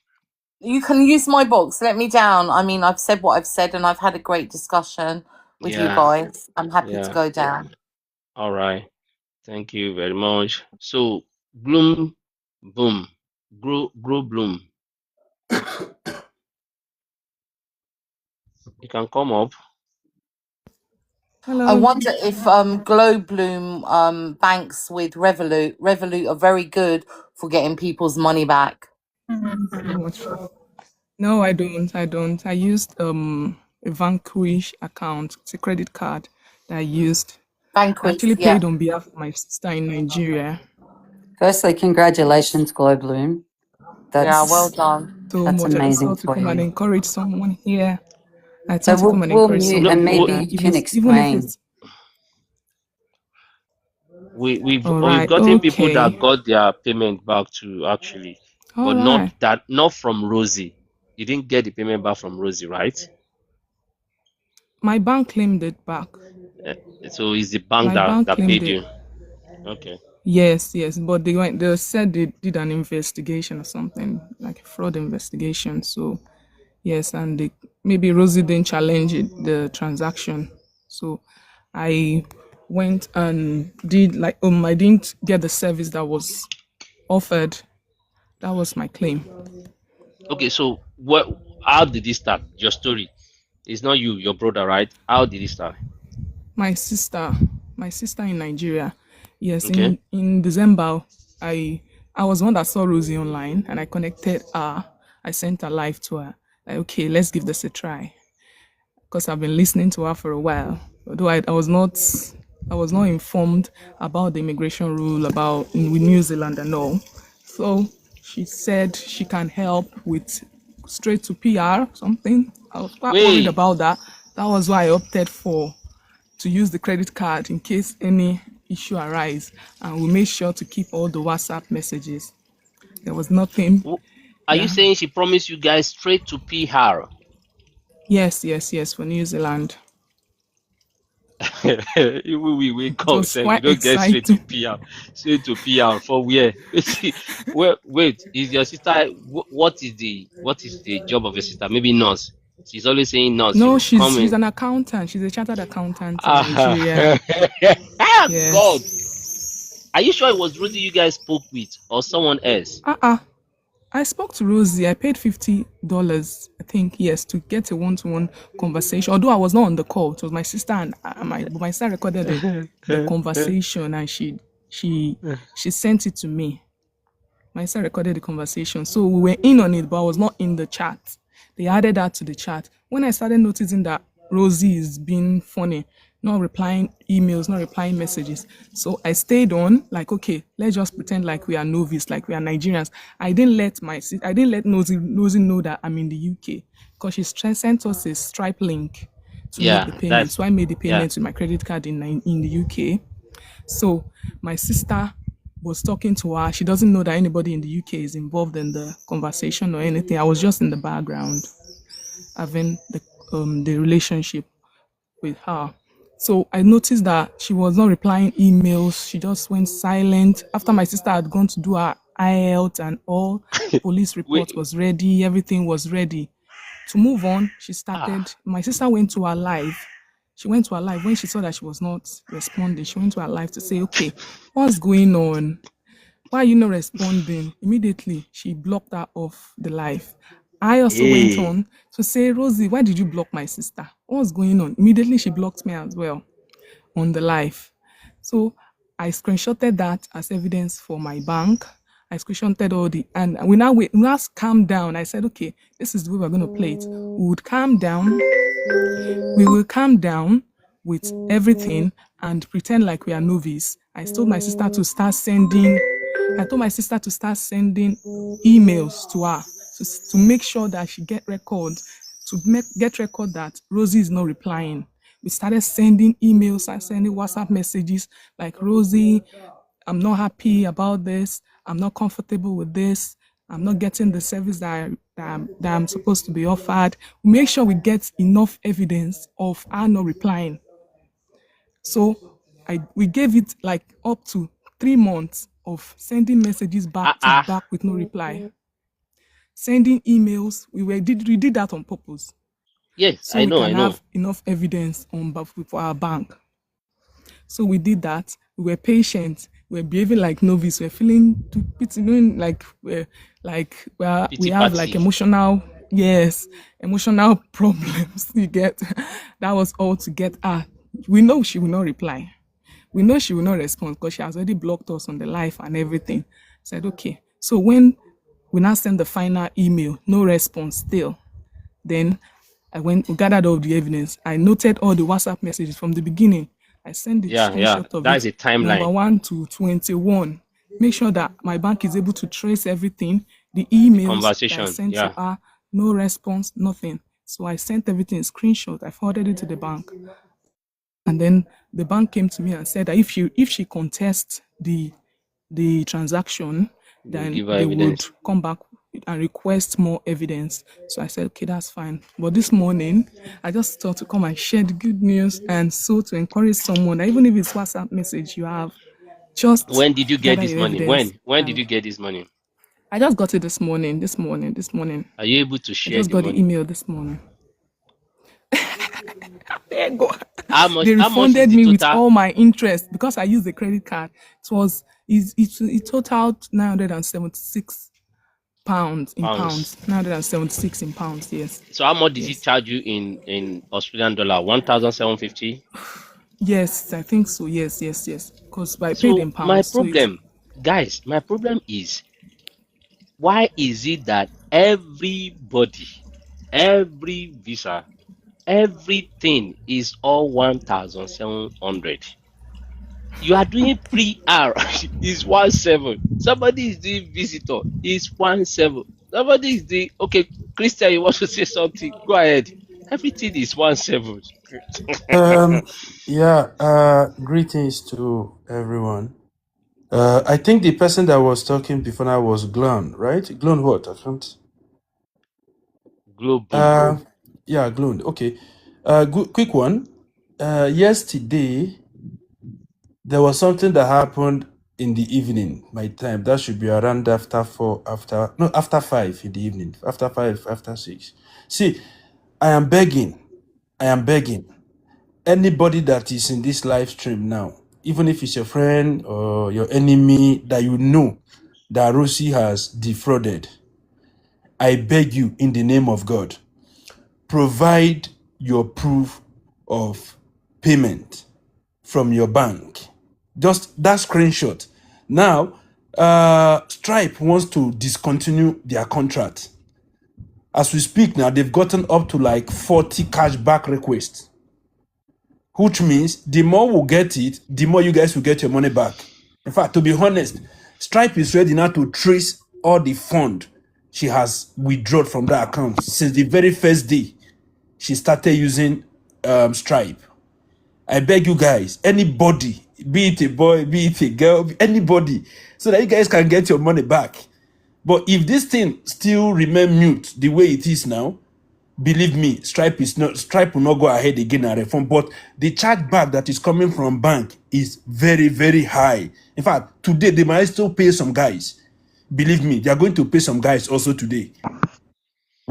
You can use my box. Let me down. I mean, I've said what I've said, and I've had a great discussion with you Yeah, guys. I'm happy to yeah. go down. All right. Thank you very much. So, bloom, boom, grow, bloom. You can come up. I Hello. wonder if Glow Bloom banks with Revolut. Revolut are very good for getting people's money back. So much. No, I don't. I don't. I used a Vanquish account. It's a credit card that I used. I Vanquish, actually yeah. paid on behalf of my sister in Nigeria. Firstly, congratulations, Glow Bloom. Yeah, well That's done. So that's much. I just amazing thought to for come and you. encourage someone here. I So thought to come and we'll encourage mute No, someone and here maybe that you can even if explain. it's we've all right. gotten people that Okay. got their payment back too, actually, All but right. not from Rosie. You didn't get the payment back from Rosie, right? My bank claimed it back. Uh, so it's the bank My that bank that claimed paid it. you. Okay. Yes, yes. But they said they did an investigation or something, like a fraud investigation. So yes, and maybe Rosie didn't challenge the transaction. So I went and did like I didn't get the service that was offered. That was my claim. Okay. So what? How did this start? Your story. It's not you, your brother, right? How did it start? My sister, my sister in Nigeria. Yes, Okay. in December, I I was one that saw Rosie online and I connected her. I sent her live to her. Like, okay, let's give this a try. Because I've been listening to her for a while. Although I was not informed about the immigration rule about with New Zealand and all. So she said she can help with straight to PR something. I was quite worried Wait. about that. That was why I opted for to use the credit card in case any issue arise, and we made sure to keep all the WhatsApp messages. There was nothing. w- Are you Yeah. saying she promised you guys straight to PR? Yes, yes, yes, for New Zealand. We It come, was Sam. You quite don't get straight to exciting. PR. Straight to PR for where? Wait, is your sister? What is the job of your sister? Maybe nurse. She's always saying nurse. No, You come she's in. an accountant. She's a chartered accountant in Nigeria. Ah, God. Yes. Are you sure it was Rosie you guys spoke with or someone else? Uh-uh. I spoke to Rosie. I paid $50, I think, yes, to get a one-to-one conversation. Although I was not on the call, it was my sister and my sister recorded the conversation and she sent it to me. My sister recorded the conversation, so we were in on it, but I was not in the chat. They added that to the chat. When I started noticing that Rosie is being funny, not replying emails, not replying messages, so I stayed on. Like, okay, let's just pretend like we are novice, like we are Nigerians. I didn't let Rosie know that I'm in the UK because she sent us a Stripe link to make the Yeah, payment. that's So I made the yeah. payment with my credit card in the UK. So my sister was talking to her. She doesn't know that anybody in the UK is involved in the conversation or anything. I was just in the background having the relationship with her. So I noticed that she was not replying emails. She just went silent. After my sister had gone to do her IELTS and all, police report Wait. was ready, everything was ready. To move on, she Ah. started, my sister went to her live. She went to her live when she saw that she was not responding. She went to her live to say, okay, what's going on? Why are you not responding? Immediately, she blocked her off the live. I also went Hey. on to say, Rosie, why did you block my sister? What's going on? Immediately, she blocked me as well on the live. So I screenshotted that as evidence for my bank. I screenshotted all the, and we now calm down. I said, okay, this is the way we're going to play it. We would calm down. We will calm down with everything and pretend like we are novice. I told my sister to start sending emails to her to make sure that she get record that Rosie is not replying. We started sending emails and sending WhatsApp messages like, Rosie, I'm not happy about this. I'm not comfortable with this. I'm not getting the service that I'm supposed to be offered. We make sure we get enough evidence of her not replying. So we gave it like up to 3 months of sending messages back to back with no reply. Sending emails, we did that on purpose. Yes, So I we know. can have enough evidence for our bank. So we did that. We were patient. We were behaving like novice. We were feeling doing like we Pity have like party. emotional problems. You get that was all to get her. We know she will not reply. We know she will not respond because she has already blocked us on the live and everything. Said okay. So when we now send the final email, no response still. Then we gathered all the evidence. I noted all the WhatsApp messages from the beginning. I sent the screenshot of That's it, a timeline. number 1 to 21. Make sure that my bank is able to trace everything. The emails that I sent to her, no response, nothing. So I sent everything in screenshot. I forwarded it to the bank. And then the bank came to me and said that if she contests the transaction, then they would come back and request more evidence. So I said, okay, that's fine. But this morning, I just thought to come and share the good news and so to encourage someone, that even if it's WhatsApp message you have, just when did you get gather this your money? evidence. When did you get this money? I just got it this morning. Are you able to I share just the got money? the email this morning. There you go. How much They is refunded the me with total? all my interest because I used the credit card. It totaled 976 pounds in pounds. 976 in pounds, yes. So how much did he Yes. charge you in Australian dollar? 1,750? Yes, I think so. Yes. Because I paid So in my pounds. So it's problem, guys, is why is it that everybody, every visa, everything is all 1,700? You are doing pre-R is 1,700. Somebody is doing visitor is 1,700. Somebody is doing okay. Christian, you want to say something? Go ahead. Everything is 1,700. Um, yeah, greetings to everyone. I think the person that was talking before now was Glon, right? Glon what? I can't. Global. Yeah, Glon. Okay. Quick one. Yesterday, there was something that happened in the evening, my time. That should be around after 5 in the evening. After 5, after 6. See, I am begging. Anybody that is in this live stream now, even if it's your friend or your enemy that you know that Rosie has defrauded, I beg you in the name of God, provide your proof of payment from your bank. Just that screenshot. Now, Stripe wants to discontinue their contract. As we speak now, they've gotten up to like 40 cashback requests. Which means the more we get it, the more you guys will get your money back. In fact, to be honest, Stripe is ready now to trace all the fund she has withdrawn from that account since the very first day she started using Stripe. I beg you guys, anybody, be it a boy, be it a girl, anybody, so that you guys can get your money back. But if this thing still remain mute the way it is now, believe me, Stripe will not go ahead again and reform. But the chargeback that is coming from bank is very, very high. In fact, today they might still pay some guys. Believe me, they are going to pay some guys also today.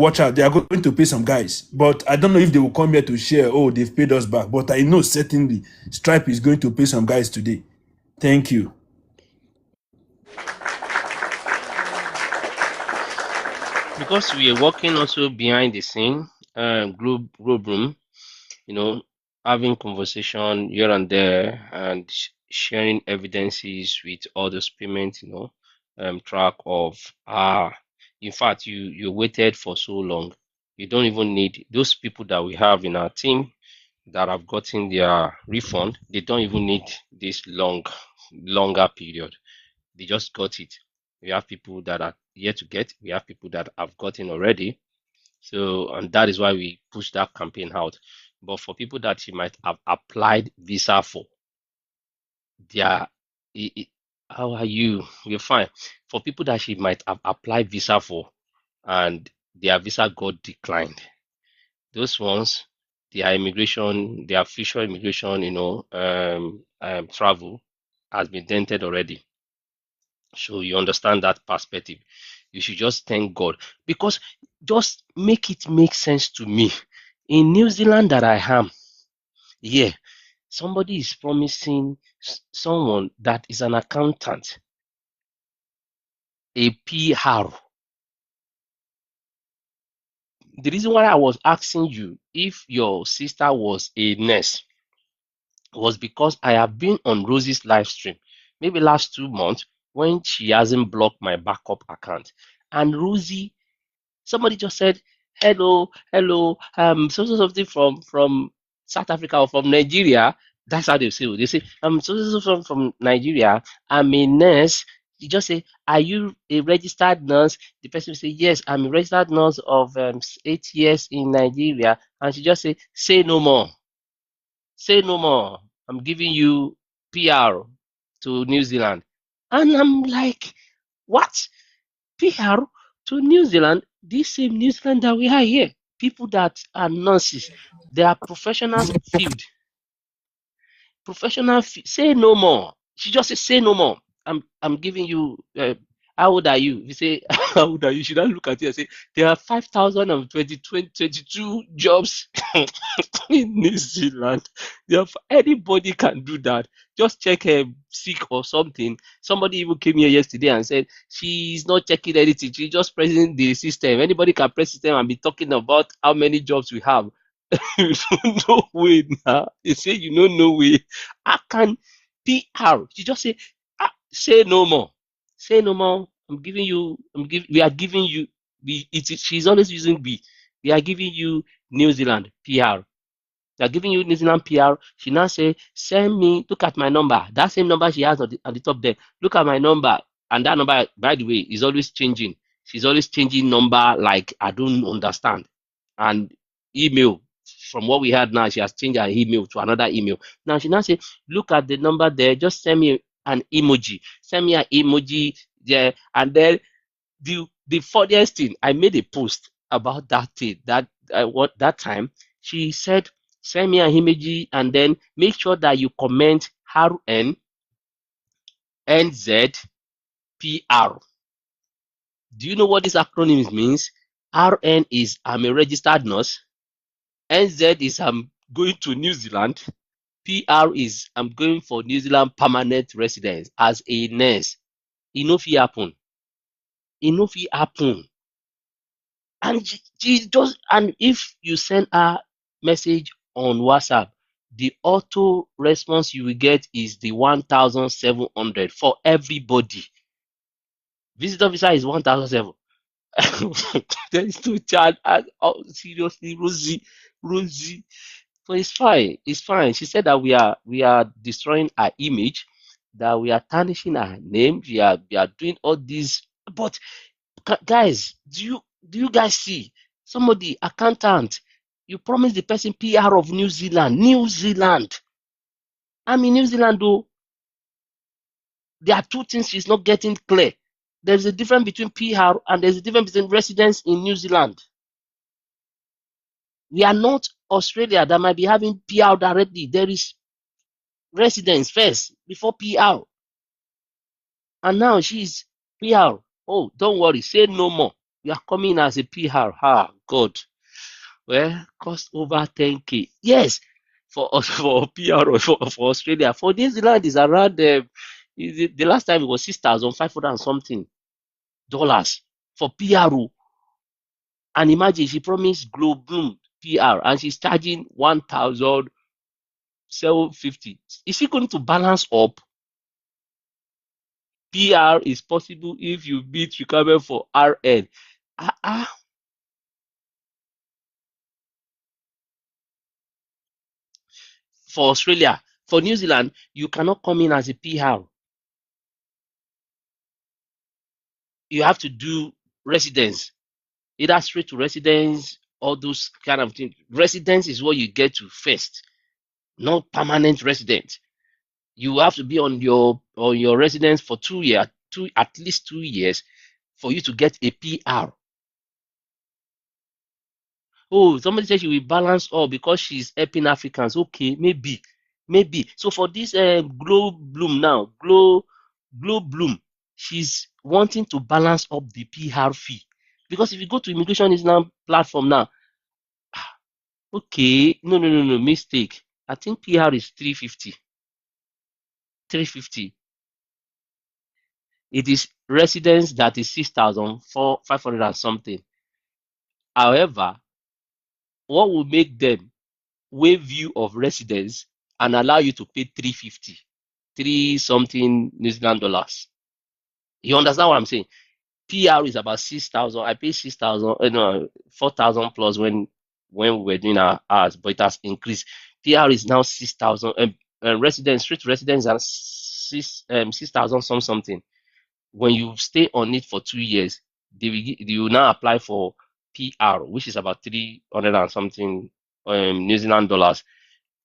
watch out, they are going to pay some guys. But I don't know if they will come here to share, oh, they've paid us back. But I know certainly Stripe is going to pay some guys today. Thank you. Because we are working also behind the scene, group room, having conversation here and there and sharing evidences with all those payments, track of in fact you waited for so long. You don't even need those people that we have in our team that have gotten their refund, they don't even need this longer period. They just got it. We have people that are yet to get, we have people that have gotten already. So, and that is why we push that campaign out. But for people that you might have applied visa for, they are, how are you? You're fine. For people that she might have applied visa for and their visa got declined, those ones, their official immigration, travel has been dented already. So you understand that perspective. You should just thank God because just make it make sense to me. In New Zealand that I am, yeah, somebody is promising someone that is an accountant a PR. The reason why I was asking you if your sister was a nurse was because I have been on Rosie's live stream, maybe last 2 months, when she hasn't blocked my backup account. And Rosie, somebody just said, "Hello, hello, so something from South Africa or from Nigeria." That's how they say it. They say, so from Nigeria. I'm a nurse. You just say, "Are you a registered nurse?" The person will say, "Yes, I'm a registered nurse of 8 years in Nigeria." And she just say no more. Say no more. I'm giving you PR to New Zealand." And I'm like, what? PR to New Zealand? This same New Zealand that we are here. People that are nurses, they are professionals field. Say no more. She just says, say no more. I'm giving you. How old are you? If you say how old are you, she don't look at you and say there are 5,022 jobs in New Zealand. Therefore, anybody can do that. Just check her sick or something. Somebody even came here yesterday and said she's not checking anything. She's just pressing the system. Anybody can press system and be talking about how many jobs we have. You don't know way now. They say you don't know way. I can PR. She just say, say no more. Say no more. We are giving you she's always using B. We are giving you New Zealand PR. They're giving you New Zealand PR. She now say, send me, look at my number. That same number she has at the top there. Look at my number. And that number, by the way, is always changing. She's always changing number like I don't understand. And email. From what we had now, she has changed her email to another email. Now she now say, look at the number there, just send me an emoji. Send me an emoji there. And then the funniest thing, I made a post about that thing what that time. She said, send me an emoji and then make sure that you comment RN NZ PR. Do you know what this acronym means? RN is I'm a registered nurse. NZ is I'm going to New Zealand. PR is I'm going for New Zealand permanent residence as a nurse. E no fit happen. E no fit happen. And she just, and if you send her message on WhatsApp, the auto response you will get is the 1,700 for everybody. Visitor visa is 1,700. There is no charge. Oh, seriously, Rosie. So it's fine. It's fine. She said that we are destroying our image, that we are tarnishing our name. We are doing all these. But guys, do you guys see somebody accountant? You promise the person PR of New Zealand. New Zealand. I'm in New Zealand though. There are two things she's not getting clear. There's a difference between PR and there's a difference between residence in New Zealand. We are not Australia that might be having PR directly. There is residence first before PR. And now she's PR. Oh, don't worry, say no more. You are coming as a PR. Ah, God. Well, cost over 10K. Yes, for us for PR or for Australia. For New Zealand is around the last time it was 6,500 and something dollars for PRO. And imagine she promised Global PR and she's charging 1,750. Is she going to balance up? PR is possible if you meet requirement for RN. For Australia, for New Zealand, you cannot come in as a PR. You have to do residence, either straight to residence, all those kind of things. Residence is what you get to first, not permanent resident. You have to be on your residence for 2 years, at least 2 years for you to get a PR. Oh, somebody said she will balance all because she's helping Africans. Okay, maybe, maybe. So for this Glow Bloom now, Glow Bloom, she's wanting to balance up the PR fee because if you go to Immigration Islam platform now, okay, no, mistake. I think PR is 350. 350. It is residence that is 6,500 and something. However, what will make them waive you of residence and allow you to pay 350, three something New Zealand dollars? You understand what I'm saying? PR is about 6,000. I pay 6,000, no, 4,000 plus when we were doing our hours, but it has increased. PR is now 6,000. Residence, street residence are 6,000 something. When you stay on it for 2 years, they will now apply for PR, which is about 300 and something New Zealand dollars.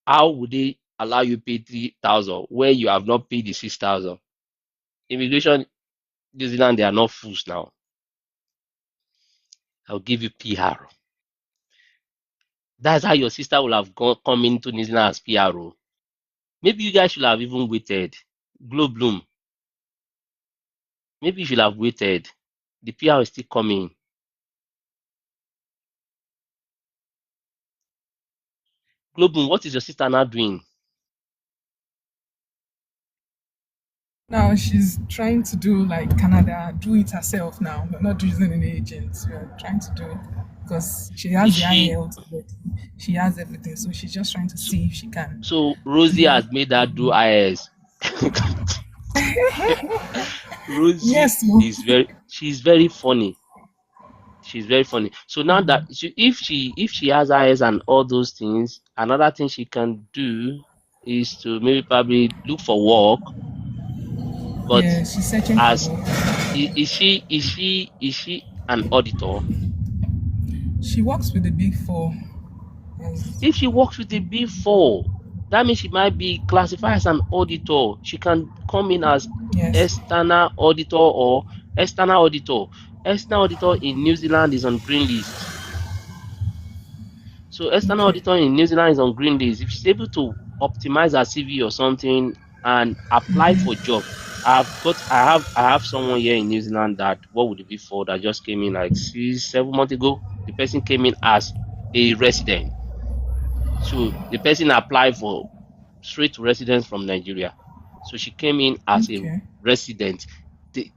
How would they allow you pay 3,000 where you have not paid the 6,000? Immigration New Zealand, they are not fools now. I'll give you PR. That's how your sister will have come into New Zealand as PRO. Maybe you guys should have even waited. Glow Bloom. Maybe you should have waited. The PR is still coming. Glow Bloom, what is your sister now doing? Now she's trying to do like Canada, do it herself now. We're not using any agents. We're trying to do it because she Is has the she IELTS, she has everything. So she's just trying to so, see if she can so Rosie do. has made her do IS. Rosie Yes, no. is she's very funny. She's very funny. So now that if she has IS and all those things, another thing she can do is to maybe probably look for work. But Yeah, she's searching for as work. is she an auditor? She works with the big four. Yes. If she works with the Big Four, that means she might be classified as an auditor. She can come in as Yes. external auditor or external auditor. External auditor in New Zealand is on green list. So external Okay. auditor in New Zealand is on green list. If she's able to optimize her CV or something and apply for job, I have someone here in New Zealand that what would it be for that just came in like 6, 7 months ago. The person came in as a resident. So the person applied for straight to residence from Nigeria. So she came in as a Okay. resident.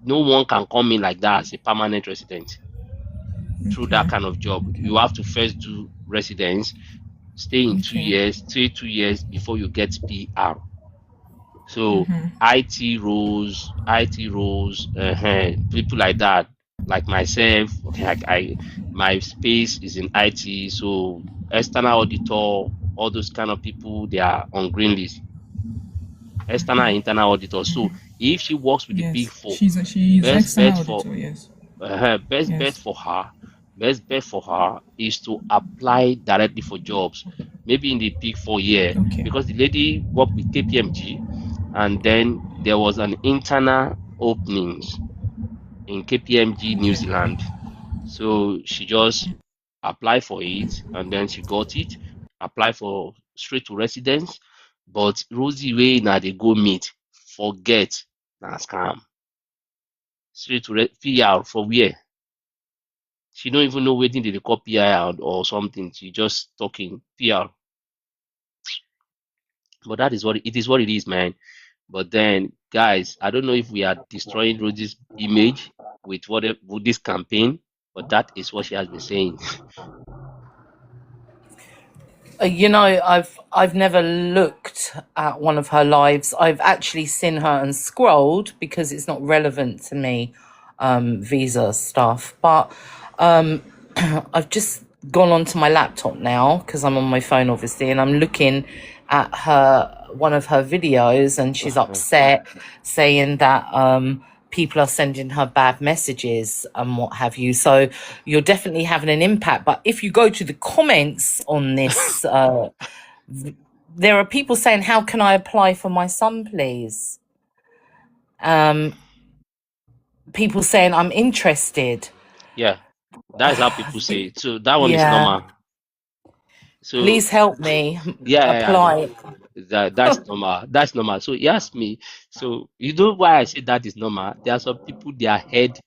No one can come in like that as a permanent resident through that Okay. kind of job. Okay. You have to first do residence, stay in two Okay. years, stay 2 years before you get PR. So IT roles, people like that, like myself. Okay, my space is in IT, so external auditor, all those kind of people, they are on green list. External and internal auditor. So if she works with the Big Yes. Four, She's best bet external for auditor. Yes. best bet Yes. for her, best bet for her is to apply directly for jobs, maybe in the Big Four here, Okay. because the lady worked with KPMG, and then there was an internal openings in KPMG New Okay. Zealand. So she just applied for it, and then she got it. Apply for straight to residence, but Rosie way na dey go meet, forget na scam. Straight to PR for where? She don't even know waiting did they call PIR or something. She just talking PR. But that is what it is, man. But then, guys, I don't know if we are destroying Rosie's image with this campaign, but that is what she has been saying. You know, I've never looked at one of her lives. I've actually seen her and scrolled because it's not relevant to me, visa stuff. But I've just gone onto my laptop now because I'm on my phone, obviously, and I'm looking at one of her videos, and she's upset, saying that people are sending her bad messages and what have you. So you're definitely having an impact. But if you go to the comments on this, there are people saying, "How can I apply for my son, please?" Um, people saying, "I'm interested." Yeah, that is how people say it. So that one is Yeah, normal. So please help me yeah, I know. apply. That's normal. That's normal. So he asked me. So you know why I say that is normal? There are some people their head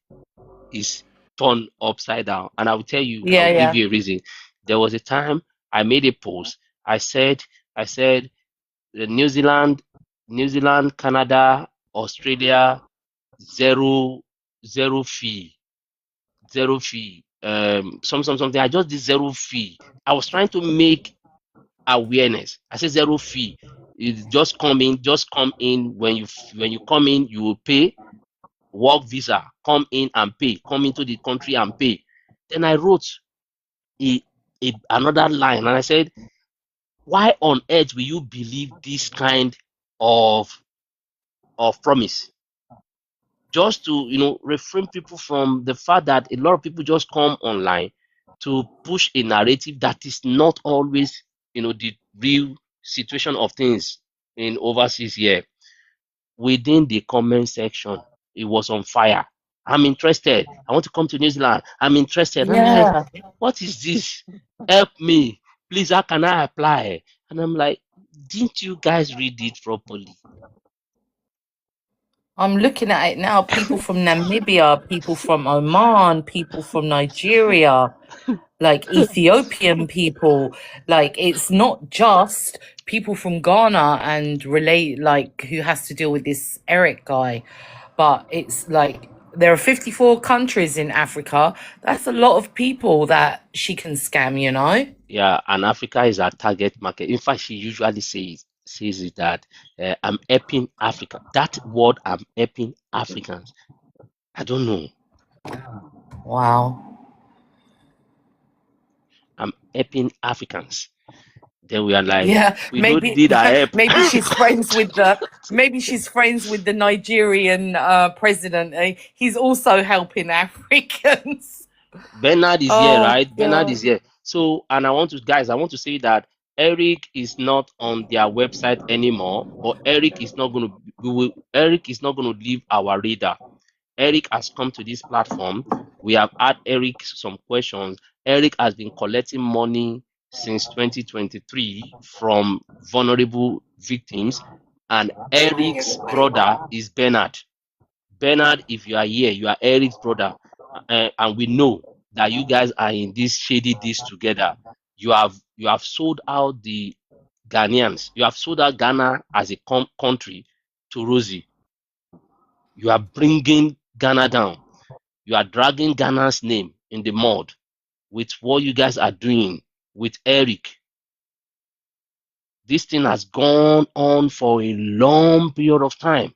is turned upside down, and I will tell you. I Yeah, will give yeah, you a reason. There was a time I made a post. I said the New Zealand, Canada, Australia, zero zero fee, zero fee. Something. I just did zero fee. I was trying to make awareness. I said zero fee. You just come in. When you come in, you will pay work visa. Come in and pay. Come into the country and pay. Then I wrote a, another line and I said, why on earth will you believe this kind of promise? Just to refrain people from the fact that a lot of people just come online to push a narrative that is not always the real situation of things in overseas here. Within the comment section, it was on fire. I'm interested. I want to come to New Zealand. I'm interested. I'm like, yeah. what is this? Help me. Please, how can I apply? And I'm like, didn't you guys read it properly? I'm looking at it now. People from Namibia, people from Oman, people from Nigeria, like Ethiopian people. Like it's not just people from Ghana and relate, like who has to deal with this Eric guy, but it's like there are 54 countries in Africa. That's a lot of people that she can scam, you know? Yeah, and Africa is our target market. In fact, she usually says it that I'm helping Africa. That word, I'm helping Africans. I don't know. Wow. I'm helping Africans. Then we are like, Yeah, we don't maybe need our help. maybe she's friends with the Nigerian president. He's also helping Africans. Bernard is here, Oh right? Bernard god. is here. So, and I want to say that Eric is not on their website anymore, but Eric is not going to leave our radar. Eric has come to this platform. We have asked Eric some questions. Eric has been collecting money since 2023 from vulnerable victims, and Eric's brother is Bernard. Bernard, if you are here, you are Eric's brother, and we know that you guys are in this shady deals together. You have sold out the Ghanaians. You have sold out Ghana as a country to Rosie. You are bringing Ghana down. You are dragging Ghana's name in the mud with what you guys are doing with Eric. This thing has gone on for a long period of time.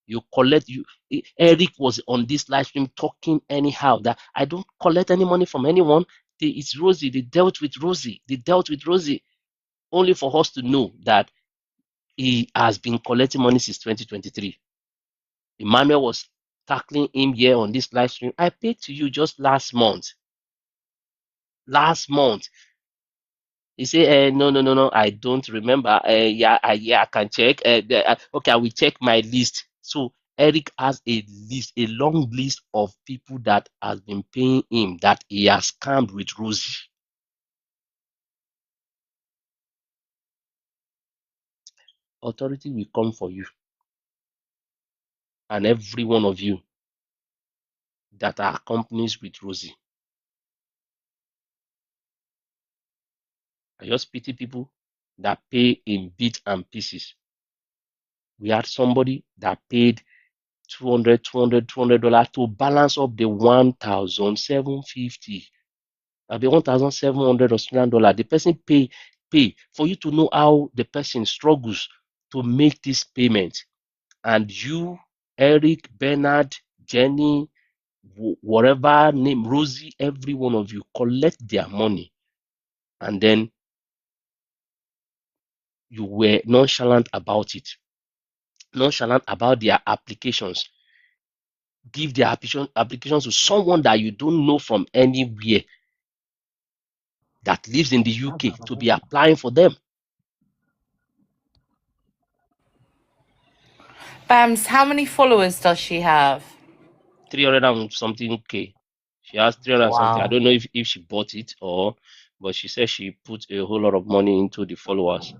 You collect you Eric was on this live stream talking anyhow that I don't collect any money from anyone. It's Rosie. They dealt with Rosie. They dealt with Rosie. Only for us to know that he has been collecting money since 2023. Emmanuel was tackling him here on this live stream. I paid to you just last month. Last month. He said, no, no, no, no, I don't remember. Yeah, I can check. Okay, I will check my list. So Eric has a long list of people that has been paying him that he has scammed with Rosie. Authority will come for you and every one of you that are companies with Rosie. I just pity people that pay in bits and pieces. We had somebody that paid $200 to balance up the 1,750, the 1,700 Australian dollar. The person pay for you to know how the person struggles to make this payment. And you, Eric, Bernard, Jenny, whatever name, Rosie, every one of you collect their money, and then you were nonchalant about it, nonchalant about their applications. Give their applications to someone that you don't know from anywhere that lives in the UK to be applying for them. Bams, how many followers does she have? 300 and something K. She has 300 and something. I Wow. don't know if she bought it but she said she put a whole lot of money into the followers.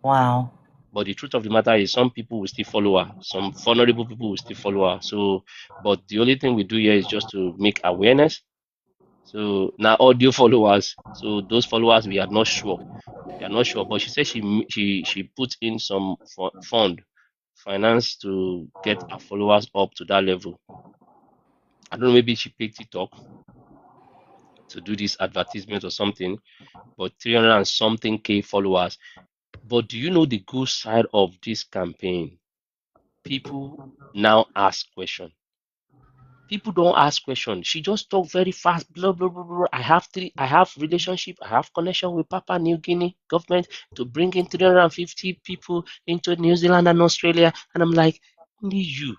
Wow. But the truth of the matter is, some people will still follow her. Some vulnerable people will still follow her. So, but the only thing we do here is just to make awareness. So now audio followers. So those followers, we are not sure. We are not sure. But she said she put in some fund, finance to get her followers up to that level. I don't know. Maybe she picked TikTok to do this advertisement or something. But 300 and something K followers. But do you know the good side of this campaign? People now ask questions. People don't ask questions. She just talk very fast, blah blah blah blah. I have relationship, I have connection with Papua New Guinea government to bring in 350 people into New Zealand and Australia. And I'm like, only you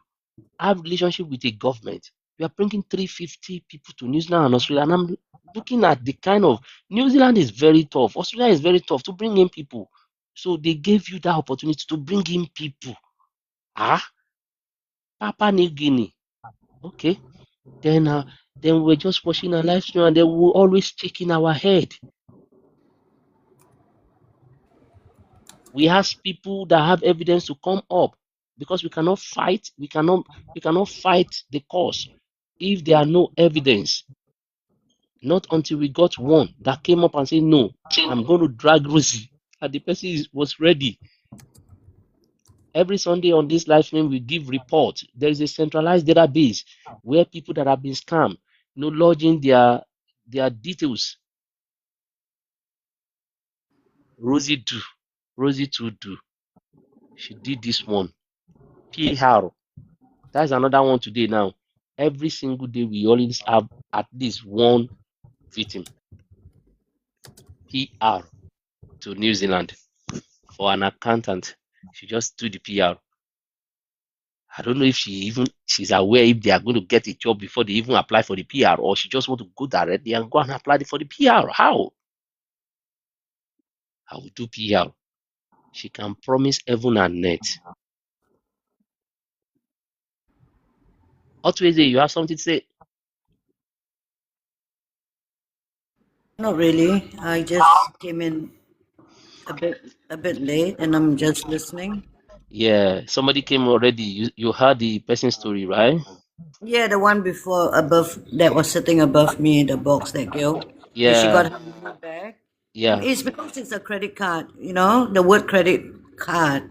have relationship with a government. You are bringing 350 people to New Zealand and Australia. And I'm looking at the kind of, New Zealand is very tough. Australia is very tough to bring in people. So they gave you that opportunity to bring in people. Papua New Guinea. Okay. Then then we're just watching a live stream and then we're always shaking our head. We ask people that have evidence to come up because we cannot fight the cause if there are no evidence. Not until we got one that came up and said, no, I'm going to drag Rosie. And the person was ready. Every Sunday on this live stream, we give report. There is a centralized database where people that have been scammed, lodging their details. Rosie do. Rosie too do. She did this one. PR. That's another one today now. Every single day we always have at least one victim. PR to New Zealand for an accountant. She just do the PR. I don't know if she's aware if they are going to get a job before they even apply for the PR, or she just want to go directly and go and apply for the PR. How? I will do PR. She can promise heaven and earth. Always you have something to say? Not really. I just came in a bit late, and I'm just listening. Yeah, somebody came already. You heard the person's story, right? Yeah, the one before above that was sitting above me, the box, that girl, and she got Yeah, her money back. yeah. It's because it's a credit card, the word credit card.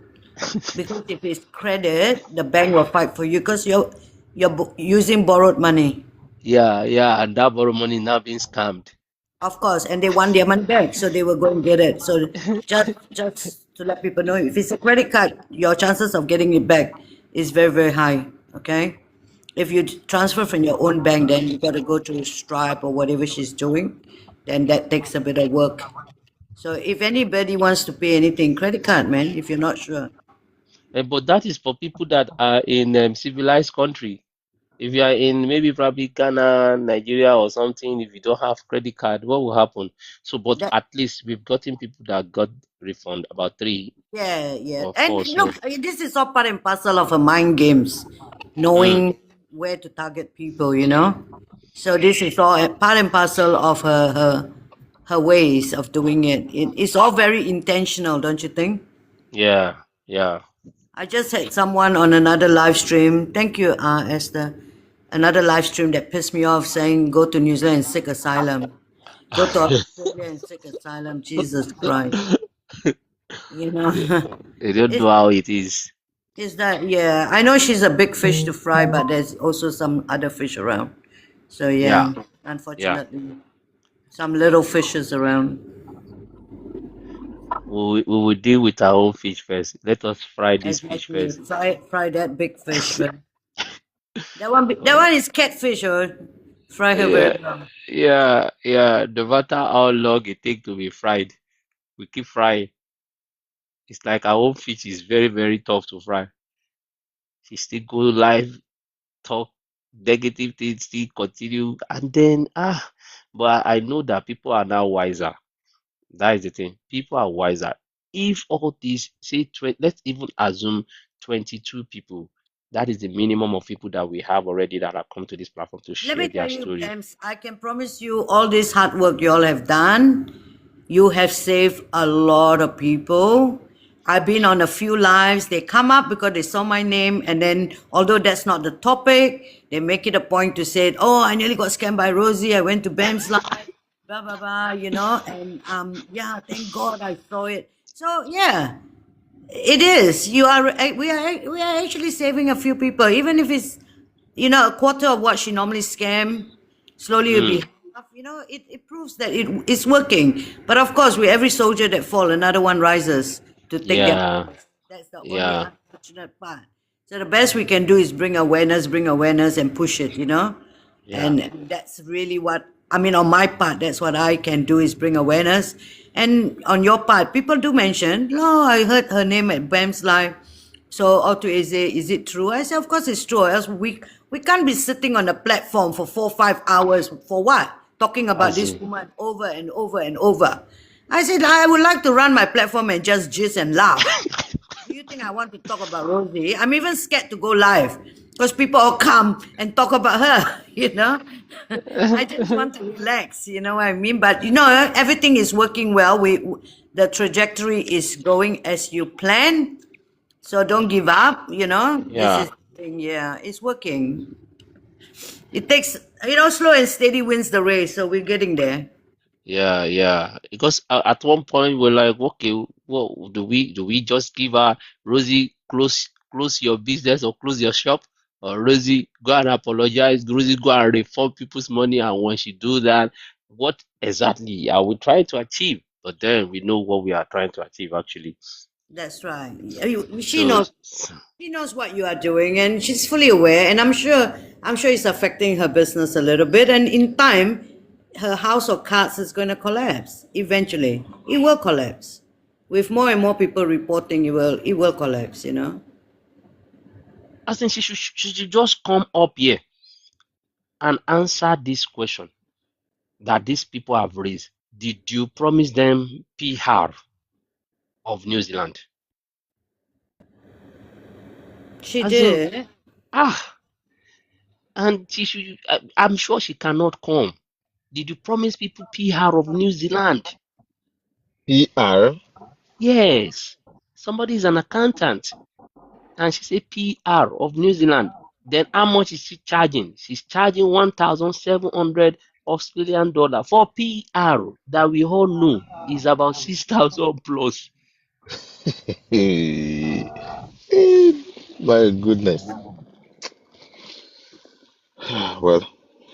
Because if it's credit, the bank will fight for you because you're using borrowed money. Yeah, and that borrow money now being scammed. Of course, and they want their money back, so they will go and get it. So just to let people know, if it's a credit card, your chances of getting it back is very, very high. Okay, if you transfer from your own bank, then you got to go to Stripe or whatever she's doing. Then that takes a bit of work. So if anybody wants to pay anything, credit card, man. If you're not sure, But that is for people that are in civilized country. If you are in maybe probably Ghana, Nigeria or something, if you don't have credit card, what will happen? So, but that at least we've gotten people that got refund, about three yeah, or and four. So, look, this is all part and parcel of a mind games, mm, knowing where to target people. So this is all a part and parcel of her ways of doing it. It's all very intentional, don't you think? yeah. I just had someone on another live stream. Thank you, Esther. Another live stream that pissed me off saying go to New Zealand and seek asylum. Go to Australia and seek asylum. Jesus Christ. You know, They don't it's know how it is. it's that yeah. I know she's a big fish to fry, but there's also some other fish around. So Yeah, yeah, yeah. unfortunately, some little fishes around. We will deal with our own fish first. Let us fry this fish Exactly. first. Fry that big fish. That one is catfish, or fry her very Yeah, well. yeah. No matter how long it takes to be fried, we keep frying. It's like our own fish is very, very tough to fry. She still go live, talk negative things, still continue, and then but I know that people are now wiser. That is the thing. People are wiser. If all these, say, let's even assume 22 people, that is the minimum of people that we have already that have come to this platform to Let share me their tell you, story. I can promise you all this hard work you all have done. You have saved a lot of people. I've been on a few lives. They come up because they saw my name, and then although that's not the topic, they make it a point to say, "Oh, I nearly got scammed by Rosie. I went to Bam's live, blah blah blah," and yeah, thank God I saw it. So yeah, it is. We are actually saving a few people, even if it's a quarter of what she normally scam. Slowly will be Mm, half. It proves that it's working. But of course, with every soldier that fall, another one rises to take their yeah, place. That's the only yeah, unfortunate part. So the best we can do is bring awareness, and push it. yeah, And that's really what I mean. On my part, that's what I can do is bring awareness. And on your part, people do mention, "Oh, I heard her name at Bam's live." So Auto is it true? I said, of course it's true. Else we can't be sitting on a platform for 4 or 5 hours for what? Talking about as this in, woman over and over and over. I said, I would like to run my platform and just jizz and laugh. Do you think I want to talk about Rosie? I'm even scared to go live because people all come and talk about her, I just want to relax, you know what I mean? But everything is working well. The trajectory is going as you plan. So don't give up, This yeah. is the thing, yeah, it's working. It takes, slow and steady wins the race. So we're getting there. Yeah, yeah. Because at one point we're like, okay, well, do we just give her Rosie, close your business or close your shop, or Rosie go and apologize, Rosie go and refund people's money, and when she do that, what exactly are we trying to achieve? But then we know what we are trying to achieve actually. That's right. She So knows. She knows what you are doing, and she's fully aware. And I'm sure it's affecting her business a little bit. And in time, her house of cards is going to collapse. Eventually, it will collapse. With more and more people reporting, it will collapse. I think she should just come up here and answer this question that these people have raised. Did you promise them PR of New Zealand? She As in, did. ah, and I'm sure she cannot come. Did you promise people PR of New Zealand? PR. Yes. Somebody is an accountant and she said PR of New Zealand. Then how much is she charging? She's charging 1,700 Australian dollar for PR that we all know is about 6,000 plus. My goodness. Well,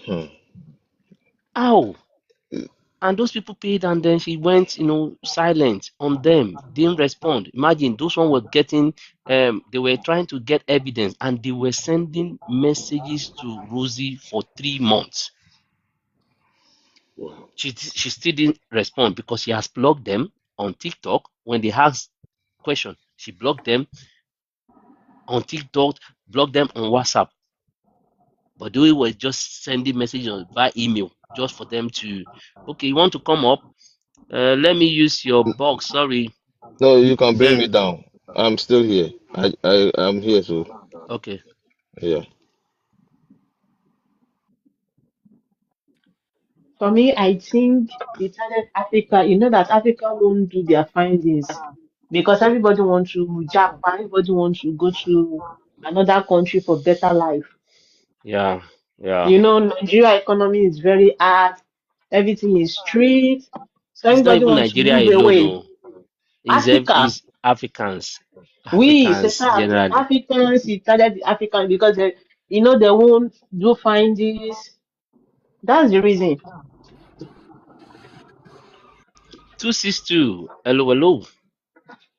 hmm. How? And those people paid, and then she went, silent on them, didn't respond. Imagine those one were getting, they were trying to get evidence, and they were sending messages to Rosie for 3 months. Wow. She still didn't respond because she has blocked them on TikTok. When they ask question, she blocked them on TikTok, blocked them on WhatsApp. But they were just sending messages by email just for them to, okay, you want to come up? Let me use your box. Sorry. No, you can bring me Then down. I'm still here. I'm here, so okay. yeah. For me, I think they target Africa. You know that Africa won't do their findings because everybody wants to Japan, everybody wants to go to another country for better life. Yeah, yeah, Nigeria economy is very hard. Everything is strict. So It's not everybody even wants to Nigeria move alone, away. no. Africa, Is Africans. we set Africans up generally. Africans, it started African because they won't do findings. That's the reason. 262. Hello, hello.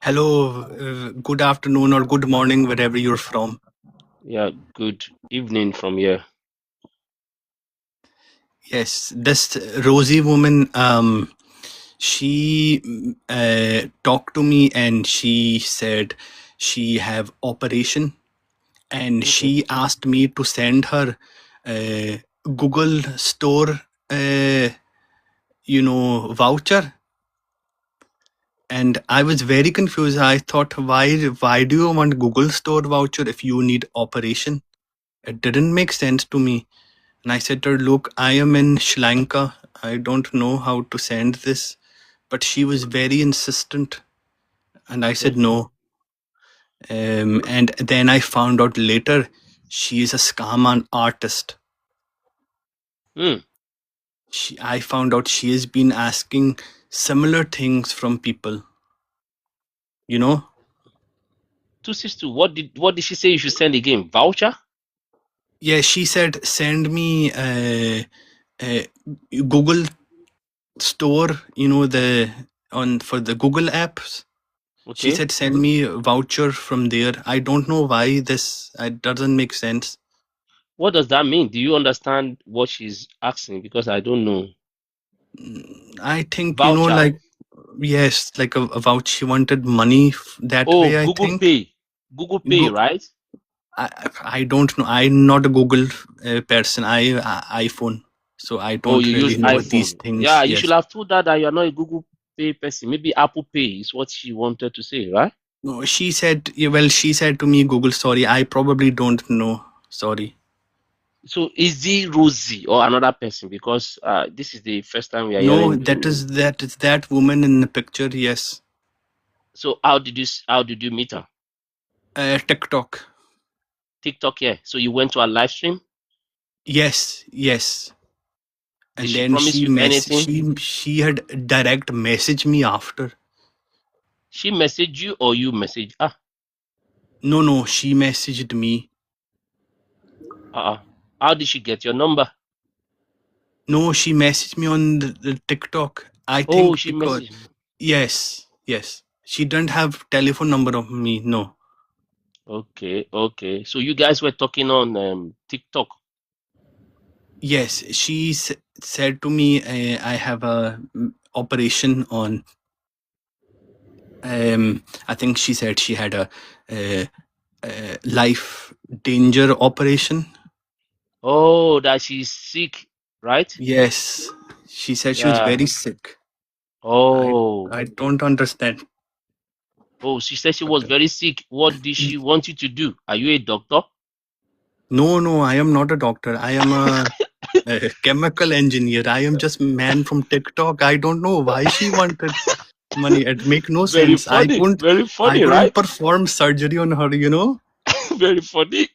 Hello, good afternoon or good morning, wherever you're from. Yeah, good evening from here. Yes, this Rosie woman, she talked to me and she said she have operation and Okay. she asked me to send her Google Store, voucher. And I was very confused. I thought, why do you want Google Store voucher if you need operation? It didn't make sense to me. And I said to her, look, I am in Sri Lanka. I don't know how to send this. But she was very insistent. And I said, Okay. no. And then I found out later she is a scam artist. Hmm. I found out she has been asking similar things from people, you know? 262. What did she say you should send again? Voucher? Yeah, she said, send me Google Store, for the Google apps. She Okay. said, send me a voucher from there. I don't know why this, it doesn't make sense. What does that mean? Do you understand what she's asking? Because I don't know. I think, Voucher. like, yes, like a voucher. She wanted money that Oh, way, I Google think. Pay. Google Pay, right? I don't know. I'm not a Google person. iPhone. So I Oh, don't you really use know these iPhone. Yeah, things. you should Yes. have told her that you're not a Google Pay person. Maybe Apple Pay is what she wanted to say, right? No, she said, yeah, well, she said to me, Google, sorry. I probably don't know. Sorry. So is it Rosie or another person? Because this is the first time we are No, hearing. that woman in the picture. Yes. So how did you meet her? TikTok. TikTok, yeah. So you went to a live stream. Yes. Yes. Did And she then promise you anything? she had direct messaged me after. She messaged you or you messaged? No, she messaged me. How did she get your number? No, she messaged me on the TikTok. I Oh, think she because messaged me. yes. She didn't have telephone number of me. No. Okay. So you guys were talking on TikTok. Yes, she said to me, I have a operation on. I think she said she had a life danger operation. Oh, that she's sick, right? Yes, she said she was Yeah. very sick. Oh. I don't understand. Oh, she said she was very sick. What did she want you to do? Are you a doctor? No, I am not a doctor. I am a chemical engineer. I am just man from TikTok. I don't know why she wanted money. It make no Very sense. funny. Very I funny, couldn't right? perform surgery on her, you know? Very funny.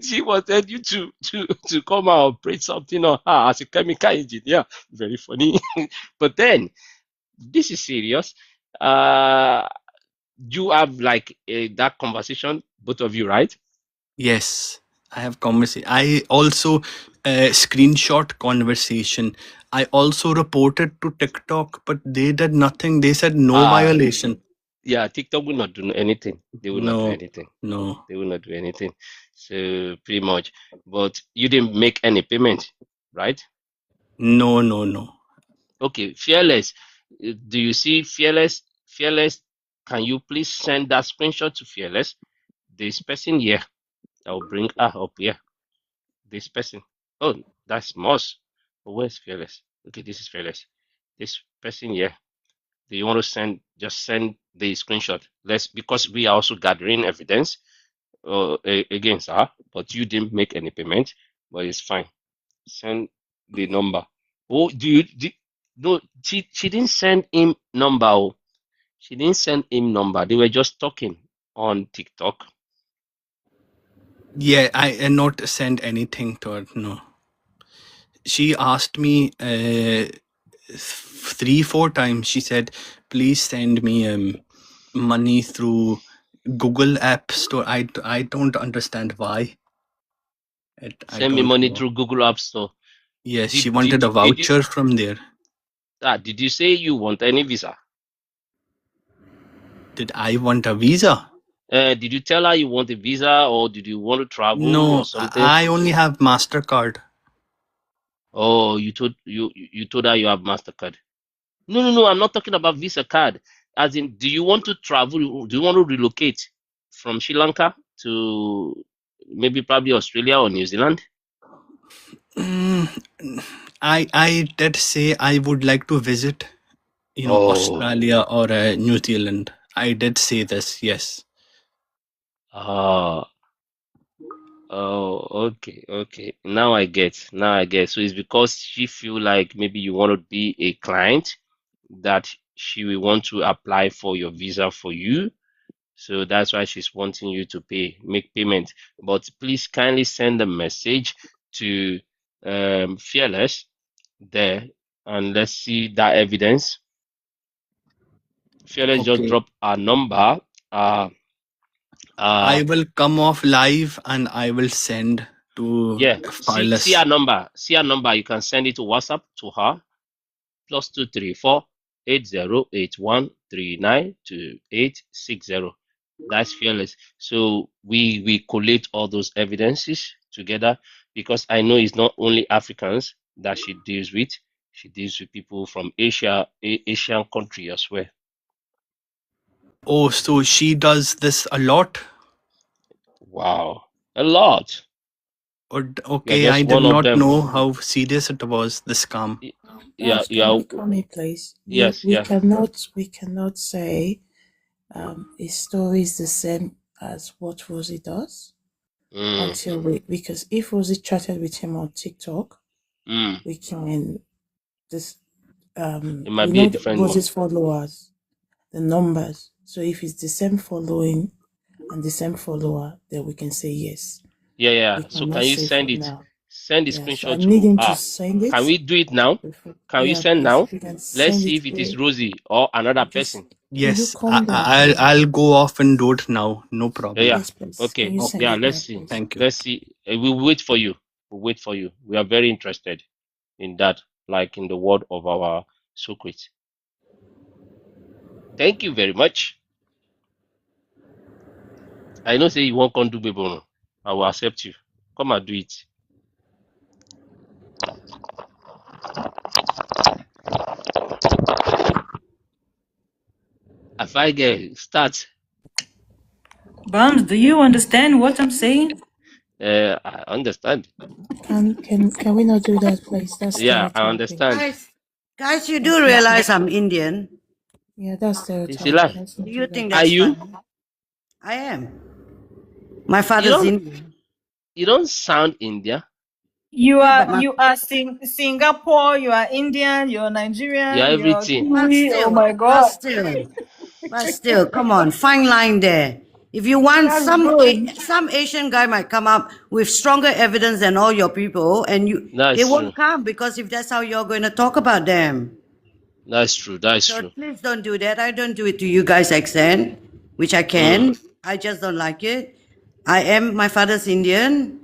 She wanted you to come and operate something on her as a chemical engineer. Very funny. But then this is serious. Uh, you have like that conversation, both of you, right? Yes, I have conversation. I also screenshot conversation. I also reported to TikTok, but they did nothing. They said no Uh violation. yeah, TikTok will not do anything. They will not do No, anything. no, They will not do anything. So pretty much. But you didn't make any payment, right? no. Okay, Fearless. Do you see Fearless? Fearless, can you please send that screenshot to Fearless? This person here, I'll bring her up here. This person. Oh, that's Moss. Oh, where's Fearless? Okay, this is Fearless. This person here. Do you want to just send the screenshot? Let's, because we are also gathering evidence against her, but you didn't make any payment, but it's fine. Send the number. Oh, no, she didn't send him number. Oh. She didn't send him number. They were just talking on TikTok. Yeah, I not send anything to her. No. she asked me 3-4 times. She said, "Please send me money through Google App Store." I don't understand why. I Send me don't money know. through Google App Store. Yes, she Did wanted did a did you voucher from there. did you say you want any visa? Did I want a visa? Did you tell her you want a visa, or did you want to travel or No, something? I only have MasterCard. Oh, you told her you have MasterCard. No. I'm not talking about Visa card. As in, do you want to travel? Do you want to relocate from Sri Lanka to maybe probably Australia or New Zealand? Mm, I did say I would like to visit, Oh, Australia or New Zealand. I did say this, yes. ah, oh, okay. Now I get. So it's because she feel like maybe you want to be a client that she will want to apply for your visa for you. So that's why she's wanting you to make payment. But please kindly send a message to Fearless there, and let's see that evidence. Fearless just Okay. drop our number. Uh, I uh, will come off live and I will send to yeah. See our Fireless. number. See our number. You can send it to WhatsApp to her. +234 8081392860. That's Fearless. So we collate all those evidences together, because I know it's not only Africans that she deals with. She deals with people from Asia, Asian country as well. Oh, so she does this a lot? Wow, a lot. You're Okay, I just did one of not them. know how serious it was, this scam. Yeah, Babs, can yeah. we come in, please? Yes, We yeah. cannot say his story is the same as what Rosie does Mm, until because if Rosie chatted with him on TikTok, mm. we can this It might we be a know different one. Rosie's followers, the numbers. So if it's the same following and the same follower, then we can say yes. Yeah. We So cannot can you say for send it? now. Send the Yeah, so I screenshot need to him to her. send Can it. we do it now? Can we Yeah, send please, now? if you can Let's send see it, if it is please. Rosie or another Just person. can you Yes, calm down, please? I'll go off and do it now. No Yeah. problem. Please. Can Okay. you send Yeah, Okay, it let's now, see. please? thank you. Let's see. We'll wait for you. We'll wait for you. We are very interested in that, like in the word of our Socrates. Thank you very much. I know say you won't come do baby. I will accept you. Come and do it. If I get start, Bams, do you understand what I'm saying? I understand. Can we not do that, please? That's Yeah, I stereotyping. understand. Guys, you do That's not. realize I'm Indian. Yeah, that's It's a stereotyping. lie. Let's Do not you do that, think Are that's please. you? funny? I am. My You father's don't. Indian. You don't sound India. You Yeah, are but you are Singapore. You are Indian. You're You're Nigerian. You're everything. Kiwi. Oh my but God, still, but still, come on, fine line there. If you want that's good. some Asian guy might come up with stronger evidence than all your people, and they That's true. won't come because if that's how you're going to talk about them. That's true. That's So true. please don't do that. I don't do it to you guys accent, which I Mm. can. I just don't like it. I am my father's Indian,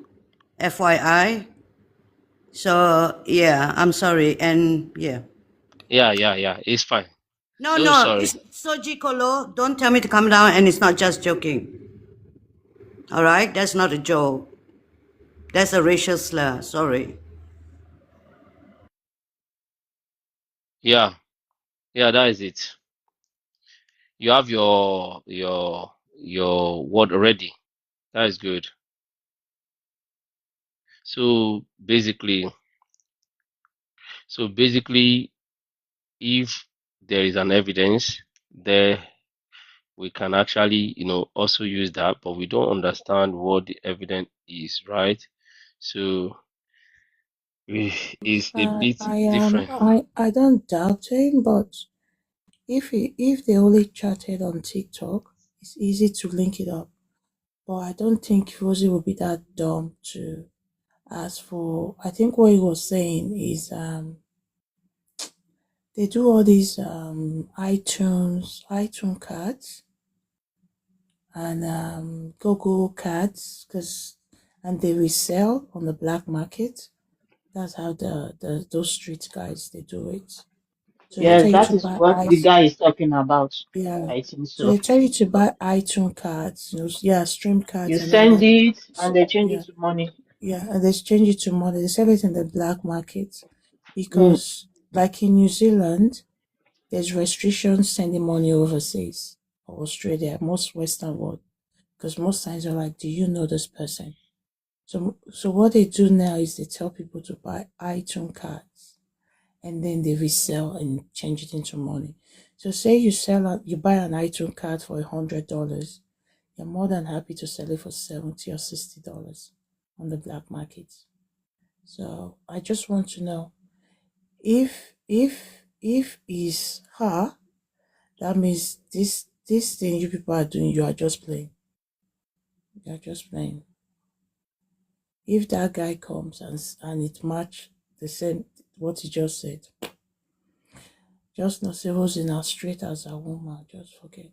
FYI. So yeah, I'm sorry, and yeah. Yeah. It's fine. No, So no, sorry. it's Soji Kolo. Don't tell me to come down, and it's not just joking. All right, that's not a joke. That's a racial slur. Sorry. Yeah. That is it. You have your word already. That is good. So basically, if there is an evidence there, we can actually, also use that, but we don't understand what the evidence is, right? So it's a bit different. I don't doubt him, but if they only chatted on TikTok, it's easy to link it up. But I don't think Rosie will be that dumb to As for, I think what he was saying is they do all these iTunes cards and Google cards, and they resell on the black market. That's how those street guys they do it. So they Yes, tell you that to is buy what the guy is talking about. yeah. I think So so. they tell you to buy iTunes cards, stream You cards and all send that. it and So they change it yeah, to money. and they change it to money. They sell it in the black market Mm. because, like in New Zealand, there's restrictions sending money overseas or Australia, most Western world, because most times they're like, "Do you know this person?" So what they do now is they tell people to buy iTunes cards, and then they resell and change it into money. So say you buy an iTunes card for $100, you're more than happy to sell it for $70 or $60 on the black market. So I just want to know if it's her, that means this thing you people are doing, you are just playing. You are just playing. If that guy comes and it match the same what he just said, just not say who's in as straight as a woman, just forget.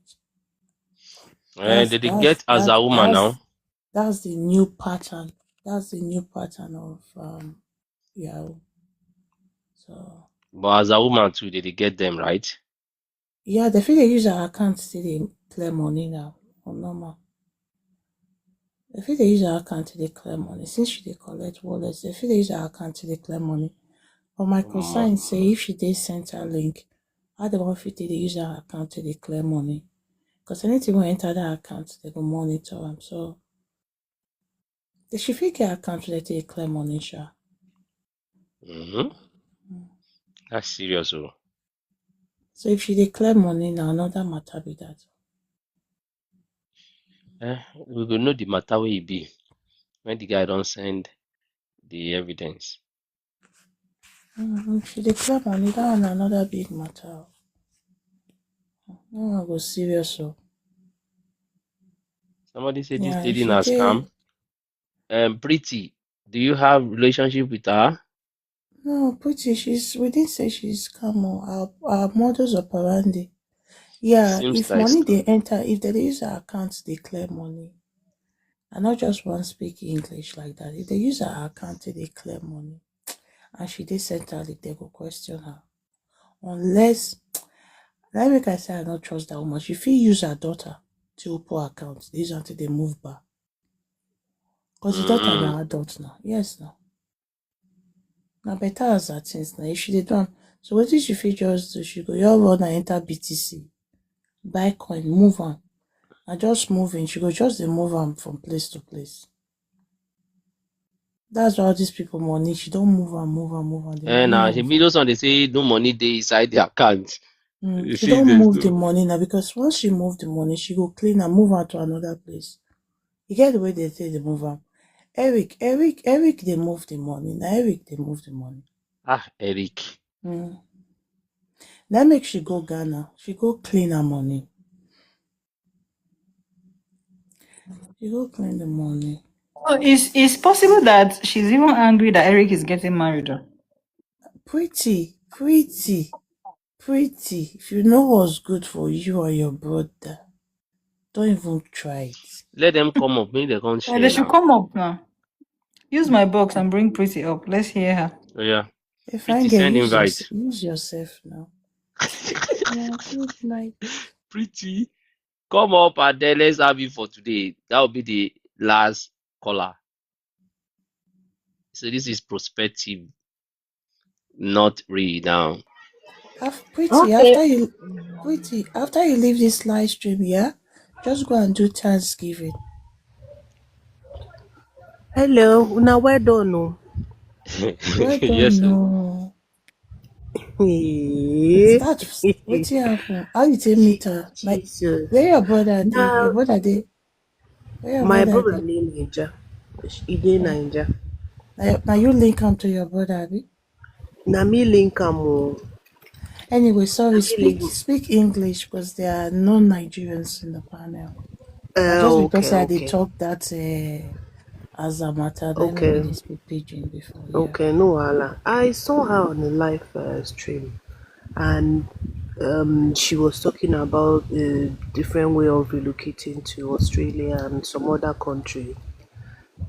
And did they get as a woman now? That's the new pattern. That's the new pattern of Yahoo. So But as a woman too, did they get them right? yeah, they feel they use our account to they clear money now. Or normal. They feel they use our account to they clear money. Since she they collect wallets, they feel they use our account to they clear money. But my consign say if she did send her link, how the 150 they use our account to they clear money. Because anything will enter that account, they go monitor them. So they should figure account to they clear money, sure. Mm-hmm. That's serious, oh. So if she declare money now, another matter be that. We will know the matter where he be when the guy don't send the evidence. If she declare money, that one another big matter. No one go serious. So Somebody said this yeah, lady she na did. scam. Pretty, do you have relationship with her? No, pretty. We didn't say she's come on. Our models operandi. Yeah, Seems if like money scam. they enter, if they use our account to declare money, I not just want speak English like that. If they use our account to declare money, and she did centrally, they go question her. Unless, like I say, I don't trust that woman. She feel use her daughter to open account. This until they move back. Because the daughter Mm. now adult now. Yes, now. Now better as her things now. If she did one, so what did she feel just do? She go, your run and enter BTC, buy coin, move on. And just moving, she go just dey move on from place to place. That's why all these people money. She don't move on. The And money now no she move. those one they say no money dey inside the account. You She see don't this move the too. money now because once she move the money, she go clean and move on to another place. You get the way they say they move on. Eric, they move the money. Now Eric, they move the money. Eric. That makes she go Ghana. She go clean her money. She go clean the money. Oh, it's possible that she's even angry that Eric is getting married. Pretty. If you know what's good for you or your brother, don't even try it. Let them come up, make they come Yeah, they share should now. come up now. Use my box and bring Pretty up. Let's hear her. Oh yeah. If I Pretty get send invite. use yourself now. Yeah, good night. Pretty. Come up and then let's have you for today. That will be the last caller. So this is prospective, not real now. Okay. After you leave this live stream, yeah, just go and do Thanksgiving. Hello, una well done o. Well done, Yes, sir. no. Hey. Start. Wetin happen? How you take meet her? Like, Jesus. where your brother dey? Your Now, brother dey? Where your my brother brother dey? dey Naija. He dey Uh, Naija. now you link am to your brother, abi? Na me link am o. Anyway, Na sorry. me Speak link. speak English because there are no Nigerians in the panel. Now just because Okay, I dey okay. talk that Azamata. Let me Okay. speak pidgin before. Yeah. Okay, no wahala. I saw her on a live stream, and she was talking about a different way of relocating to Australia and some other country.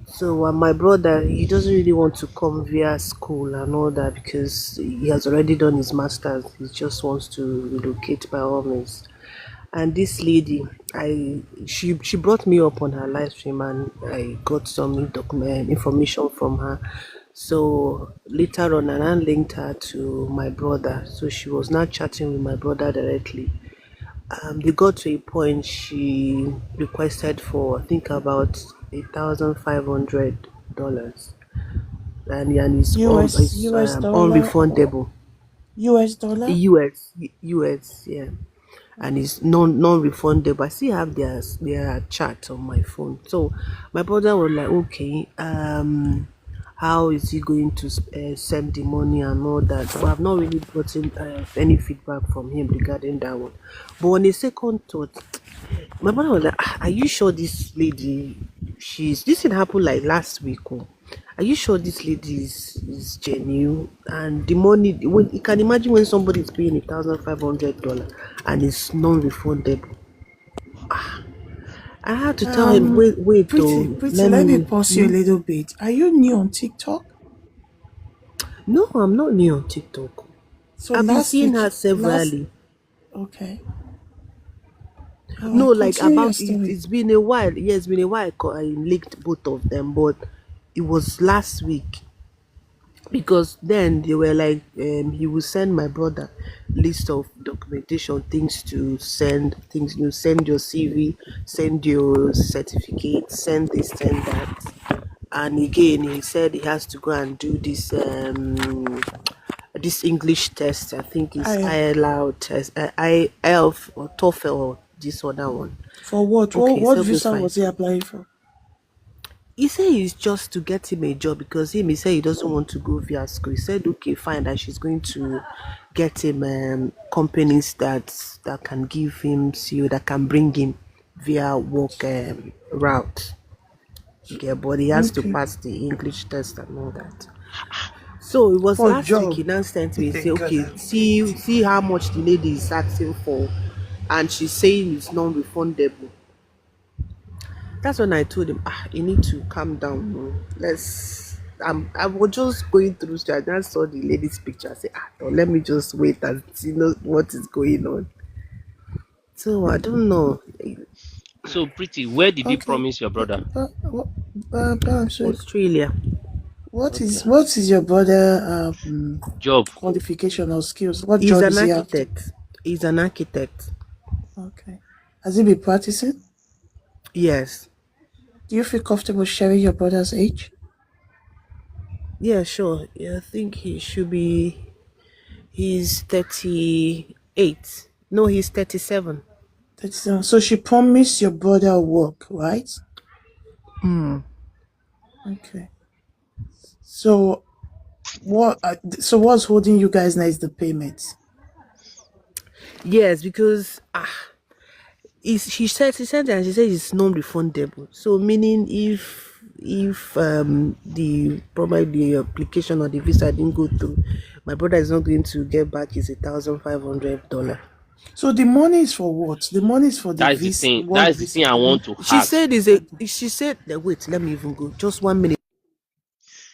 So my brother, he doesn't really want to come via school and all that because he has already done his masters. He just wants to relocate by all means. And this lady, she brought me up on her live stream, and I got some document information from her. So later on, I linked her to my brother. So she was now chatting with my brother directly. They got to a point she requested for I think about $1,500, and US it's dollar or unrefundable. US dollar? US, yeah, and it's non-refundable. I still have their chat on my phone. So my brother was like, okay, how is he going to send the money and all that? So I've not really gotten any feedback from him regarding that one. But on a second thought, my brother was like, are you sure this lady, this thing happened like last week? Oh. Are you sure this lady is genuine? And the money, when you can imagine when somebody is paying $1,500 and it's non-refundable. I had to tell him, wait, Pretty, though, pretty. let Let me me. pause you a little bit. Are you new on TikTok? No, I'm not new on TikTok. So I've been last seeing her week, last severally. okay. All No, right, like continue your about it. story. It's been a while. Yeah, it's been a while. I linked both of them, but it was last week because then they were like, he will send my brother list of documentation, things to send, things you send your CV, send your certificate, send this, send that. And again, he said he has to go and do this English test. I think it's I ILO test, IELTS or TOEFL or this other one. For what? Okay, What so okay, visa fine. was he applying for? He said it's just to get him a job because he said he doesn't want to go via school. He said okay, fine, that she's going to get him companies that can give him CEO that can bring him via work route. Okay, but he has to Okay. pass the English test and all that. So it was For last week. job. He now sent me say, God, okay, I beg. see how much the lady is asking for, and she's saying it's non-refundable. That's when I told him, you need to calm down. No. Let's. I was just going through street. I saw the lady's picture. I said, no, let me just wait and see what is going on. So I don't know. So pretty, where did you Okay. promise your brother? So Australia. Okay. what is your brother Job. qualification or skills? What He's job an is he after? architect. He's an architect. Okay. Has he been practicing? Yes. Do you feel comfortable sharing your brother's age? Yeah, sure. Yeah, I think he should be. He's 38. No, he's 37. So she promised your brother work, right? Okay. So what? So what's holding you guys now is the payment. Yes, because she said that she said it's non-refundable. So meaning if the probably the application or the visa didn't go through, my brother is not going to get back his $1,500. So the money is for what? The money is for the That's the visa. thing. What That's the thing visa? I want to She ask. said she said that wait, let me even go. Just 1 minute.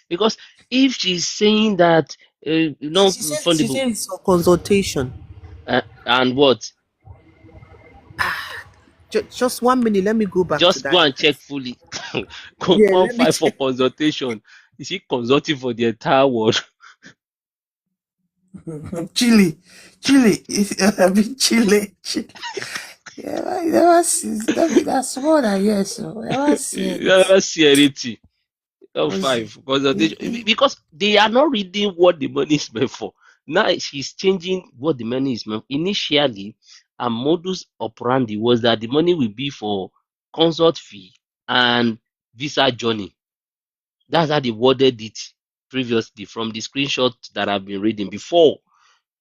Because if she's saying that not She refundable said it's for consultation. and what, Just 1 minute. Let me go back to just go that and check first. fully. Yeah, One let me five for check. consultation. Is she consulting for the entire world? Chile. I mean Chile. Yeah, I never see. That's what I hear. So I never see You anything. never see anything. Oh, Was five consultation because they are not reading what the money is meant for. Now she's changing what the money is meant. Initially, a modus operandi was that the money will be for consult fee and visa journey. That's how they worded it previously from the screenshot that I've been reading before.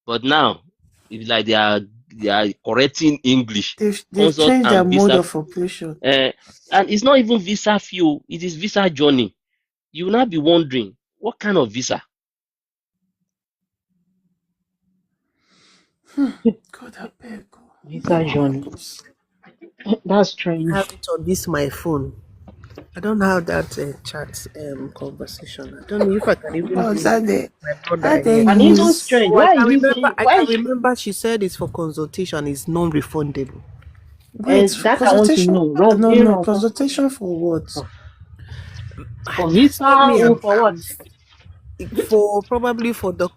But now it's like they are they are correcting English. They've Consult changed their and mode visa. of operation. And it's not even visa fee, it is visa journey. You will not be wondering what kind of visa. God, I beg. Visa journey. That's I have strange. it on this my phone. I don't have that chat conversation. I don't know if I can even Oh, bring my that brother they here. And even use. strange. Oh, I Why can is he remember. saying I why can is remember. She said it's for consultation. It's non-refundable. Wait, that I want to consultation? know? No, Being no, wrong consultation for what? for That's what visa me. or for what? For probably for the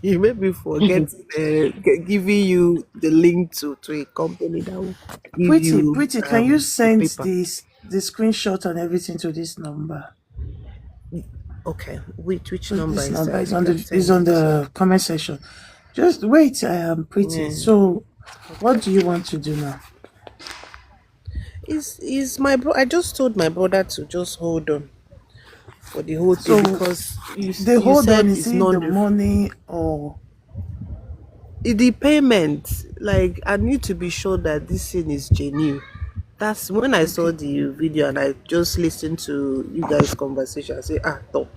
maybe for getting giving you the link to a company that will give you Pretty, can you the send paper. the screenshot and everything to this number? Okay, which So number this is number that? is I on can is send on it. the comment section. Just wait, Pretty. Yeah. So, what Okay. do you want to do now? Is my bro? I just told my brother to just hold on for the whole thing So, because the you hold on said is it's it the non money or the payment. Like I need to be sure that this thing is genuine. That's when I saw okay? the video and I just listened to you guys' conversation. I say, top.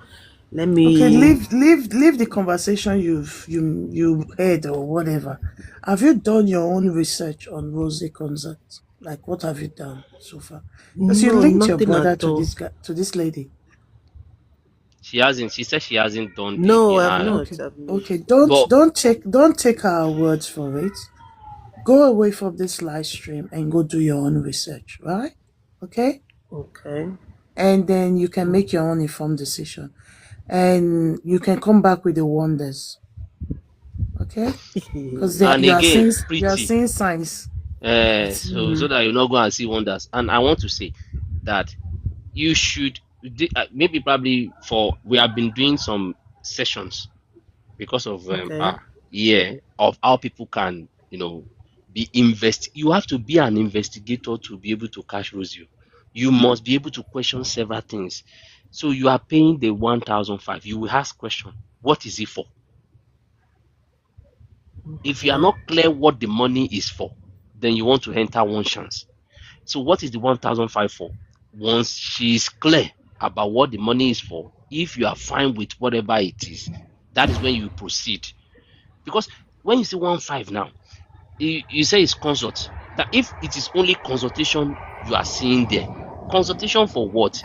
Let Okay, me. leave the conversation you heard or whatever. Have you done your own research on Rosie Consult? Like, what have you done so far? Because you No, linked your nothing brother at to all. this guy, to this lady. She hasn't. She said she hasn't done No, the I've Okay, not. I've not. okay. but Don't take our words for it. Go away from this live stream and go do your own research, right? Okay, Okay. and then you can make your own informed decision, and you can come back with the wonders. Okay, because and again, you are pretty. seeing signs that So that you're not going to see wonders. And I want to say that you should maybe probably for we have been doing some sessions because of Okay. year of how people can be you have to be an investigator to be able to catch Rosio. You must be able to question several things. So you are paying the 1,005. You will ask question. What is it for? If you are Okay. not clear what the money is for, then you want to enter one chance. So what is the 1,005 for? Once she is clear about what the money is for, if you are fine with whatever it is, that is when you proceed. Because when you say 1,500 now, you say it's consult. That if it is only consultation you are seeing there, consultation for what?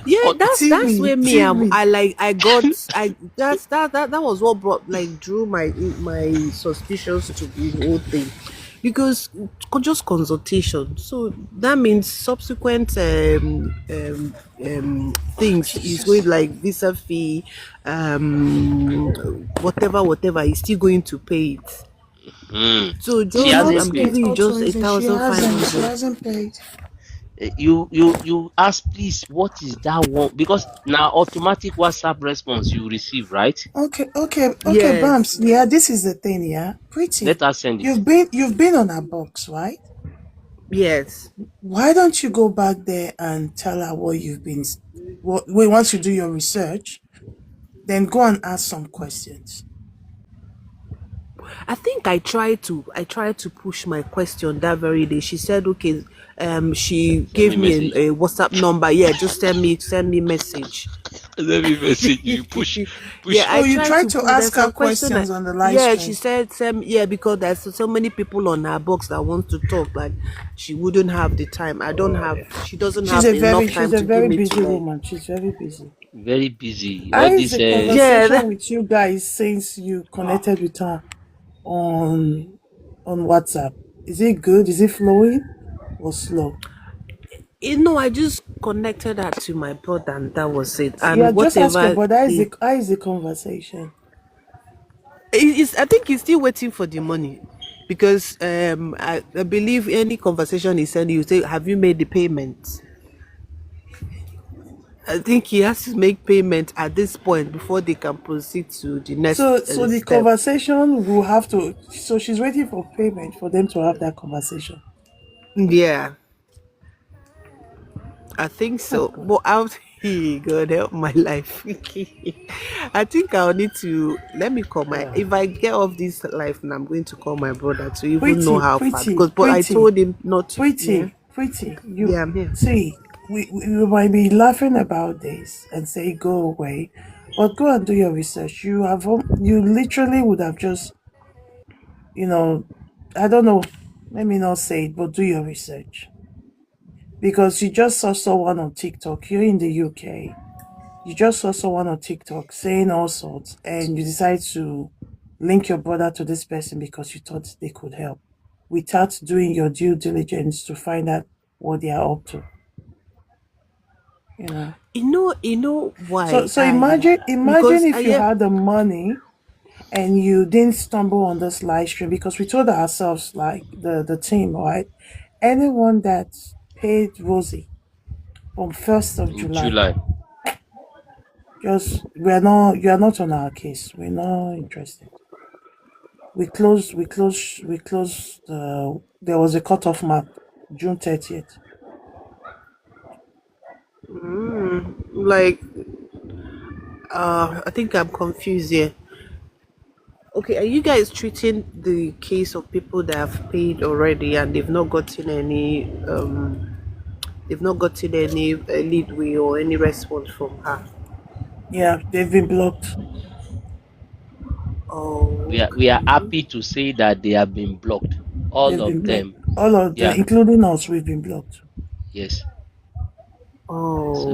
Yeah, But that's where me TV. I got I that was what brought like drew my suspicions to the whole thing because just consultation, so that means subsequent things is going like visa fee, whatever is still going to pay it. So she No, just not hasn't I'm paid. giving you auto just a reason. thousand five She hundred. hasn't paid. You ask, please, what is that one? Because now automatic WhatsApp response you receive, right? Okay, Bams. Yes, Yeah, this is the thing. Yeah, Pretty. Let us send it. You've been on a box, right? yes. Why don't you go back there and tell her what you've been? What wait, once you do your research, then go and ask some questions. I think I tried to push my question that very day. She said, okay, she Send me gave me message. a WhatsApp number. Yeah, just send me message. Send me message. You push, Yeah, push. I Oh, you tried tried to to put there's ask her some question questions on the live yeah, she stream. said yeah, because there's so many people on her box that want to talk, like she wouldn't have the time. She doesn't have enough She's time a to give very me to busy like woman. She's very busy. Very busy. How All is this. the yeah. conversation with you guys since you connected with her on WhatsApp? Is it good? Is it flowing or slow? I just connected her to my brother and that was it. Yeah, And just ask your whatever brother. the How is the conversation? I think he's still waiting for the money because I believe any conversation he send you say, have you made the payment? I think he has to make payment at this point before they can proceed to the next So the step. conversation will have to. So she's waiting for payment for them to have that conversation. Yeah, I think Oh so. God. But out. God help my life. I think I'll need to let me call my if I get off this life and I'm going to call my brother to even know how far because but I told him not to. Yeah. Pretty. Yeah, I'm here. See, we might be laughing about this and say go away, but go and do your research. You literally would have just, I don't know, let me not say it, but do your research. Because you just saw someone on TikTok, you're in the UK, you just saw someone on TikTok saying all sorts, and you decide to link your brother to this person because you thought they could help without doing your due diligence to find out what they are up to. You know why So imagine because if you had the money and you didn't stumble on this live stream, because we told ourselves, like the team, right? Anyone that paid Rosie from 1st of in July, July. just you are not on our case. We're not interested. We closed. There was a cutoff mark, June 30th. like I think I'm confused here. Okay, are you guys treating the case of people that have paid already and they've not gotten any leadway or any response from her? Yeah, they've been blocked. Oh, We are okay. happy to say that they have been blocked. All They've been of blocked. them. All of them, Yeah. including us, we've been blocked. Yes. So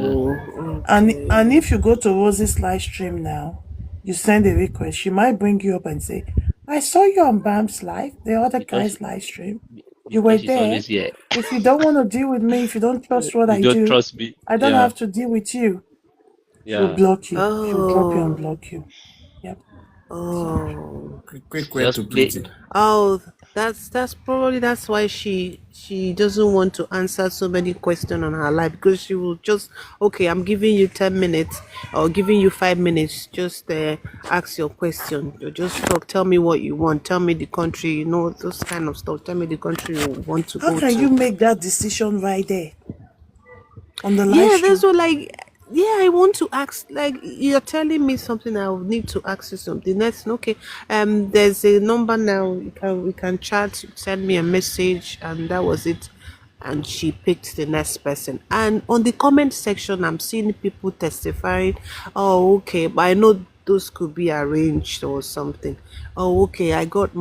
Oh, And okay. if you go to Rosie's live stream now, you send a request, she might bring you up and say, I saw you on Bam's live, the other because guy's live stream. You were because she's there. always here. If you don't want to deal with me, if you don't trust what You I don't do, trust me. I don't Yeah. have to deal with you. She'll Yeah. block you. She'll drop you and Oh, block you. Yep. So oh. Quick way to Just play. pretty. Oh, that's probably that's why she doesn't want to answer so many questions on her life because she will just okay. I'm giving you 10 minutes or giving you 5 minutes. Just ask your question. You just talk. Tell me what you want. Tell me the country. You know those kind of stuff. Tell me the country you want to how go can you to. make that decision right there on the live Yeah, that's stream? what like yeah, I want to ask like you're telling me something I will need to ask you something. Next, okay. There's a number now, we can chat, send me a message and that was it. And she picked the next person. And on the comment section I'm seeing people testifying, oh okay, but I know those could be arranged or something. Oh okay, I got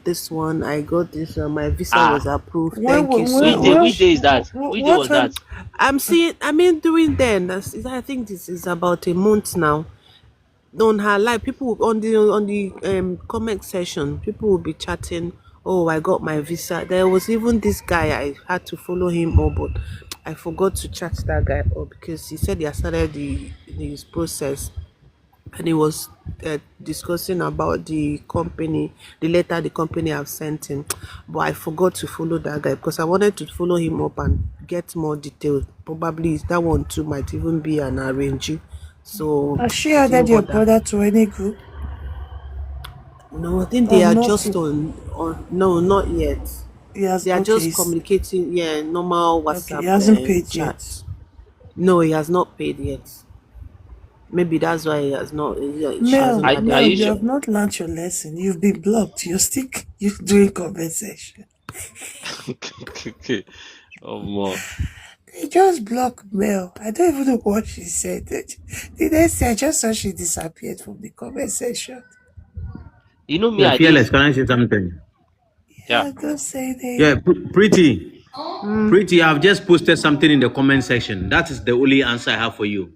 this one, I got this my visa Ah, was approved. When, Thank you when, so when, which much. day is that? Which day what was when, that? I'm seeing. I mean, doing then. I think this is about a month now. On her live, people on the comment section, people will be chatting. Oh, I got my visa. There was even this guy. I had to follow him up, but I forgot to chat that guy up because he said he had started his process and he was discussing about the company, the letter the company have sent him. But I forgot to follow that guy because I wanted to follow him up and get more details. Probably that one too might even be an arrangee. So has she I added didn't your bother. brother to any group No, I think or they are not? just on no, not yet. Yes, They are okay. just communicating, yeah, normal Okay, he WhatsApp hasn't paid yet. chat. No, he has not paid yet. Maybe that's why he has not. She hasn't Are added you You sure? him. have not learned your lesson. You've been blocked. You're still you doing compensation. Okay. Oh more. They just blocked Mel. I don't even know what she said. Did they say I just saw she disappeared from the conversation? You know me, Yeah, I did. fearless. Can I say something? Yeah. Yeah, don't say Yeah, they. pretty, Mm, pretty. I've just posted something in the comment section. That is the only answer I have for you.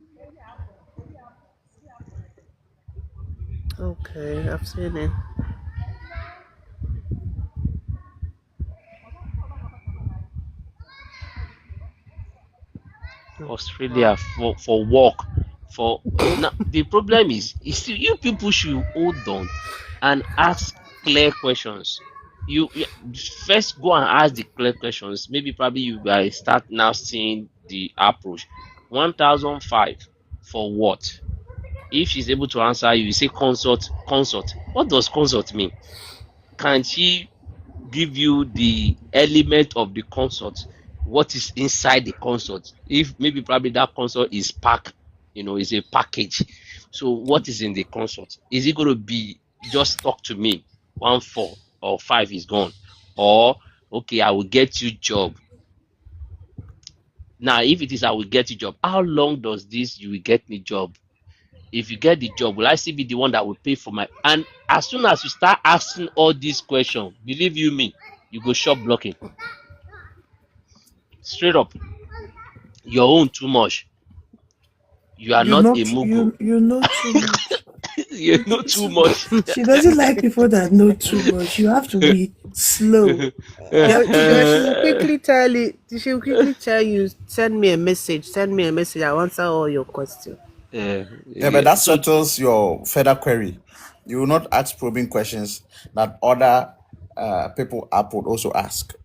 okay, I've seen it. Australia for work. For now, the problem is still you people should hold on and ask clear questions. You first go and ask the clear questions. Maybe probably you guys start now seeing the approach. 1,005 for what? If she's able to answer you, you say consult. What does consult mean? Can she give you the element of the consult? what is inside the consult. If maybe probably that consult is packed, is a package. So what is in the consult? Is it going to be just talk to me, 1 4 or 5 is gone, or okay, I will get you job. Now, if it is I will get you job, how long does this you will get me job? If you get the job, will I still be the one that will pay for my? And as soon as you start asking all these questions, believe you me, you go shop blocking straight up. Your own too much. You are You not know, a Mugu. you know too much. You know too much. She doesn't like people that know too much. You have to be slow. You have to be. She will quickly tell you. She will quickly tell you. Send me a message. Send me a message. I'll answer all your questions. Yeah, but that settles your further query. You will not ask probing questions that other people app would also ask.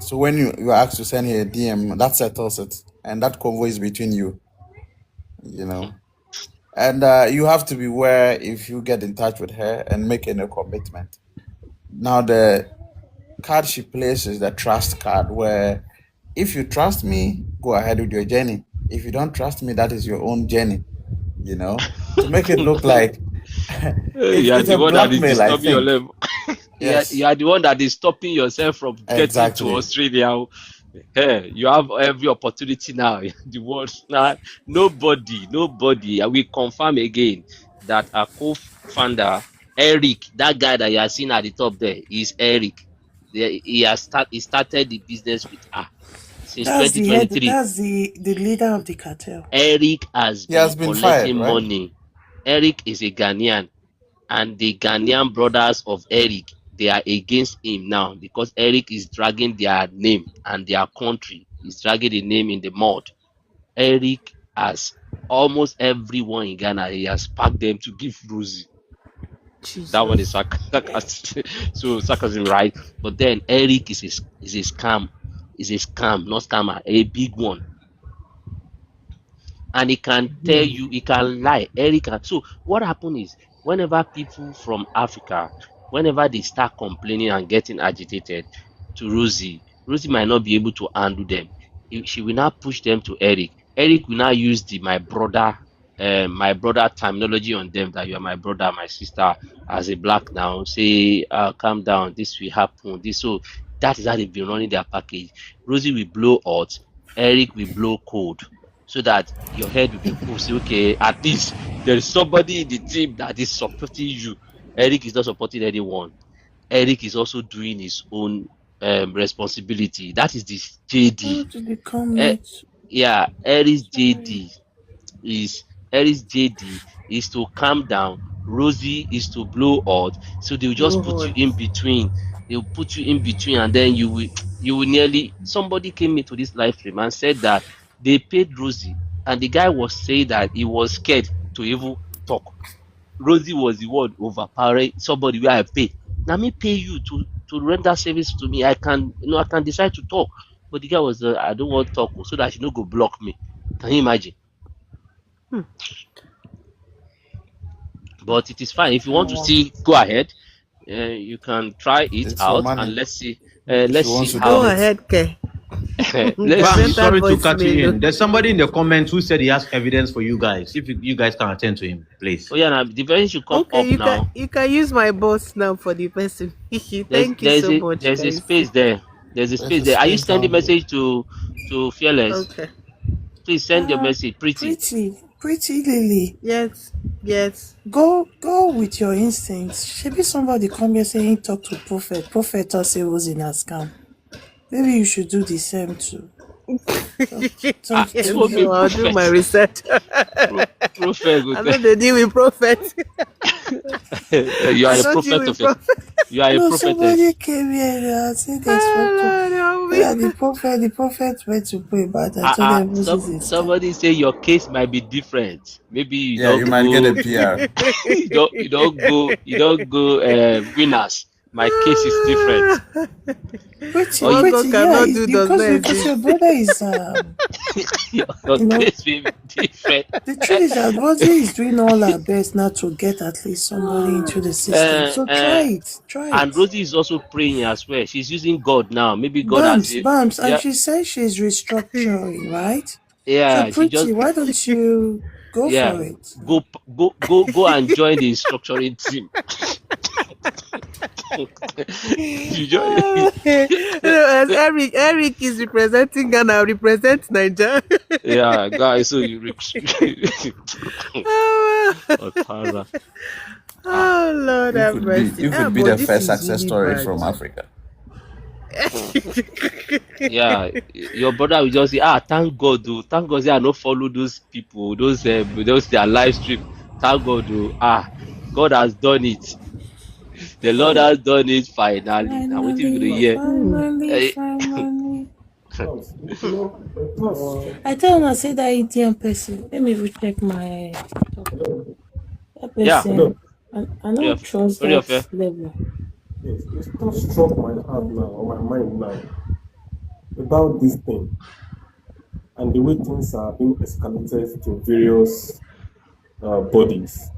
So when you are asked to send her a DM, that settles it, and that convo is between you. And you have to beware if you get in touch with her and make any commitment. Now the card she plays is the trust card, where if you trust me, go ahead with your journey. If you don't trust me, that is your own journey. To make it look like You are it's the a one that is blackmail, I disturbing your think. level. Yes, You are the one that is stopping yourself from getting to exactly. Australia. Hey, you have every opportunity now. The world now, nobody. I will confirm again that our co-founder Eric, that guy that you are seeing at the top there, is Eric. He started the business with her since That's the head. 2023. That's the leader of the cartel. Eric has He been has been fired, collecting right? money. Eric is a Ghanaian, and the Ghanaian brothers of Eric, they are against him now because Eric is dragging their name and their country. He's dragging the name in the mud. Eric has almost everyone in Ghana. He has packed them to give Rosie. That one is Jesus. sarcasm. So sarcasm, right? But then Eric is a scam. Is a scam, not scammer, a big one. And he can tell you, he can lie. Eric can. So what happened is, whenever people from Africa, whenever they start complaining and getting agitated to Rosie, Rosie might not be able to handle them. She will now push them to Eric. Eric will now use the my brother terminology on them, that you are my brother, my sister, as a black now. Say, calm down, this will happen. This, so that is how they've been running their package. Rosie will blow hot, Eric will blow cold, so that your head will be cool. Say, okay, at least there is somebody in the team that is supporting you. Eric is not supporting anyone. Eric is also doing his own responsibility. That is this Go JD. to the comments. Yeah, Eric's Sorry. JD is to calm down. Rosie is to blow out. So they'll just put you Lord. in between. They'll put you in between, and then you will nearly. Somebody came into this live stream and said that they paid Rosie, and the guy was saying that he was scared to even talk. Rosie was the one overpowering somebody where I pay. Now me pay you to render service to me. I can decide to talk. But the guy was I don't want to talk, so that she no go block me. Can you imagine? But it is fine. If you want to see, go ahead. You can try it It's your out, and money let's see. if Let's you see want to Go how. donate. ahead, K. Let's The Bam, see. mental sorry to voice cut you mail. in. There's somebody in the comments who said he has evidence for you guys. If you guys can attend to him, please. Oh yeah, now the version should come Okay, up now. you can use my boss now for the person. Thank you so much, There's a guys. space there. There's a There's space a there. Are you space sending down here. message to Fearless? Okay. Please send your message, pretty. Pretty Lily. Yes. Go with your instincts. Should be somebody come here saying talk to prophet. Prophet or say was in a scam. Maybe you should do the same too. Talk Yes, Who be to I'll do my prophet? research. Prophet. I know they deal with prophet. You are I a don't deal prophet with of yourself. prophet. You are a no, prophetess. somebody came here and said they spoke to yeah, the prophet went to pray, but I told them Moses is scam. Somebody say your case might be different. Maybe Yeah, you might get a PR. you don't go winners. My case is different. Pretty, Or you, What God pretty, yeah. cannot It's do does not because exist. your brother is your you know, case may be different. the truth is that Rosie is doing all her best not to get at least somebody into the system. Uh, So try uh, it, try and it. Rosie is also praying as well. She's using God now. Maybe God has, Bams, bams, and yeah, she says she's restructuring, right? So yeah. She pretty, just, why don't you go yeah, for it? go and join the structuring team. You join. As Eric is representing Ghana, represent Nigeria. Yeah, guys. So you, Otara. Ah, Oh Lord have mercy. You Ah, could be but the this first is success really story bad. from Africa. yeah. Your brother will just say, ah, thank God, though. Thank God, say I not follow those people, those their live stream. Thank God, though. Ah, God has done it. The Lord Bams, has done it finally. Now, what if you gonna Finally, hear? finally, Eh, finally. Bams, it was I tell her say that Indian person. Let me recheck my that yeah, person. I yeah, don't trust very that fair. level. yes, it just struck my heart now, or my mind now, about this thing and the way things are being escalated to various bodies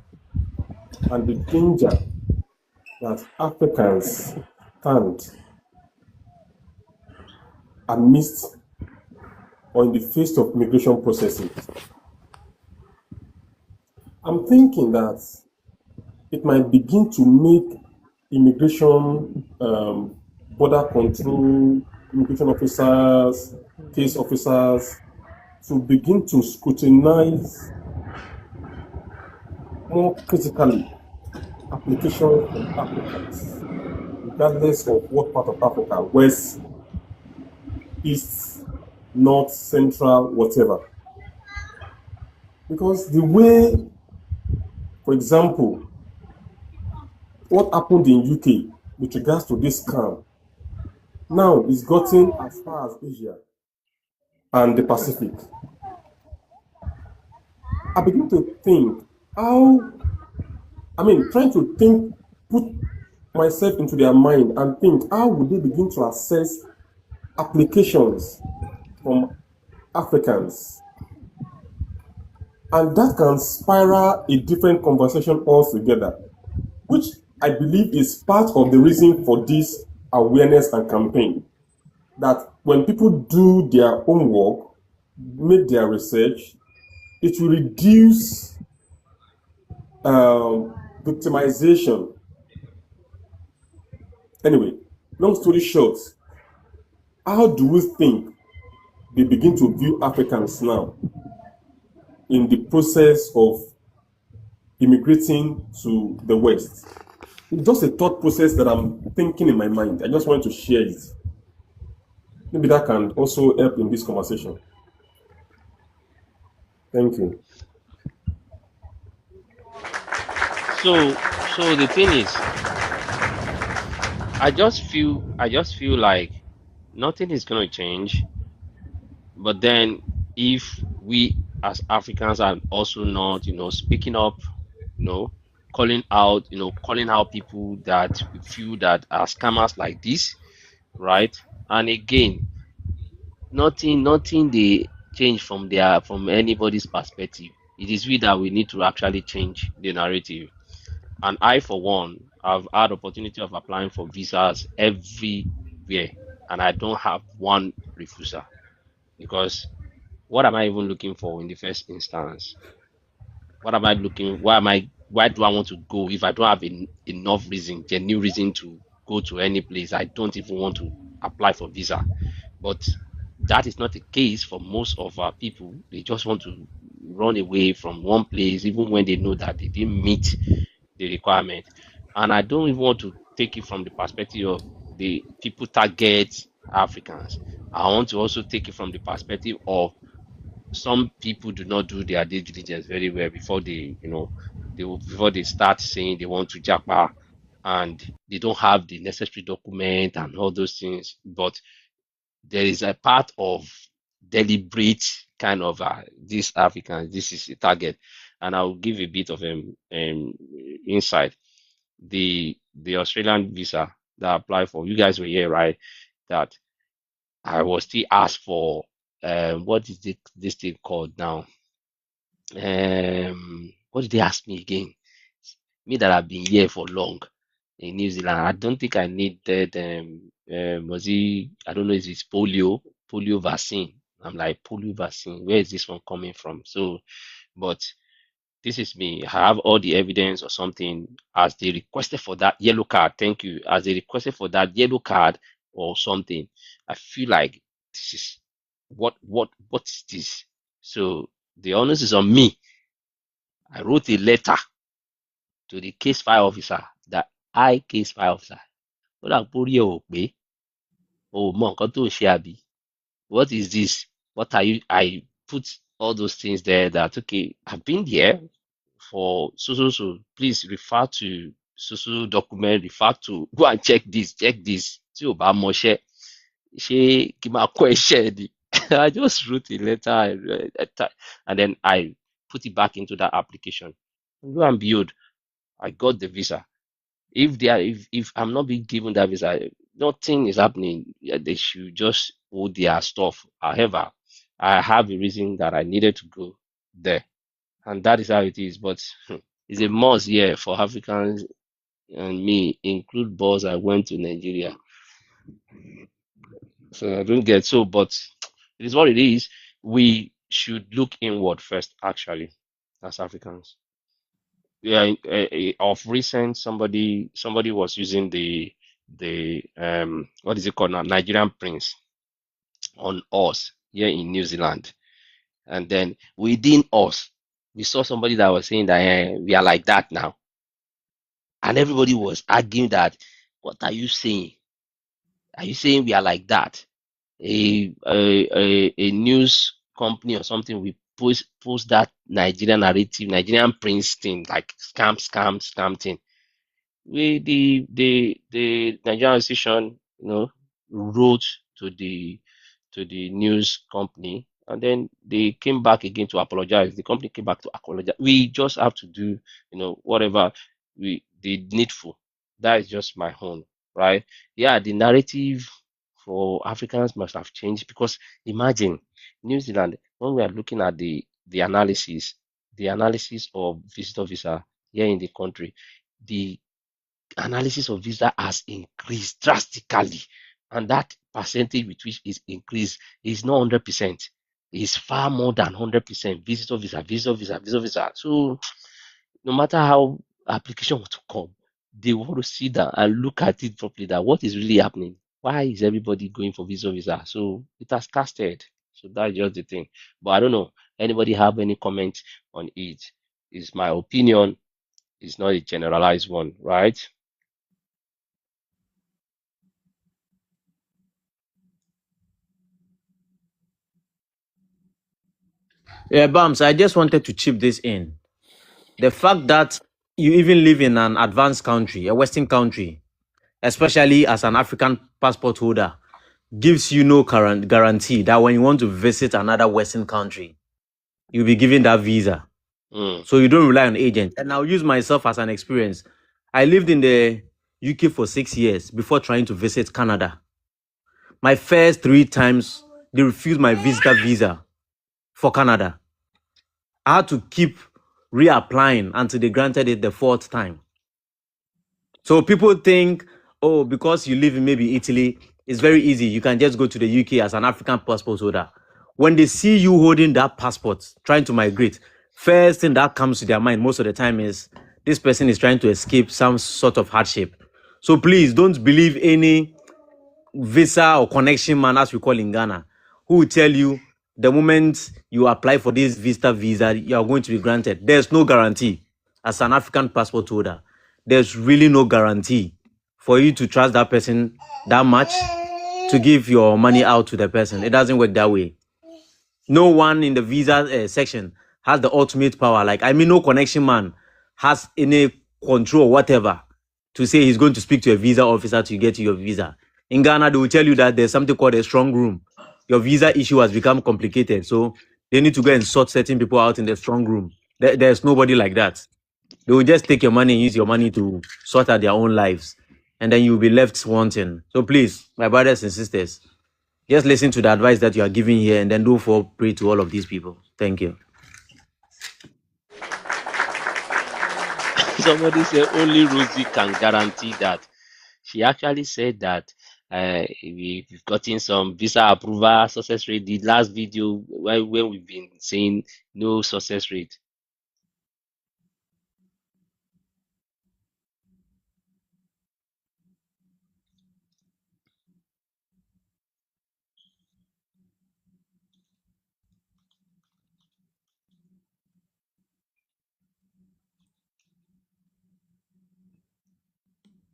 and the danger that Africans stand amidst or in the face of migration processes. I'm thinking that it might begin to make immigration, border control, immigration officers, case officers to begin to scrutinize more critically applications from applicants, regardless of what part of Africa, west, east, north, central, whatever. Because the way, for example, what happened in UK with regards to this scam now is gotten as far as Asia and the Pacific. I begin to think how, trying to think, put myself into their mind and think how would they begin to assess applications from Africans, and that can spiral a different conversation altogether, which I believe is part of the reason for this awareness and campaign. That when people do their homework, make their research, it will reduce victimization. Anyway, long story short, how do we think they begin to view Africans now in the process of immigrating to the West? It's just a thought process that I'm thinking in my mind. I just want to share it. Maybe that can also help in this conversation. Thank you. So the thing is, I just feel like nothing is gonna change. But then, if we as Africans are also not, speaking up, you know, calling out people that we feel that are scammers like this, right? And again, nothing they change from anybody's perspective. It is we that we need to actually change the narrative. And I, for one, have had opportunity of applying for visas everywhere, and I don't have one refusal because what am I even looking for in the first instance? What am I looking? Why do I want to go if I don't have enough reason, genuine reason to go to any place? I don't even want to apply for visa. But that is not the case for most of our people. They just want to run away from one place, even when they know that they didn't meet the requirement. And I don't even want to take it from the perspective of the people target Africans. I want to also take it from the perspective of some people do not do their due diligence very well before before they start saying they want to japa, and they don't have the necessary document and all those things. But there is a part of deliberate kind of this Africans, this is a target. And I'll give a bit of insight. The Australian visa, that I applied for. You guys were here, right? That I was still asked for what is this thing called now? What did they ask me again? Me that I've been here for long in New Zealand. I don't think I needed was it, I don't know if it's polio vaccine. I'm like, polio vaccine, where is this one coming from? So, but this is me. I have all the evidence or something as they requested for that yellow card. Thank you. As they requested for that yellow card or something. I feel like this is what is this? So the onus is on me. I wrote a letter to the case file officer that I case file officer. Ó dà pé orí ẹ̀ ò pé o ò mọ nǹkan tó ń ṣe àbí? What is this? What are you? I put all those things there that okay, I've been there for so. Please refer to so document, refer to go and check this. Tí ò bá mọṣẹ́, ṣé kí n máa kọ́ ẹṣẹ́ ni? I just wrote a letter and then I put it back into that application. Lo and behold, I got the visa. If I'm not being given that visa, nothing is happening. Yeah, they should just hold their stuff. However, I have a reason that I needed to go there, and that is how it is. But it's a must here for Africans and me, include boss. I went to Nigeria, so I don't get so. But it is what it is. We should look inward first, actually, as Africans. Yeah, of recent, somebody was using the what is it called now, Nigerian prince on us here in New Zealand, and then within us, we saw somebody that was saying that we are like that now, and everybody was arguing that, what are you saying? Are you saying we are like that? A news company or something we post that Nigerian narrative, Nigerian prince thing, like scam thing. The Nigerian institution, wrote to the news company, and then they came back again to apologize. The company came back to apologize. We just have to do, whatever the needful. That is just my own, right? Yeah, the narrative for Africans must have changed, because imagine New Zealand, when we are looking at the analysis of visitor visa here in the country, the analysis of visa has increased drastically, and that percentage with which is increased is not 100%. It's far more than 100% visitor visa. So no matter how application want to come, they want to sit down and look at it properly, that what is really happening. Why is everybody going for visa? So it has casted. So that's just the thing. But I don't know. Anybody have any comment on it? It's my opinion. It's not a generalized one, right? Yeah, Bams, I just wanted to chip this in. The fact that you even live in an advanced country, a Western country, especially as an African passport holder, gives you no current guarantee that when you want to visit another Western country, you'll be given that visa. So you don't rely on agents. And I'll use myself as an experience. I lived in the UK for 6 years before trying to visit Canada. My first 3 times, they refused my visitor visa for Canada. I had to keep reapplying until they granted it the 4th time. So people think, oh, because you live in maybe Italy, it's very easy. You can just go to the UK as an African passport holder. When they see you holding that passport, trying to migrate, first thing that comes to their mind most of the time is this person is trying to escape some sort of hardship. So please don't believe any visa or connection man, as we call in Ghana, who will tell you the moment you apply for this visa, you are going to be granted. There's no guarantee. As an African passport holder, there's really no guarantee for you to trust that person that much to give your money out to the person. It doesn't work that way. No one in the visa section has the ultimate power. No connection man has any control or whatever to say he's going to speak to a visa officer to get you your visa. In Ghana, they will tell you that there's something called a strong room. Your visa issue has become complicated, so they need to go and sort certain people out in the strong room. There's nobody like that. They will just take your money and use your money to sort out their own lives. and then you'll be left wanting. So please, my brothers and sisters, just listen to the advice that you are giving here and then don't fall prey to all of these people. Thank you. Somebody said only Rosie can guarantee that. She actually said that we've gotten some visa approval success rate. The last video when we've been saying no success rate.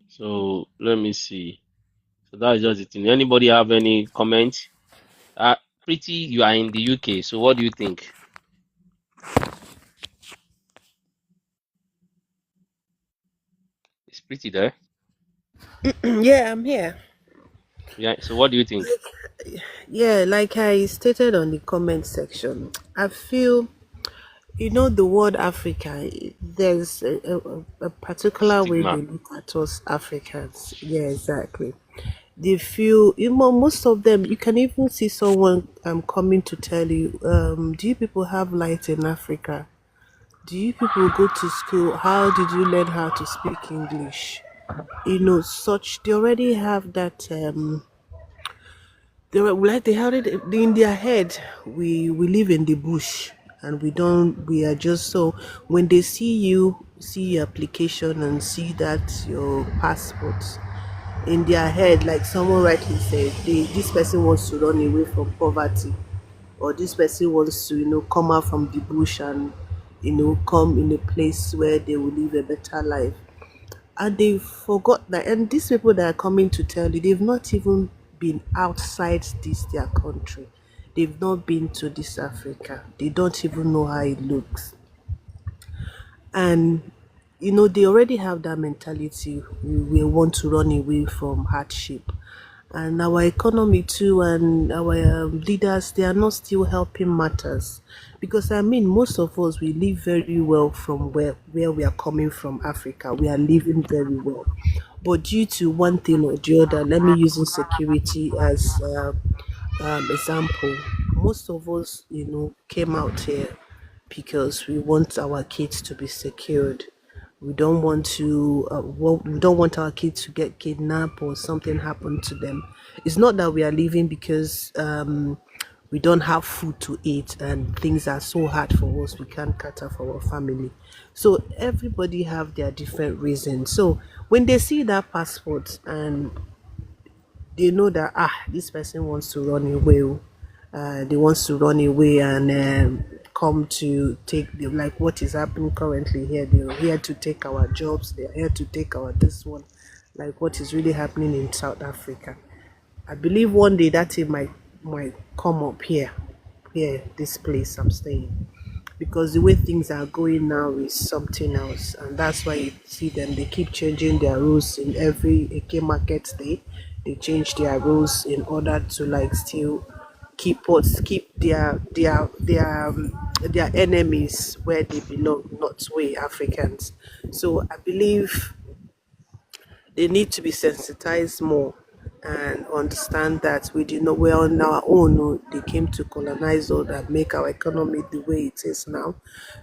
So let me see. So that's just the thing. Anybody have any comments? Pretty, you are in the UK, so what do you think? It's Pretty there. Yeah, I'm here. Yeah. So what do you think? Yeah, like I stated on the comment section, I feel, the word Africa, there's a particular way Stigma. they look at us Africans. Yeah, exactly. They feel, most of them, you can even see someone coming to tell you, do you people have light in Africa? Do you people go to school? How did you learn how to speak English? Such, they already have that they had it in their head. We live in the bush, and we are just, so when they see your application and see that your passport, in their head, like someone rightly said, this person wants to run away from poverty, or this person wants to come out from the bush and come in a place where they will live a better life. And they forgot that, and these people that are coming to tell you, they've not even been outside this their country. They've not been to this Africa. They don't even know how it looks. And they already have that mentality. We want to run away from hardship. And our economy too, and our leaders, they are not still helping matters. Because I mean, most of us, we live very well from where we are coming from, Africa. We are living very well. But due to one thing or the other, let me use insecurity as example. Most of us, came out here because we want our kids to be secured. We don't want our kids to get kidnapped or something happen to them. It's not that we are leaving because we don't have food to eat and things are so hard for us, we can't cater for our family. So everybody have their different reasons. So when they see that passport and they know that this person wants to run away, they wants to run away and come to take like what is happening currently here. They're here to take our jobs, they're here to take our this one, like what is really happening in South Africa. I believe one day that it might come up here, this place I'm staying, because the way things are going now is something else, and that's why you see them, they keep changing their rules in every Eke market day. They change their rules in order to like still keep their enemies where they belong, not we Africans. So I believe they need to be sensitized more and understand that we did not, we're on our own. No, they came to colonize us and make our economy the way it is now.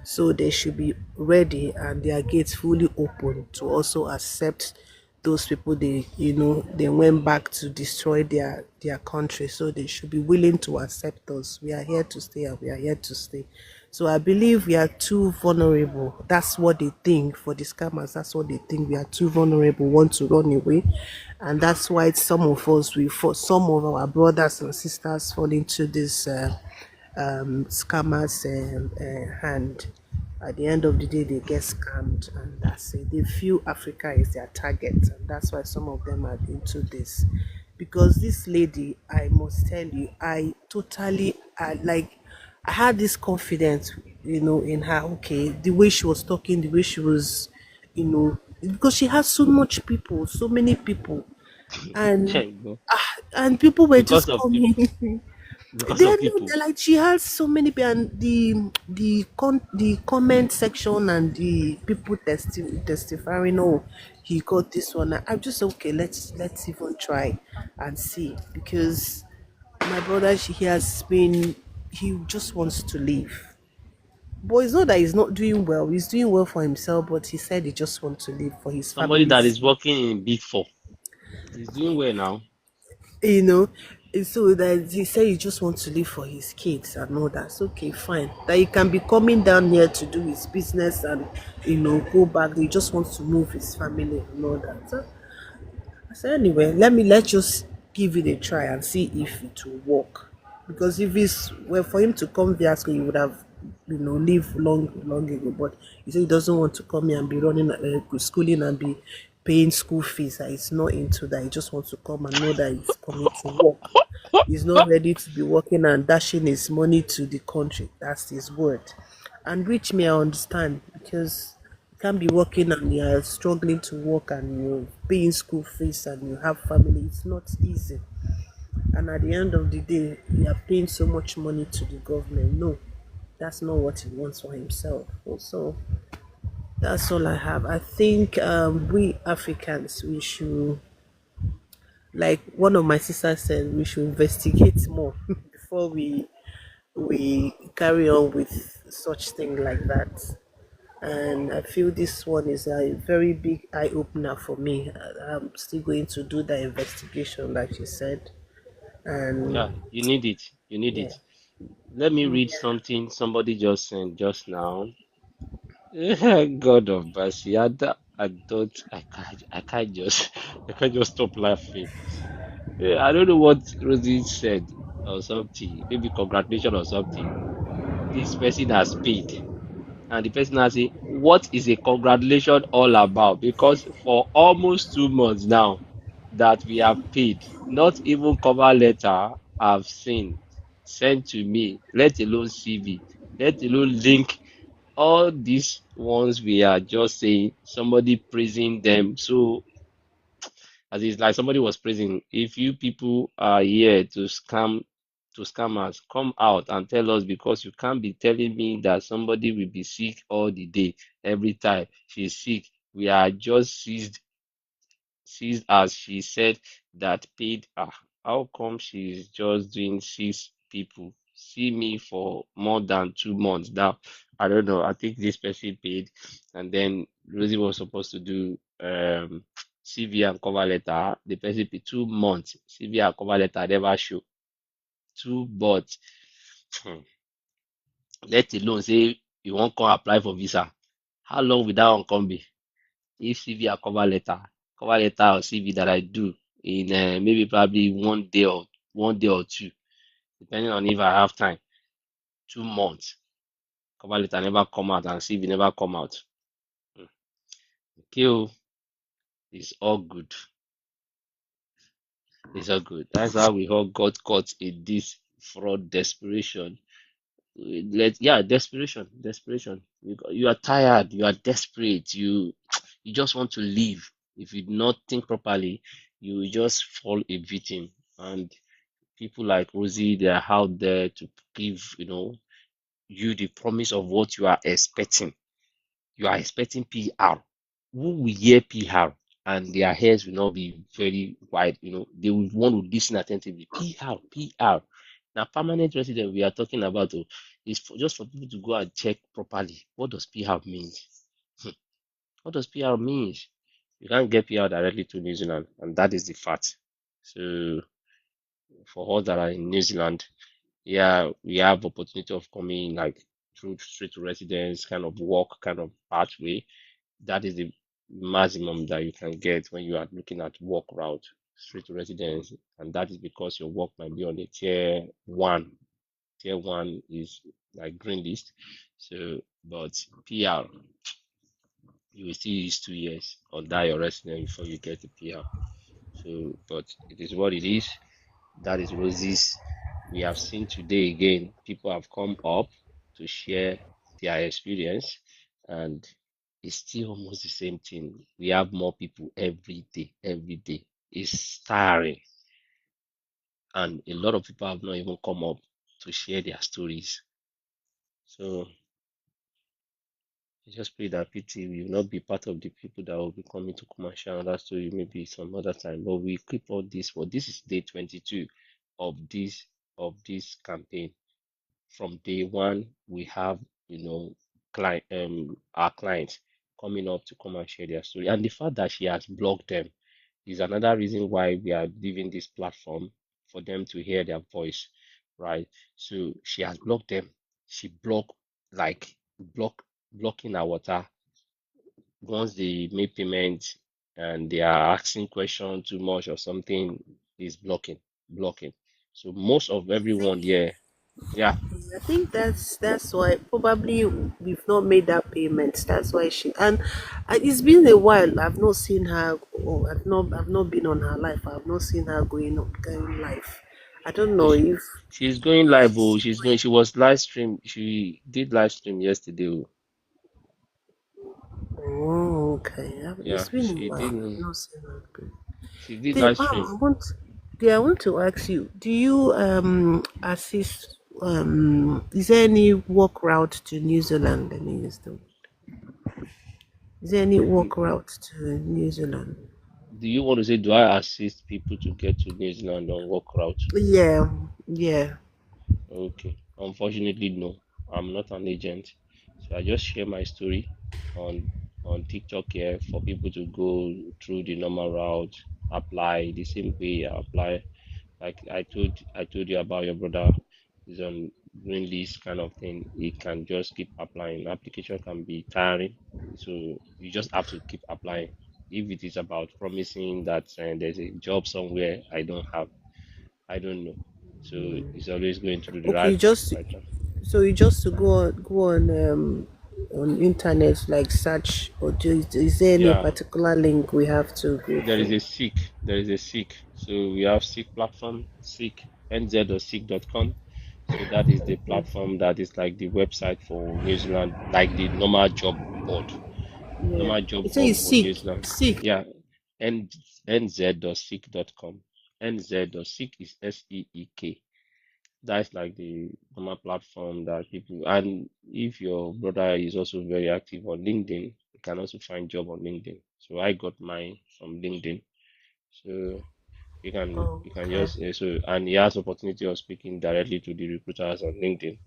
So they should be ready and their gates fully open to also accept those people. They went back to destroy their country, so they should be willing to accept us. We are here to stay and we are here to stay. So I believe we are too vulnerable. That's what they think. For the scammers, that's what they think. We are too vulnerable, want to run away. And that's why some of us, for some of our brothers and sisters fall into this scammers hand. At the end of the day, they get scammed, and that's it. They feel Africa is their target, and that's why some of them are into this. Because this lady, I must tell you, I totally like. I had this confidence, in her. Okay, the way she was talking, the way she was, because she has so much people, so many people, There and you go. and people were Because just of people. coming. because of people. they're like she has so many people, and the comment section and the people testifying. Oh, he got this one. I'm just okay. Let's even try and see, because my brother, he has been, he just wants to leave. But it's not that he's not doing well. He's doing well for himself, but he said he just wants to leave for his Somebody that family's is sake. working in Big Four is doing well now. You know, and so that he said he just wants to live for his kids and all that. So, okay, fine, that he can be coming down here to do his business and go back. He just wants to move his family and all that. So I said, anyway, let's just give it a try and see if it will work. Because if it's well for him to come via school, he would have leave long ago. But he said he doesn't want to come here and be running schooling and be paying school fees. That he's not into that. He just wants to come and know that he's coming to work. He's not ready to be working and dashing his money to the country. That's his word. And which may I understand, because you can't be working and you're struggling to work and you're paying school fees and you have family. It's not easy. And at the end of the day, you are paying so much money to the government. No, that's not what he wants for himself. Also, that's all I have. I think we Africans, we should, like one of my sisters said, we should investigate more before we carry on with such thing like that. And I feel this one is a very big eye opener for me. I'm still going to do the investigation, like she said, and Yeah, you need it. You need yeah. it. Let me read something somebody just sent just now. God of mercy, I don't, I can't just stop laughing. I don't know what Rosie said or something. Maybe congratulations or something. This person has paid. And the person has said, what is a congratulation all about? Because for almost 2 months now that we have paid, not even cover letter I've seen sent to me, let alone CV, let alone link. All these ones we are just saying, somebody praising them. So as it's like somebody was praising, if you people are here to scam us, come out and tell us, because you can't be telling me that somebody will be sick all the day, every time she's sick. We are just seized as she said that paid her. How come she's just doing 6 people? See me for more than 2 months now. I don't know. I think this person paid, and then Rosie was supposed to do CV and cover letter. The person paid 2 months. CV and cover letter never show. Two, but let alone say you won't come apply for visa. How long will that one come be? If CV or cover letter or CV that I do in maybe probably one day or two, depending on if I have time, 2 months, cover letter never come out and CV never come out. Hmm. Okay, oh, it's all good. It's all good. That's how we all got caught in this fraud desperation. Desperation. You are tired, you are desperate, you just want to leave. If you do not think properly, you will just fall a victim. And people like Rosie, they are out there to give, you the promise of what you are expecting. You are expecting PR. Who will hear PR and their heads will not be very wide, they will want to listen attentively. PR. Now, permanent resident we are talking about is just for people to go and check properly. What does PR mean? Hmm. What does PR mean? You can't get PR directly to New Zealand, and that is the fact. So, for us that are in New Zealand, yeah, we have opportunity of coming like through straight to residence kind of work kind of pathway. That is the maximum that you can get when you are looking at work route straight to residence, and that is because your work might be on the tier one. Tier one is like green list. So, but PR, you will still use 2 years or die your resident before you get the PR. So, but it is what it is. That is Rosie's. We have seen today again, people have come up to share their experience, and it's still almost the same thing. We have more people every day, every day. It's tiring. and a lot of people have not even come up to share their stories. So I just pray that PT will not be part of the people that will be coming to come and share another story maybe some other time. But we keep all this for this is day 22 of this campaign. From day one, we have client our clients coming up to come and share their story. And the fact that she has blocked them is another reason why we are giving this platform for them to hear their voice, right? So she has blocked them. She blocked like blocking our water once they make payment and they are asking question too much or something is blocking. So most of everyone here, yeah, I think that's why probably we've not made that payment. That's why she and it's been a while. I've not seen her. Or I've not been on her live. I've not seen her going live. I don't no, know if. she's going live. Oh, she was live stream. She did live stream yesterday. Oh. Oh, okay. Yeah, It's been a she while. did. I've not seen her. She did Then, live stream. I want to ask you, do you assist is there any work route to New Zealand? Let me use the Is there any Mm, walk route to New Zealand? do you want to say, do I assist people to get to New Zealand on work route? Yeah, yeah. Okay. Unfortunately, no. I'm not an agent. So I just share my story on TikTok here for people to go through the normal route, apply the same way I apply. Like I told you about your brother is on green list kind of thing. He can just keep applying. Application can be tiring, so you just have to keep applying. If it is about promising that there's a job somewhere I don't know. So it's always going through the Okay, right one. you just to on internet like search or is there any Yeah, particular link we have to go there is through? a Seek. There is a Seek. So we have Seek platform, Seek, nz or seek.com. So that is the platform that is like the website for New Zealand, like the Yeah. normal job It board says for New seek. Zealand. Seek. Yeah, N, nz.seek.com. Nz.seek is SEEK. That's like the normal platform that people, and if your brother is also very active on LinkedIn, you can also find job on LinkedIn. So I got mine from LinkedIn. So Oh, you can okay. just so and he has opportunity of speaking directly to the recruiters on LinkedIn.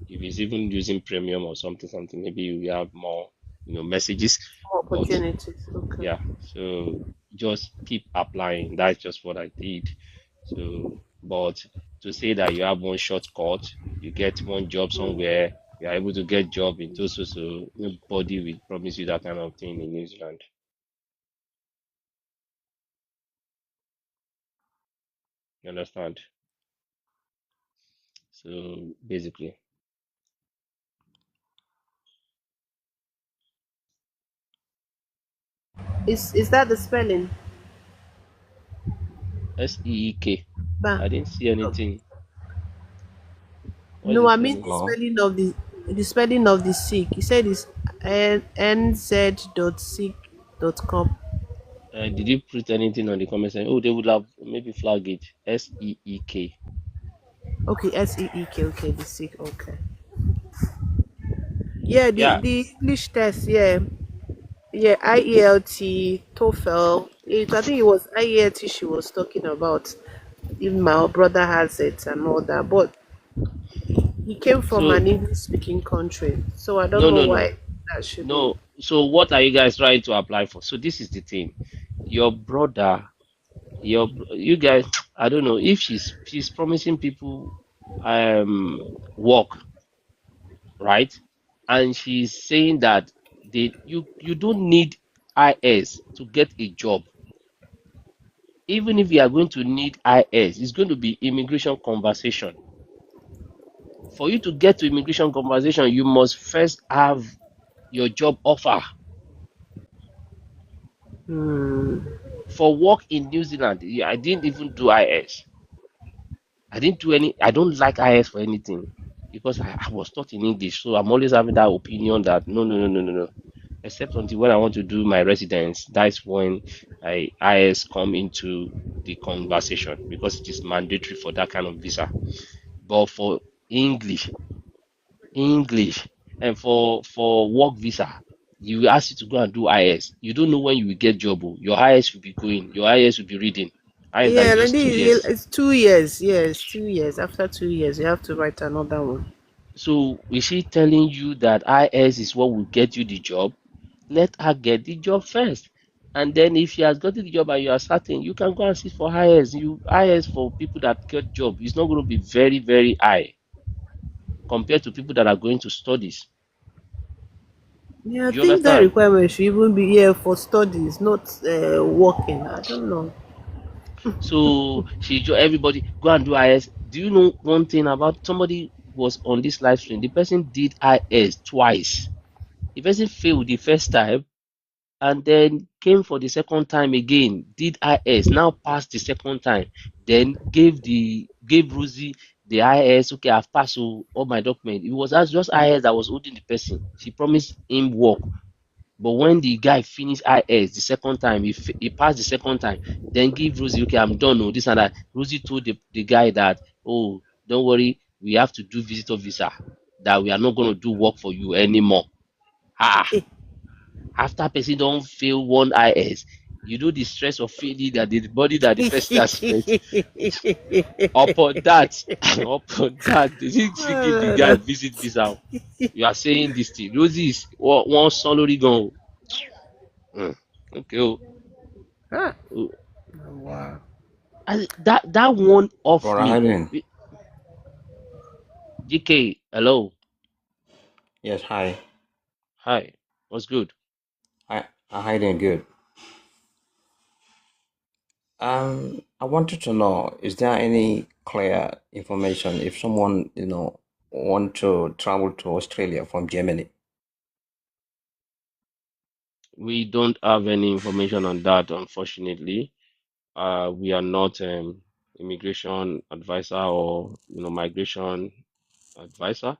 If he's even using premium or something, maybe we have more, messages. More But opportunities. Okay. yeah, so just keep applying. That's just what I did. So, but to say that you have one shortcut, you get one job somewhere, you are able to get job in so nobody will promise you that kind of thing in New Zealand. You understand? So basically, Is that the spelling? SEEK. Bah. I didn't see anything. What is No, the I mean spelling? the spelling of the seek. You said it's nz.seek.com. Did you put anything on the comment section? Oh, they would have maybe flag it. SEEK. Okay, seek. Okay, the seek. Okay. Yeah, Yeah. the English test. Yeah, yeah. IELT, TOEFL. I think it was IELT she was talking about. Even my brother has it and all that, but he came from So an English speaking country, so I don't no, know no, no, why that shouldn't. no. So what are you guys trying to apply for? So this is the thing. Your brother, you guys, I don't know if she's promising people work, right? And she's saying that you don't need IS to get a job. Even if you are going to need IS, it's going to be immigration conversation. For you to get to immigration conversation, you must first have your job offer. Hmm. For work in New Zealand, yeah, I didn't even do IS. I didn't do any, I don't like IS for anything because I was taught in English. So I'm always having that opinion that no, no, no, no, no, no. except until when I want to do my residence. That's when IS come into the conversation because it is mandatory for that kind of visa. But for English, English, and for work visa, you will ask you to go and do IS. You don't know when you will get job. Oh. Your IS will be going. Your IS will be reading. IS that is Yeah, and just 2 years. it's 2 years. Yes, 2 years. After 2 years, you have to write another one. So is she telling you that IS is what will get you the job? Let her get the job first. And then if she has gotten the job and you are certain, you can go and sit for IS. IS for people that get job is not going to be very, very high compared to people that are going to studies. Yeah, I Do you think that understand? requirement should even be here for studies, not working. I don't know. So everybody go and do IS. Do you know one thing about somebody was on this live stream? The person did IS twice. The person failed the first time and then came for the second time again, did IS, now passed the second time, then gave Rosie the IS. Okay, I've passed all my document. It was just IS that was holding the person. She promised him work. But when the guy finished IS the second time, he passed the second time, then give Rosie, okay, I'm done. Oh, this and that. Rosie told the guy that, oh, don't worry, we have to do visitor visa, that we are not going to do work for you anymore. Ah, Eh, after person don't feel one IS, you know the stress of feeling that the body that the person has spent upon that, upon that, they didn't still give the guy visit visa. You are saying this thing. Rosie is one salary gone. Okay. ah, Oh. wow. That one off Brother me. Hiding. GK, hello. Yes, hi. Hi. What's good? Hi, Hiding, good. I wanted to know, is there any clear information if someone, want to travel to Australia from Germany? We don't have any information on that, unfortunately. We are not immigration advisor or migration advisor.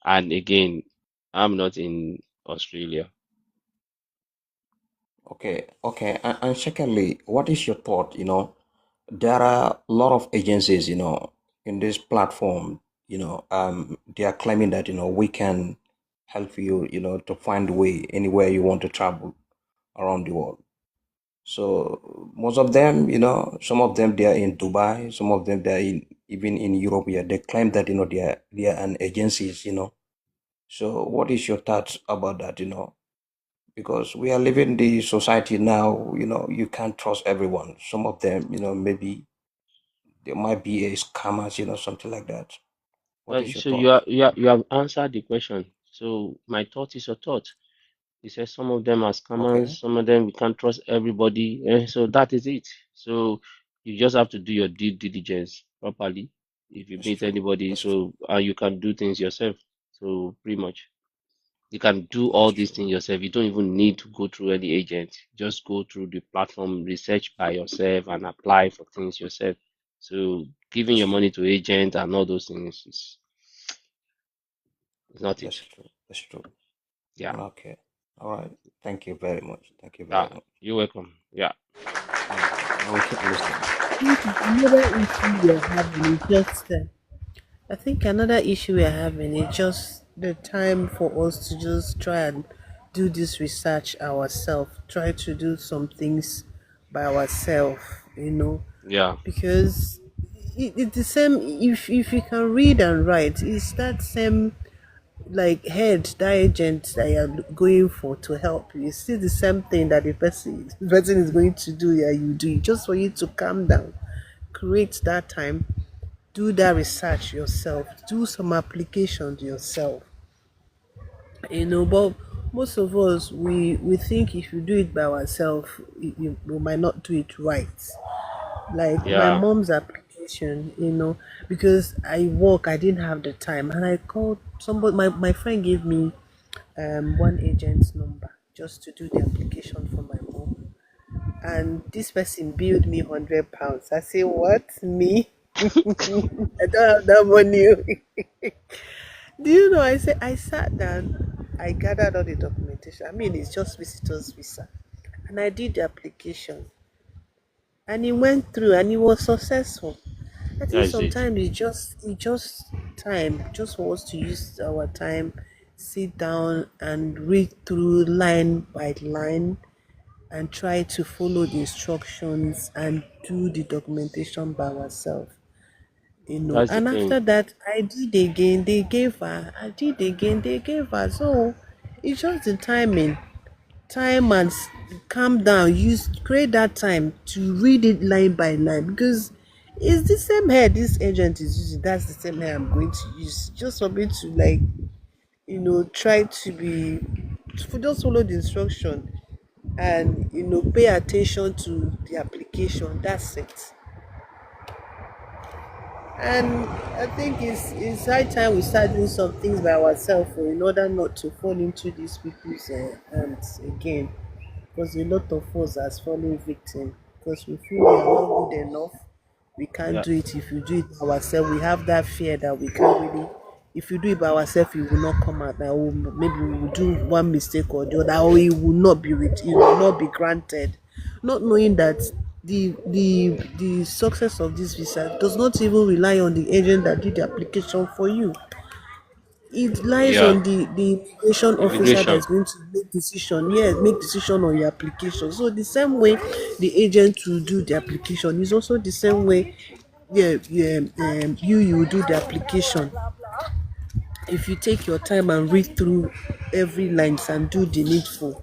And again, I'm not in Australia. Okay. And secondly, what is your thought? There are a lot of agencies, in this platform, they are claiming that, we can help you, to find a way anywhere you want to travel around the world. So most of them, some of them they are in Dubai, some of them they are even in Europe. Yeah, they claim that they are an agencies. So what is your thoughts about that? Because we are living the society now. You can't trust everyone. Some of them, maybe there might be a scammers. Something like that. What is your So you thought? you have answered the question. So my thought is your thought. He says some of them are scammers, Okay, some of them we can't trust everybody. So that is it. So you just have to do your due diligence properly. If you that's meet true. anybody, That's true. so you can do things yourself. So pretty much you can do That's all these true. things yourself. You don't even need to go through any agent. Just go through the platform, research by yourself, and apply for things yourself. So giving That's your true. money to agent and all those things is not it. That's true. That's true. Yeah. Okay. All right. Thank you very much. Thank you very much. You're welcome. Yeah. Okay. I will keep listening. Another issue we are having is just I think another issue we are having is just the time for us to just try and do this research ourselves, try to do some things by ourselves, Yeah. because it's the same. If you can read and write, it's that same like head, that agent that you're going for to help you. It's still the same thing that the person is going to do. Yeah, you do it just for you to calm down, create that time, do that research yourself, do some applications yourself. But most of us we think if you do it by ourselves, we might not do it right. Like my Yeah. mom's application, because I work, I didn't have the time, and I called somebody. My friend gave me one agent's number just to do the application for my mom, and this person billed me £100. I say, what, me? I don't have that money. Do you know? I sat down. I gathered all the documentation. I mean, it's just visitors visa, and I did the application, and it went through, and it was successful. I That think is it. sometimes it's just time, just for us to use our time, sit down and read through line by line and try to follow the instructions and do the documentation by ourselves. That's the And thing. after that, I did again, they gave her. I did again, they gave her. So it's just the timing. Time and calm down. Use create that time to read it line by line, because it's the same hair this agent is using. That's the same hair I'm going to use. Just for me to try to be to just follow the instruction and pay attention to the application. That's it. And I think it's high time we start doing some things by ourselves in order not to fall into these people's hands again. Because a lot of us has fallen victim because we feel we are not good enough. We can't Yeah, do it. If you do it ourselves, we have that fear that we can't really. If you do it by ourselves, it will not come out. That maybe we will do one mistake or the other, or it will not be it will not be granted. Not knowing that the success of this visa does not even rely on the agent that did the application for you. It lies yeah. on the immigration officer that Immigration. is going to make decision. Yes, make decision on your application. So the same way the agent will do the application is also the same way. Yeah, yeah. You will do the application if you take your time and read through every lines and do the needful.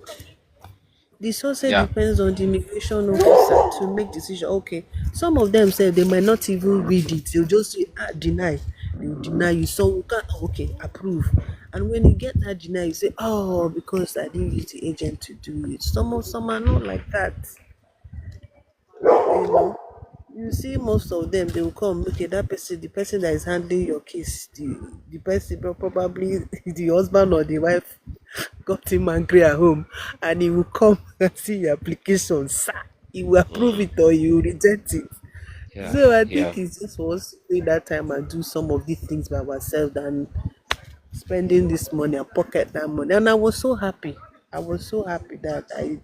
The success Yeah. depends on the immigration officer to make decision. Okay, some of them say they might not even read it. They'll just say deny. They will deny you. So we can okay approve. And when you get that deny, you say because I didn't use the agent to do it. Some are not like that. You know. You see most of them they will come okay that person the person that is handling your case the person probably the husband or the wife got him angry at home and he will come and see your application sir he will approve Mm, it or he will reject it. yeah. So I Yeah. think it's just for us to take that time and do some of these things by ourselves than spending this money and pocket that money. And I was so happy. I was so happy that I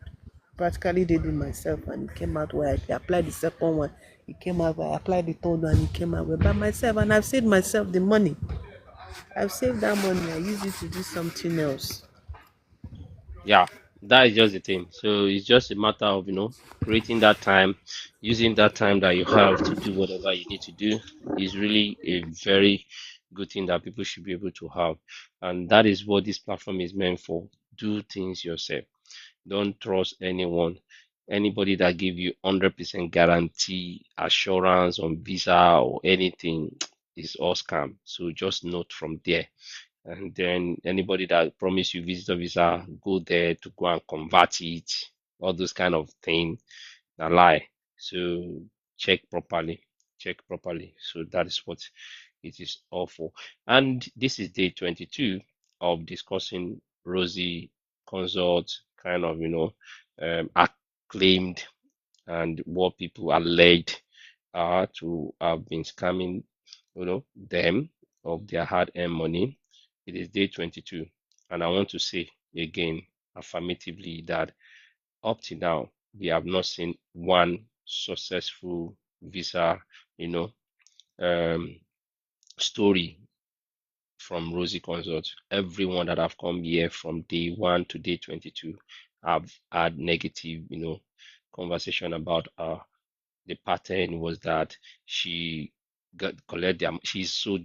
practically did it myself and it came out where I applied the second one. It came out where I applied the third one. It came out where by myself and I've saved myself the money. I've saved that money. I use it to do something else. Yeah, that is just the thing. So it's just a matter of, creating that time, using that time that you have to do whatever you need to do is really a very good thing that people should be able to have. And that is what this platform is meant for. Do things yourself. Don't trust anyone. Anybody that give you 100% guarantee assurance on visa or anything is all scam. So just note from there. And then anybody that promise you visitor visa, go there to go and convert it, all those kind of things, a lie. So check properly, check properly. So that is what it is all for. And this is day 22 of discussing Rosie Consult kind of, acclaimed and what people alleged to have been scamming, them of their hard-earned money. It is day 22, and I want to say again affirmatively that up to now we have not seen one successful visa, you know, um, story from Rosie Consult. Everyone that have come here from day one to day 22 have had negative, conversation about the pattern was that she got collect them. She's so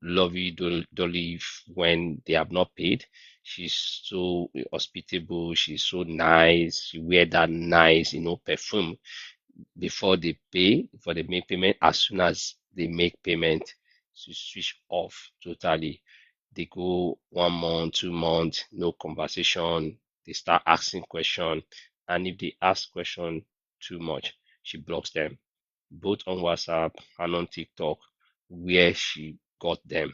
lovey dolly when they have not paid. She's so hospitable. She's so nice. She wear that nice perfume before they pay for the make payment. As soon as they make payment, she switch off totally. They go 1 month, 2 months, no conversation. They start asking question, and if they ask question too much, she blocks them both on WhatsApp and on TikTok, where she got them.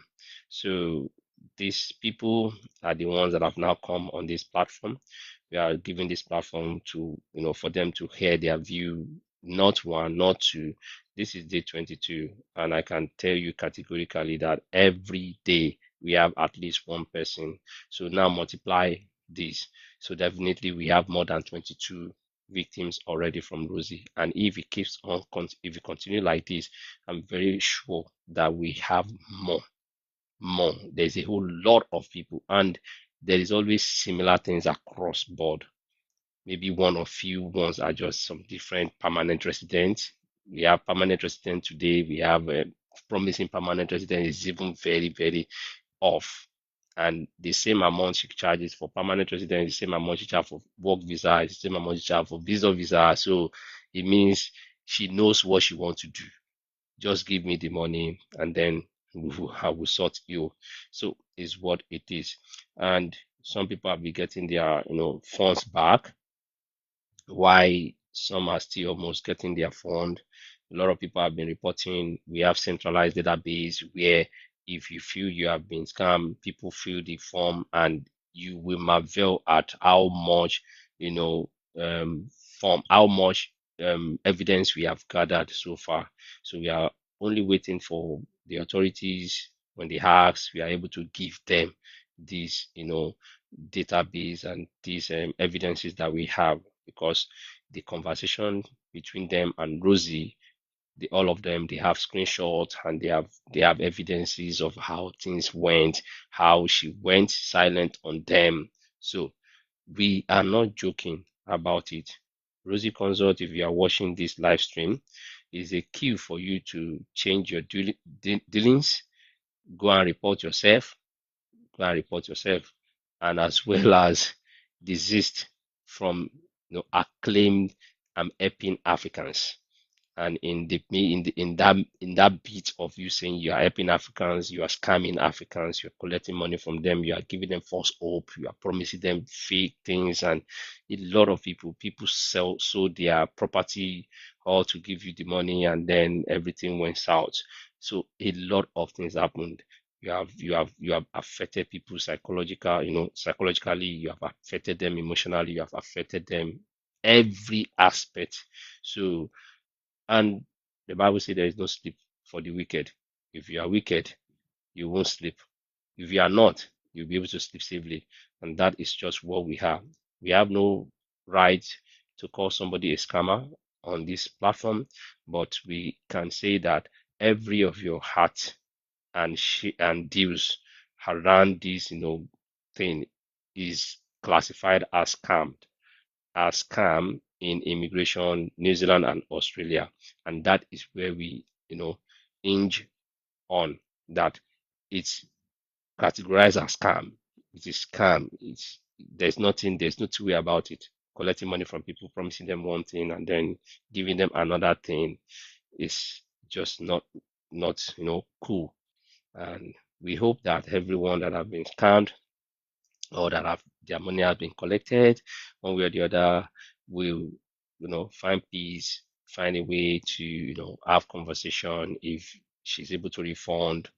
So these people are the ones that have now come on this platform. We are giving this platform to, for them to hear their view, not one, not two. This is day 22, and I can tell you categorically that every day we have at least one person. So now multiply this. So definitely we have more than 22 victims already from Rosie. And if it keeps on, if it continue like this, I'm very sure that we have more. There's a whole lot of people, and there is always similar things across board. Maybe one or few ones are just some different permanent residents. We have permanent resident today. We have a promising permanent resident is even very off. And the same amount she charges for permanent residence, the same amount she charges for work visa, the same amount she charges for visa. So it means she knows what she wants to do. Just give me the money and then I will sort you. So is what it is. And some people have been getting their, funds back, why some are still almost getting their fund. A lot of people have been reporting we have centralized database where if you feel you have been scammed, people fill the form and you will marvel at how much, you know, from how much evidence we have gathered so far. So we are only waiting for the authorities. When they ask, we are able to give them this, database and these evidences that we have, because the conversation between them and Rosie, all of them, they have screenshots and they have evidences of how things went, how she went silent on them. So we are not joking about it. Rosie Consult, if you are watching this live stream, is a cue for you to change your dealings, go and report yourself, and as well as desist from acclaimed helping Africans. And in that bit of you saying you are helping Africans, you are scamming Africans, you're collecting money from them, you are giving them false hope, you are promising them fake things, and a lot of people sold their property all to give you the money, and then everything went south. So a lot of things happened. You have affected people psychologically, you have affected them emotionally, you have affected them every aspect. So, and the Bible says there is no sleep for the wicked. If you are wicked, you won't sleep. If you are not, you'll be able to sleep safely. And that is just what we have. We have no right to call somebody a scammer on this platform, but we can say that every of your heart and deals around this, thing is classified as scam in immigration, New Zealand and Australia. And that is where we, hinge on that. It's categorized as scam. It is scam. There's no two way about it. Collecting money from people, promising them one thing and then giving them another thing is just not cool. And we hope that everyone that have been scammed or that have their money has been collected one way or the other will, find peace, find a way to, have conversation. If she's able to refund,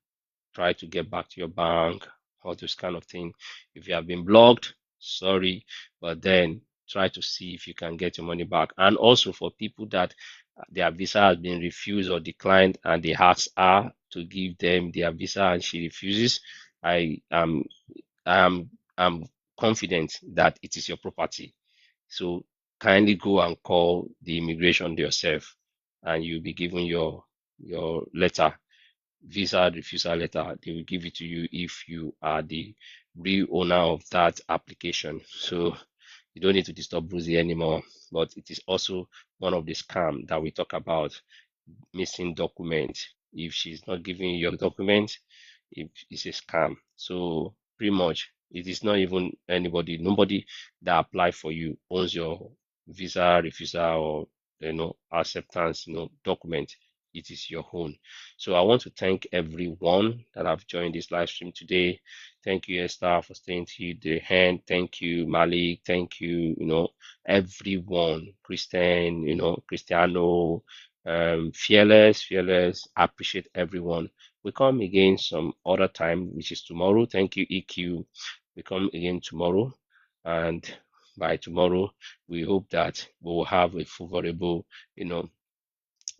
try to get back to your bank, all those kind of thing. If you have been blocked, sorry, but then try to see if you can get your money back. And also for people that their visa has been refused or declined and they ask her to give them their visa and she refuses, I am confident that it is your property. So kindly go and call the immigration yourself and you'll be given your letter, visa refusal letter. They will give it to you if you are the real owner of that application. So you don't need to disturb Brucey anymore. But it is also one of the scam that we talk about, missing documents. If she's not giving you your documents, it's a scam. So pretty much it is not even nobody that apply for you owns your visa refusal or acceptance document. It is your own. So I want to thank everyone that have joined this live stream today. Thank you, Esther, for staying to the end. Thank you, Malik. Thank you, everyone, Christian, Cristiano, fearless. I appreciate everyone. We come again some other time, which is tomorrow. Thank you, EQ. We come again tomorrow, and by tomorrow, we hope that we will have a favorable,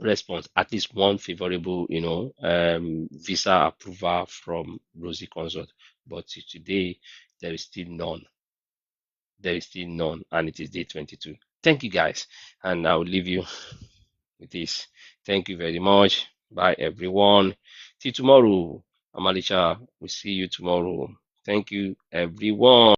response, at least one favorable, visa approval from Rosie Consult. But today, there is still none. There is still none, and it is day 22. Thank you, guys, and I'll leave you with this. Thank you very much. Bye, everyone. Till tomorrow. Amalisha, we'll see you tomorrow. Thank you, everyone.